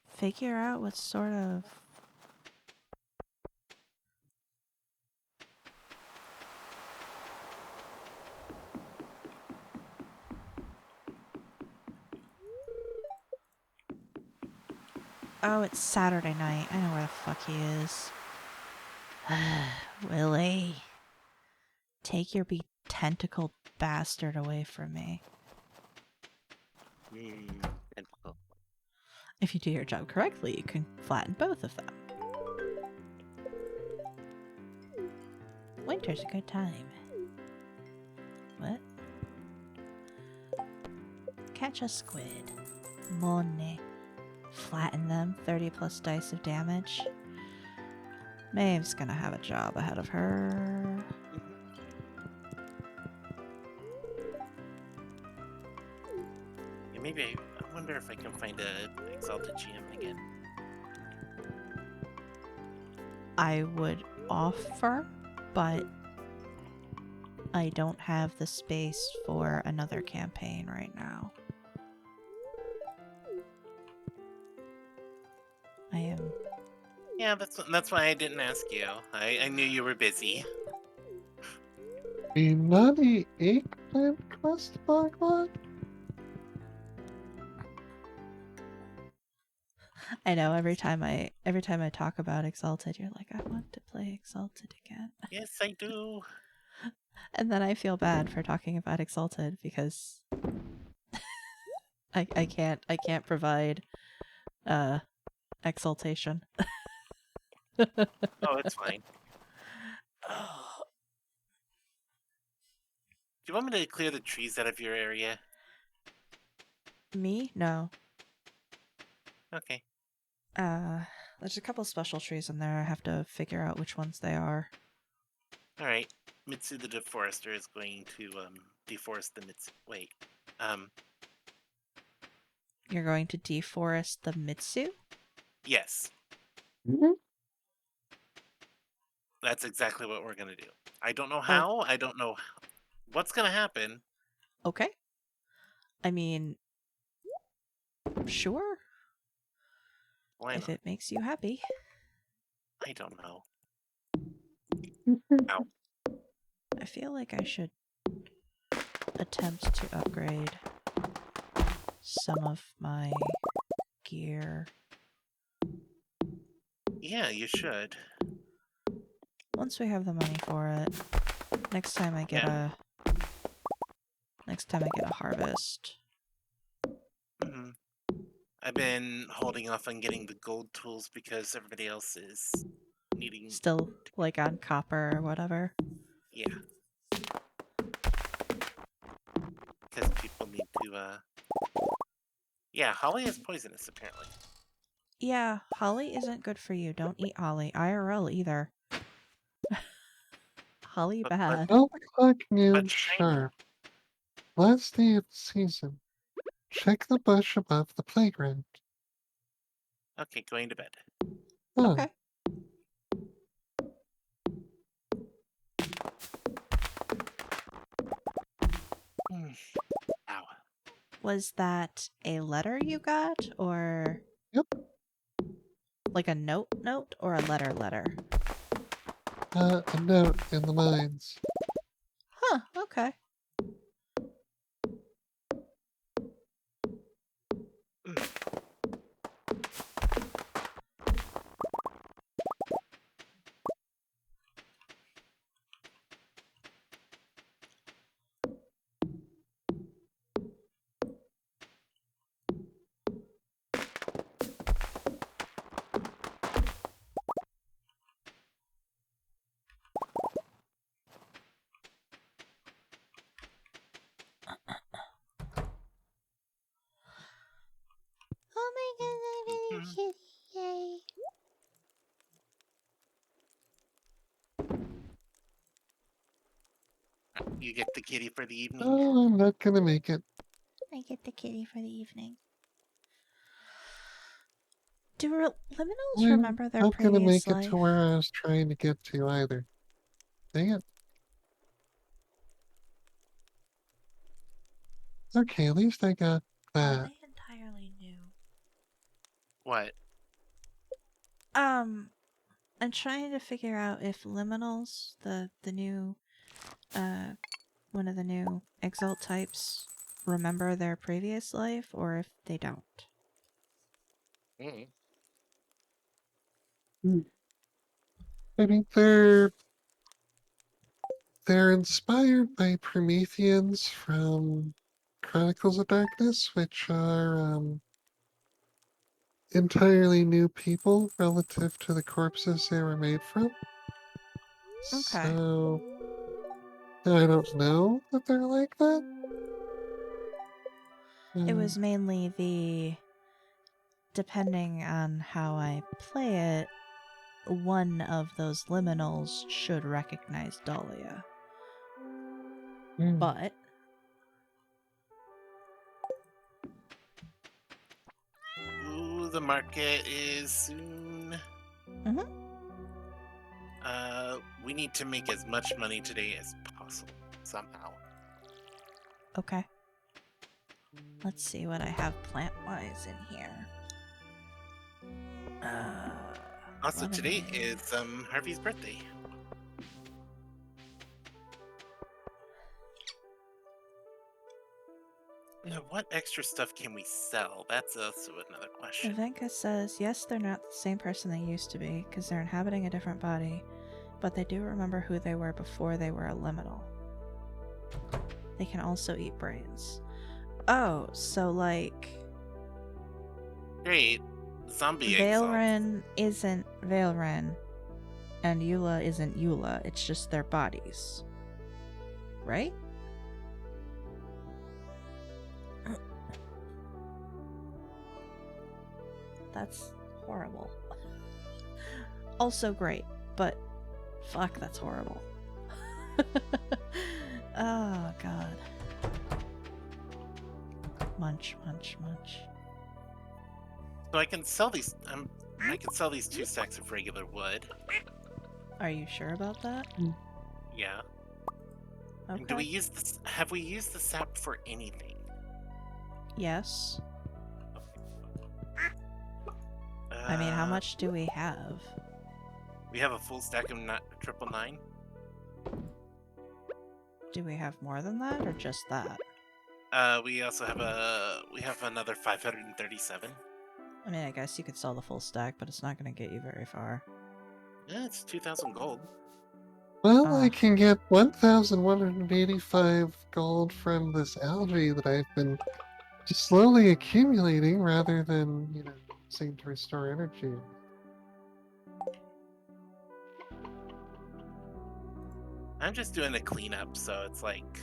figure out what sort of... Oh, it's Saturday night. I know where the fuck he is. Willie. Take your tentacled bastard away from me. Tentacle. If you do your job correctly, you can flatten both of them. Winter's a good time. What? Catch a squid. Money. Flatten them. 30 plus dice of damage. Maeve's gonna have a job ahead of her. Yeah, maybe I wonder if I can find a Exalted GM again. I would offer, but I don't have the space for another campaign right now. I am... Yeah, that's why I didn't ask you. I knew you were busy. A nutty eggplant quest backlog? I know every time I talk about Exalted, you're like, I want to play Exalted again. Yes, I do. And then I feel bad for talking about Exalted because I can't provide exaltation. Oh, it's fine. Do you want me to clear the trees out of your area? Me? No. Okay. There's a couple special trees in there. I have to figure out which ones they are. All right. Mitsu the deforester is going to deforest the Mitsu. Wait. Um. You're going to deforest the Mitsu? Yes, Mhm. that's exactly what we're gonna do. I don't know Oh. how. I don't know what's gonna happen. Okay. I mean, sure, Why if not? it makes you happy. I don't know. Mhm. Ow. I feel like I should attempt to upgrade some of my gear. Yeah, you should. Once we have the money for it. Next time I get Yeah. a harvest. Hmm. I've been holding off on getting the gold tools because everybody else is needing. Still like on copper or whatever. Yeah. Because people need to. Yeah, holly is poisonous apparently. Yeah, holly isn't good for you. Don't eat holly. IRL either. Holly But bad. 12 o'clock noon but shiny. sharp. Last day of the season. Check the bush above the playground. Okay, going to bed. Oh, Okay. Hmm. Ow. Was that a letter you got, or yep. like a note, or a letter? A note in the mines. Huh, okay. Oh my god, I Mhm. made a kitty, yay. You get the kitty for the evening. Oh, I'm not gonna make it. I get the kitty for the evening. Do liminals I'm remember their not gonna previous make it to life? where I was trying to get to either. Dang it. Okay, at least I got Are that. they entirely new? What? I'm trying to figure out if liminals, the new one of the new exalt types, remember their previous life or if they don't. Mm. Hmm. I mean, they're inspired by Prometheans from Chronicles of Darkness, which are entirely new people relative to the corpses they were made from. Okay. So I don't know that they're like that. It Um, was mainly the depending on how I play it, one of those liminals should recognize Dahlia. hmm. But Ooh, the market is soon. Mhm. We need to make as much money today as possible somehow. okay. Let's see what I have plant-wise in here. Also, today Lemonade. is Harvey's birthday. What extra stuff can we sell? That's also another question. Ivanka says, yes, they're not the same person they used to be, because they're inhabiting a different body, but they do remember who they were before they were a liminal. They can also eat brains. Oh, so like, Great. Zombie exalt. Veilren isn't Veilren, and Eula isn't Eula, it's just their bodies. Right? That's horrible. Also great, but fuck, that's horrible. Oh, God. Munch, munch, munch. So I can sell these. I can sell these 2 stacks of regular wood. Are you sure about that? Yeah. Okay. And do we use this? Have we used the sap for anything? Yes. I mean, how much do we have? We have a full stack of 999. Do we have more than that, or just that? We also have another 537. I mean, I guess you could sell the full stack, but it's not going to get you very far. Yeah, it's 2,000 gold. Well, I can get 1,185 gold from this algae that I've been slowly accumulating rather than, using to restore energy. I'm just doing a cleanup, so it's like.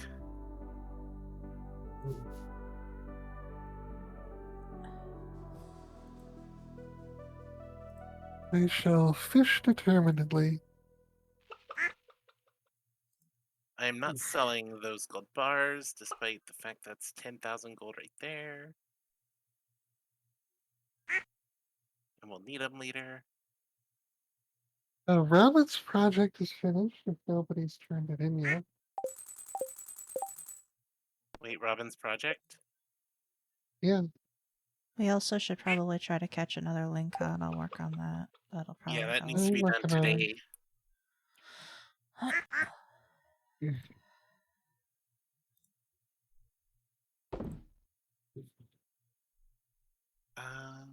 I shall fish determinedly. I am not selling those gold bars, despite the fact that's 10,000 gold right there. And we'll need them later. Robin's project is finished if nobody's turned it in yet. Wait, Robin's project? Yeah. We also should probably try to catch another Lincoln. I'll work on that. That'll probably Yeah, that help. needs to be done working on it. today. Um,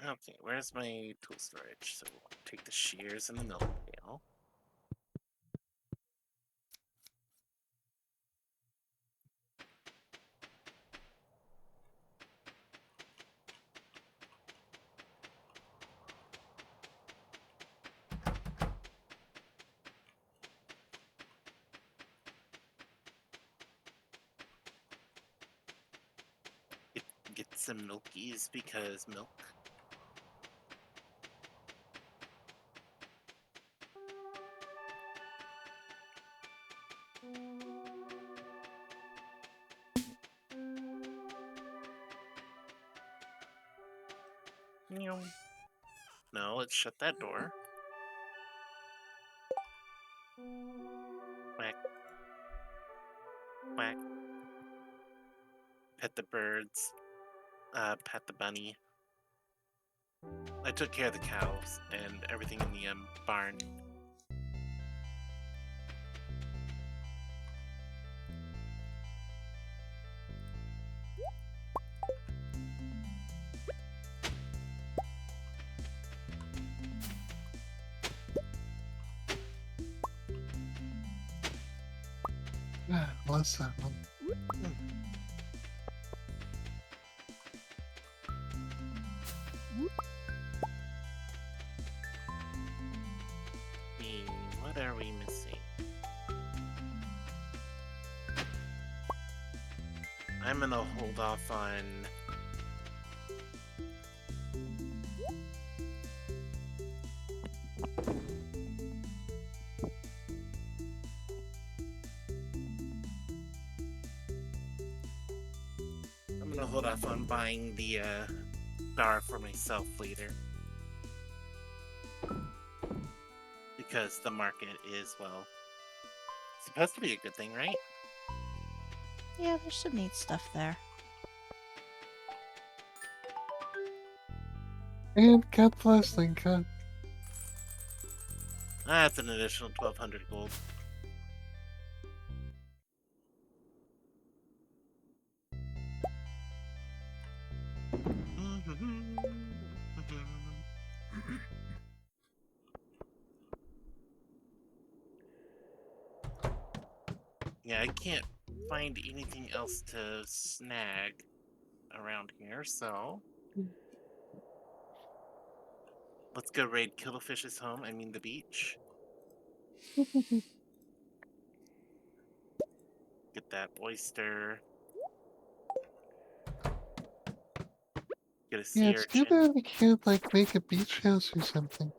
okay, where's my tool storage? So we'll take the shears and the milk pail. Get some milkies because milk. Meow. No, let's shut that door. Quack. Quack. Pet the birds. Pet the bunny. I took care of the cows and everything in the barn. Bless that one. What are we missing? I'm gonna hold off on buying the bar for myself later. Because the market is, well, supposed to be a good thing, right? Yeah, there's some neat stuff there. And God bless Linka. That's an additional 1,200 gold. Yeah, I can't find anything else to snag around here, so let's go raid Killfish's home. I mean the beach. Get that oyster. Get a Yeah, sea it's too urchin. bad we can't like make a beach house or something.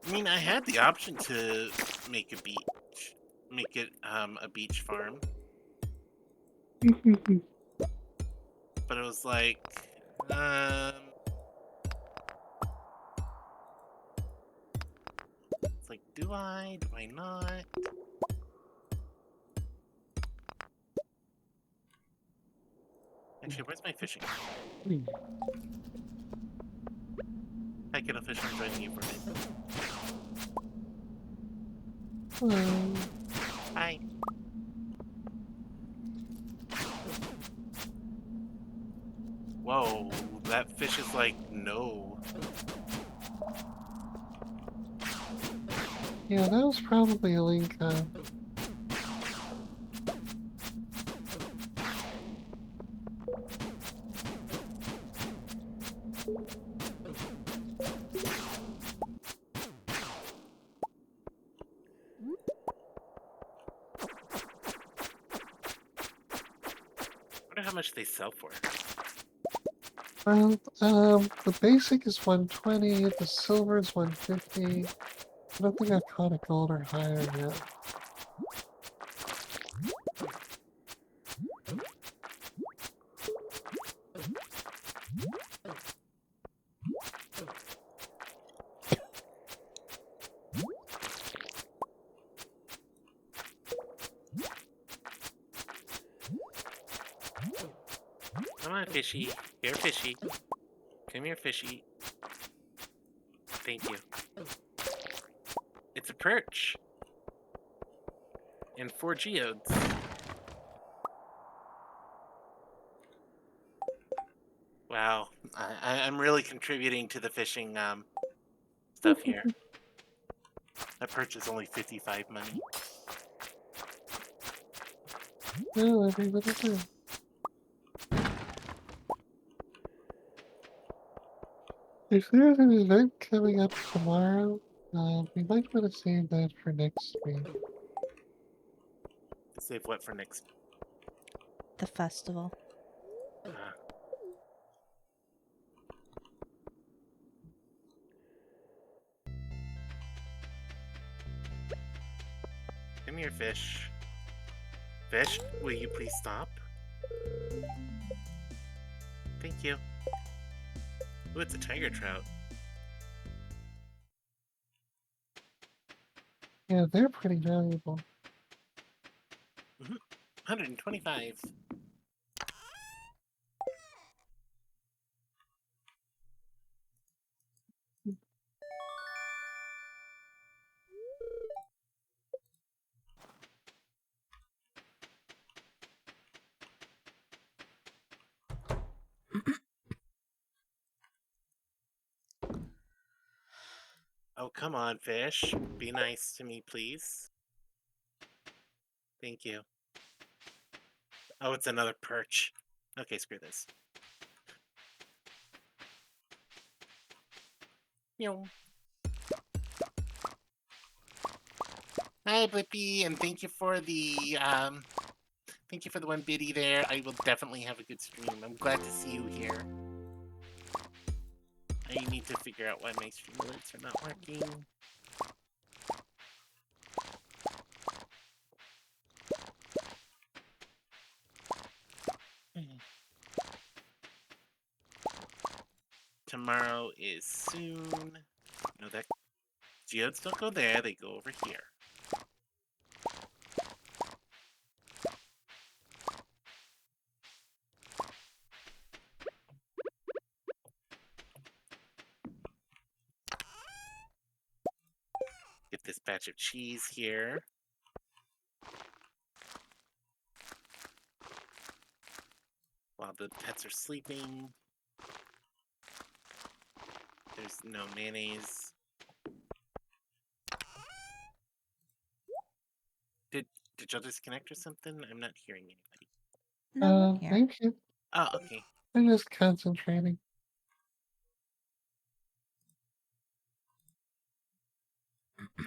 I mean, I had the option to make a beach, make it a beach farm, but it was like, it's like, do I? Do I not? Actually, where's my fishing? Hi, Kettlefish, I'm joining you for a minute. Hello. Hi. Whoa, that fish is like, no. Yeah, that was probably a link. I wonder how much they sell for. Well, the basic is 120, the silver is 150. I don't think I've caught a gold or higher yet. Come on, fishy. Here, fishy. Come here, fishy. Thank you. It's a perch. And 4 geodes. Wow, I'm really contributing to the fishing stuff here. That perch is only 55 money. Well, everybody do. If there's an event coming up tomorrow, we might want to save that for next week. Save what for next? The festival. Uh, come here, fish. Fish, will you please stop? Thank you. Ooh, it's a tiger trout. Yeah, they're pretty valuable. 125. Oh, come on, fish. Be nice to me, please. Thank you. Oh, it's another perch. Okay, screw this. Meow. Hi, Blippi, and thank you for the one biddy there. I will definitely have a good stream. I'm glad to see you here. I need to figure out why my stream alerts are not working. Tomorrow is soon. No, that geodes don't go there, they go over here. Get this batch of cheese here. While the pets are sleeping. There's no mayonnaise. Did y'all disconnect or something? I'm not hearing anybody. No, I'm here. Thank you. Oh, okay. I'm just concentrating.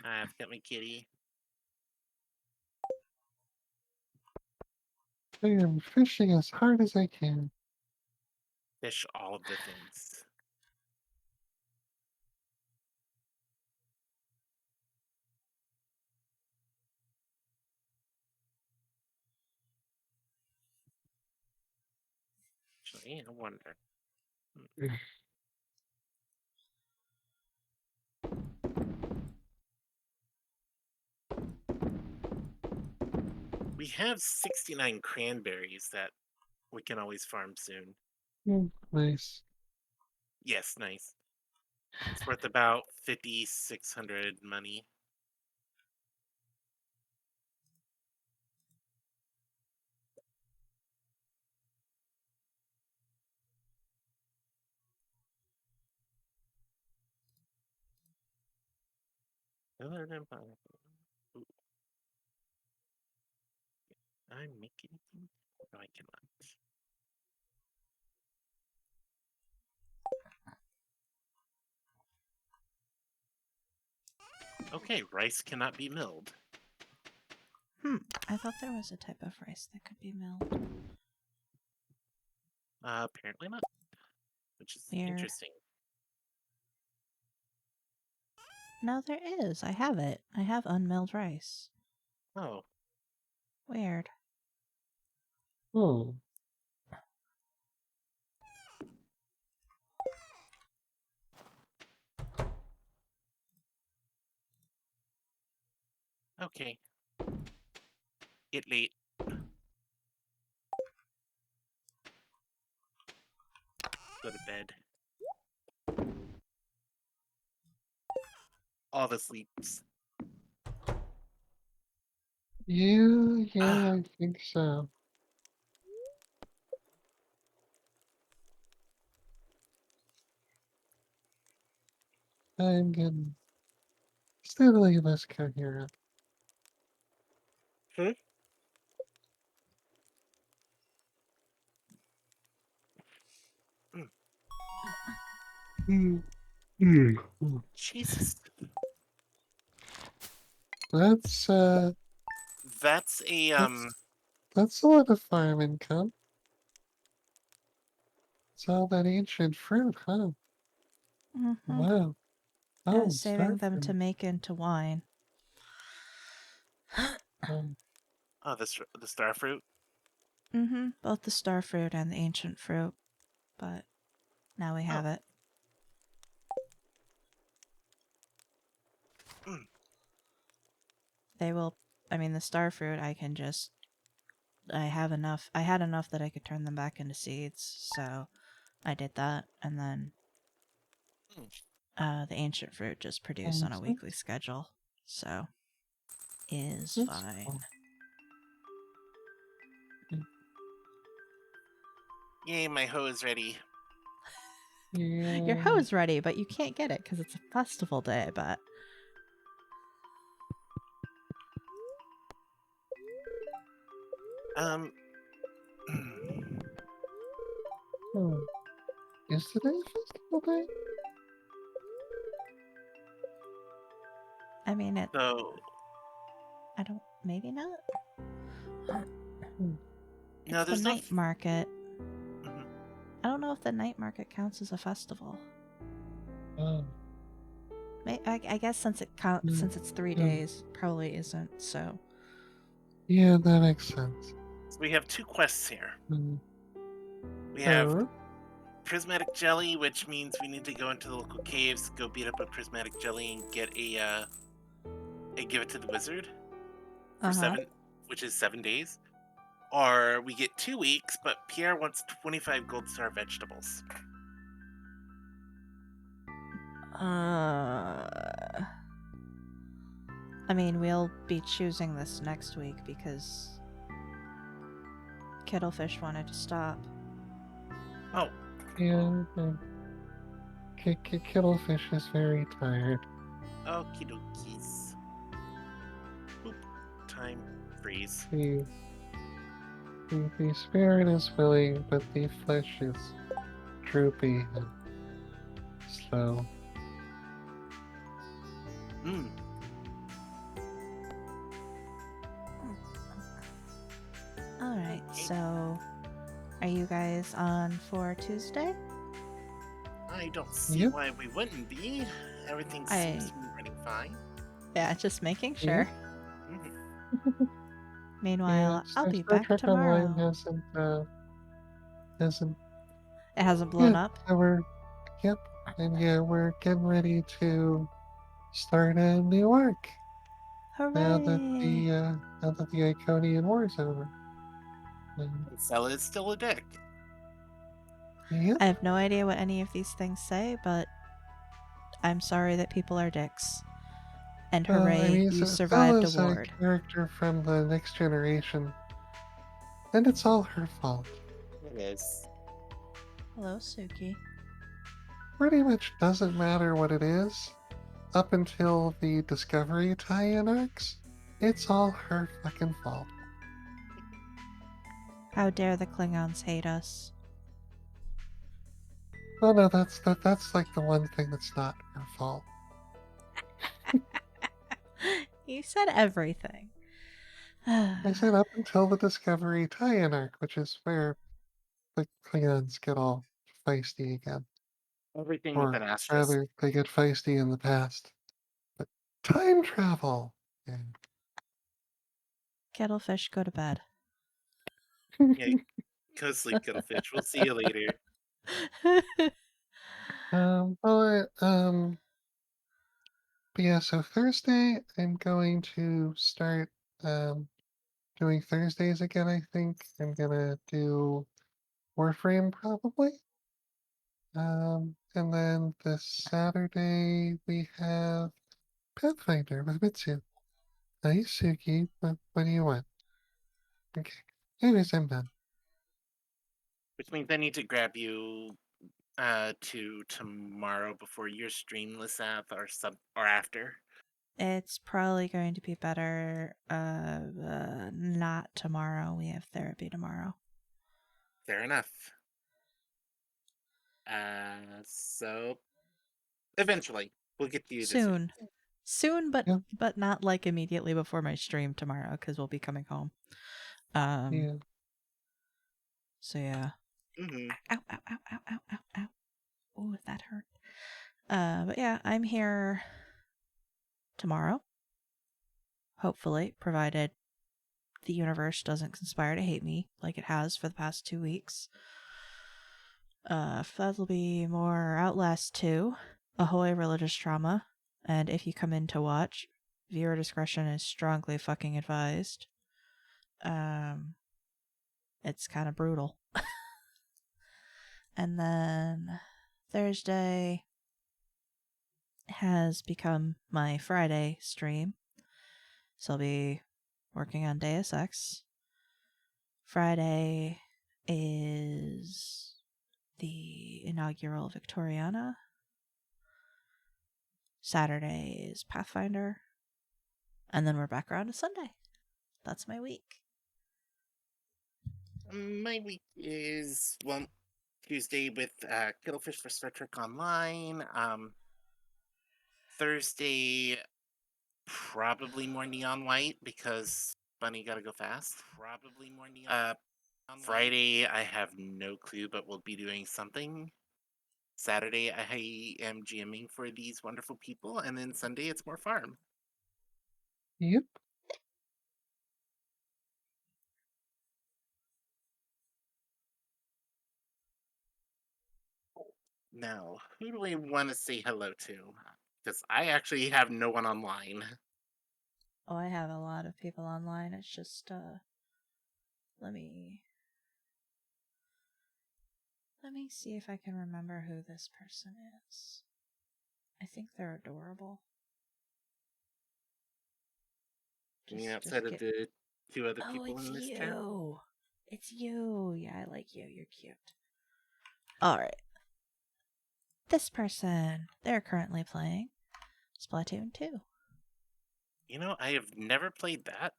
I've got my kitty. I am fishing as hard as I can. Fish all of the things. Actually, I wonder. We have 69 cranberries that we can always farm soon. Nice. Yes, nice. It's worth about 5,600 money. Other than pineapple. Ooh. I'm making anything? No, I cannot. Okay, rice cannot be milled. I thought there was a type of rice that could be milled. Apparently not, which is Weird. interesting. No, there is. I have it. I have unmilled rice. Oh, Weird. Oh, okay. Get late. Go to bed. All the sleeps. yeah, Ah, I think so. I'm getting steadily less coherent. hmm? Mm, mm, Jesus. That's That's a that's a lot of farm income. It's all that ancient fruit, huh? Mm-hmm. Wow. I was Oh, saving them to starfruit. make into wine. Um, oh the star fruit. Both the star fruit and the ancient fruit. But now we Oh, have it. mm, They will. I mean, the star fruit, I can just. I have enough. I had enough that I could turn them back into seeds, so I did that. And then mm. the ancient fruit just produce on a that's weekly schedule. So is that's fine. cool. Yay, my hoe is ready. Your Yeah. hoe is ready, but you can't get it because it's a festival day, but. Um, Oh, is today a festival day? I mean, it. so I don't. Maybe not. Hmm. no, It's the there's no. night market. Mhm. I don't know if the night market counts as a festival. Oh, I guess since it counts, mm, since it's 3 mm. days, probably isn't. So. Yeah, that makes sense. So we have two quests here. Mm. We have Er, prismatic jelly, which means we need to go into the local caves, go beat up a prismatic jelly, and get and give it to the wizard for Uh huh. 7, which is 7 days. Or we get 2 weeks, but Pierre wants 25 gold star vegetables. I mean, we'll be choosing this next week because Kittlefish wanted to stop. Oh, yeah, Kittlefish is very tired. okie dokies. Boop. time freeze. The spirit is willing, but the flesh is droopy and slow. Hmm. All right, so are you guys on for Tuesday? I don't see Yep, why we wouldn't be. Everything seems to be running fine. Yeah, just making yep. sure. Mhm. Yeah, Meanwhile, I'll be Star back Trek Online tomorrow. hasn't. It hasn't blown Yeah, up. so yep, and yeah, we're getting ready to start a new arc Hooray! now that the Iconian War is over. Um, And Stella is still a dick. yep. I have no idea what any of these things say, but I'm sorry that people are dicks. And I hooray, mean, you so survived a Stella's a ward. character from the next generation, and it's all her fault. It is. Hello, Suki. Pretty much doesn't matter what it is, up until the Discovery tie-in arcs. It's all her fucking fault. How dare the Klingons hate us? Oh no, that's like the one thing that's not her fault. You said everything. I said up until the Discovery tie-in arc, which is where the Klingons get all feisty again. Everything with Or an asterisk. rather, they get feisty in the past. But time travel! Yeah. Kettlefish, go to bed. Yeah, go sleep, Cuttlefish. We'll see you later. But, but yeah, so Thursday, I'm going to start, doing Thursdays again, I think. I'm gonna do Warframe probably. And then this Saturday we have Pathfinder with Mitsu. Nice, Suki. What do you want? Okay. Anyways, I'm done. Which means I need to grab you to tomorrow before your stream, Lissath, or after. It's probably going to be better not tomorrow. We have therapy tomorrow. Fair enough. So eventually we'll get to you this week. Soon. Soon, Yeah, but not like immediately before my stream tomorrow because we'll be coming home. yeah. So yeah. Mm-hmm. Ow, ow, ow, ow, ow, ow, ow. Oh, that hurt. But yeah, I'm here tomorrow. Hopefully, provided the universe doesn't conspire to hate me like it has for the past 2 weeks. That'll be more Outlast 2, Ahoy Religious Trauma, and if you come in to watch, viewer discretion is strongly fucking advised. It's kind of brutal. And then Thursday has become my Friday stream, so I'll be working on Deus Ex. Friday is the inaugural Victoriana. Saturday is Pathfinder. And then we're back around to Sunday. That's my week. My week is Tuesday with Kittlefish for Star Trek Online. Thursday probably more Neon White because Bunny gotta go fast. Friday I have no clue, but we'll be doing something. Saturday I am GMing for these wonderful people, and then Sunday it's more farm. Yep. Now, who do I want to say hello to? Because I actually have no one online. Oh, I have a lot of people online. It's just, let me see if I can remember who this person is. I think they're adorable. I mean, Just outside of get. the two other Oh, people it's in this chat. you. It's you. Yeah, I like you. You're cute. All right. This person. They're currently playing Splatoon 2. You know, I have never played that.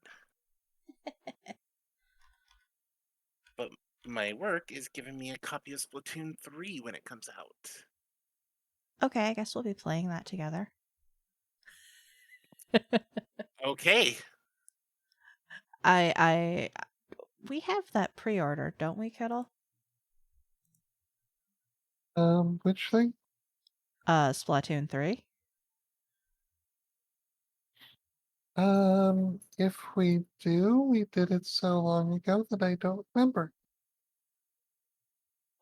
But my work is giving me a copy of Splatoon 3 when it comes out. Okay, I guess we'll be playing that together. Okay. We have that pre-ordered, don't we, Kittle? Which thing? Splatoon 3. If we do, we did it so long ago that I don't remember.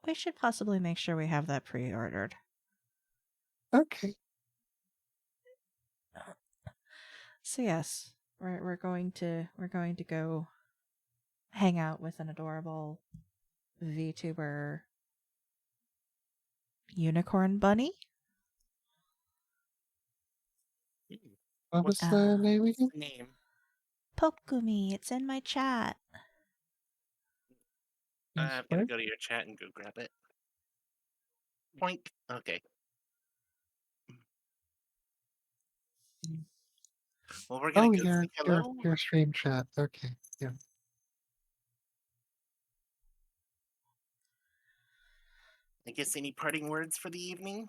We should possibly make sure we have that pre-ordered. Okay. So yes, we're going to go hang out with an adorable VTuber unicorn bunny. What was What's the name the again? name? Pokumi, it's in my chat. Yes, I'm gonna what? go to your chat and go grab it. Boink. Okay. Well, we're gonna Oh, go say hello. your stream chat. Okay, yeah. I guess any parting words for the evening?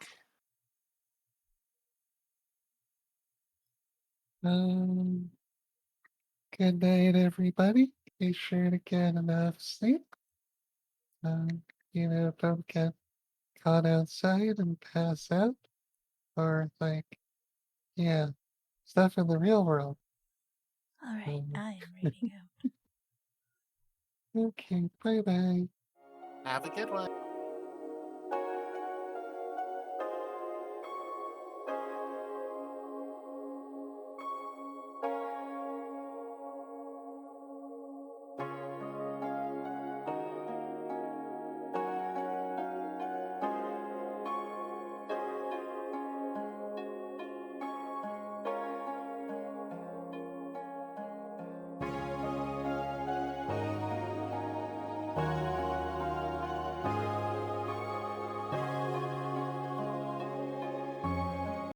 Um, Good night, everybody. Be sure to get enough sleep. Um, don't get caught outside and pass out, or like, yeah, stuff in the real world. All right, Um, I am reading out. okay, bye bye. Have a good one.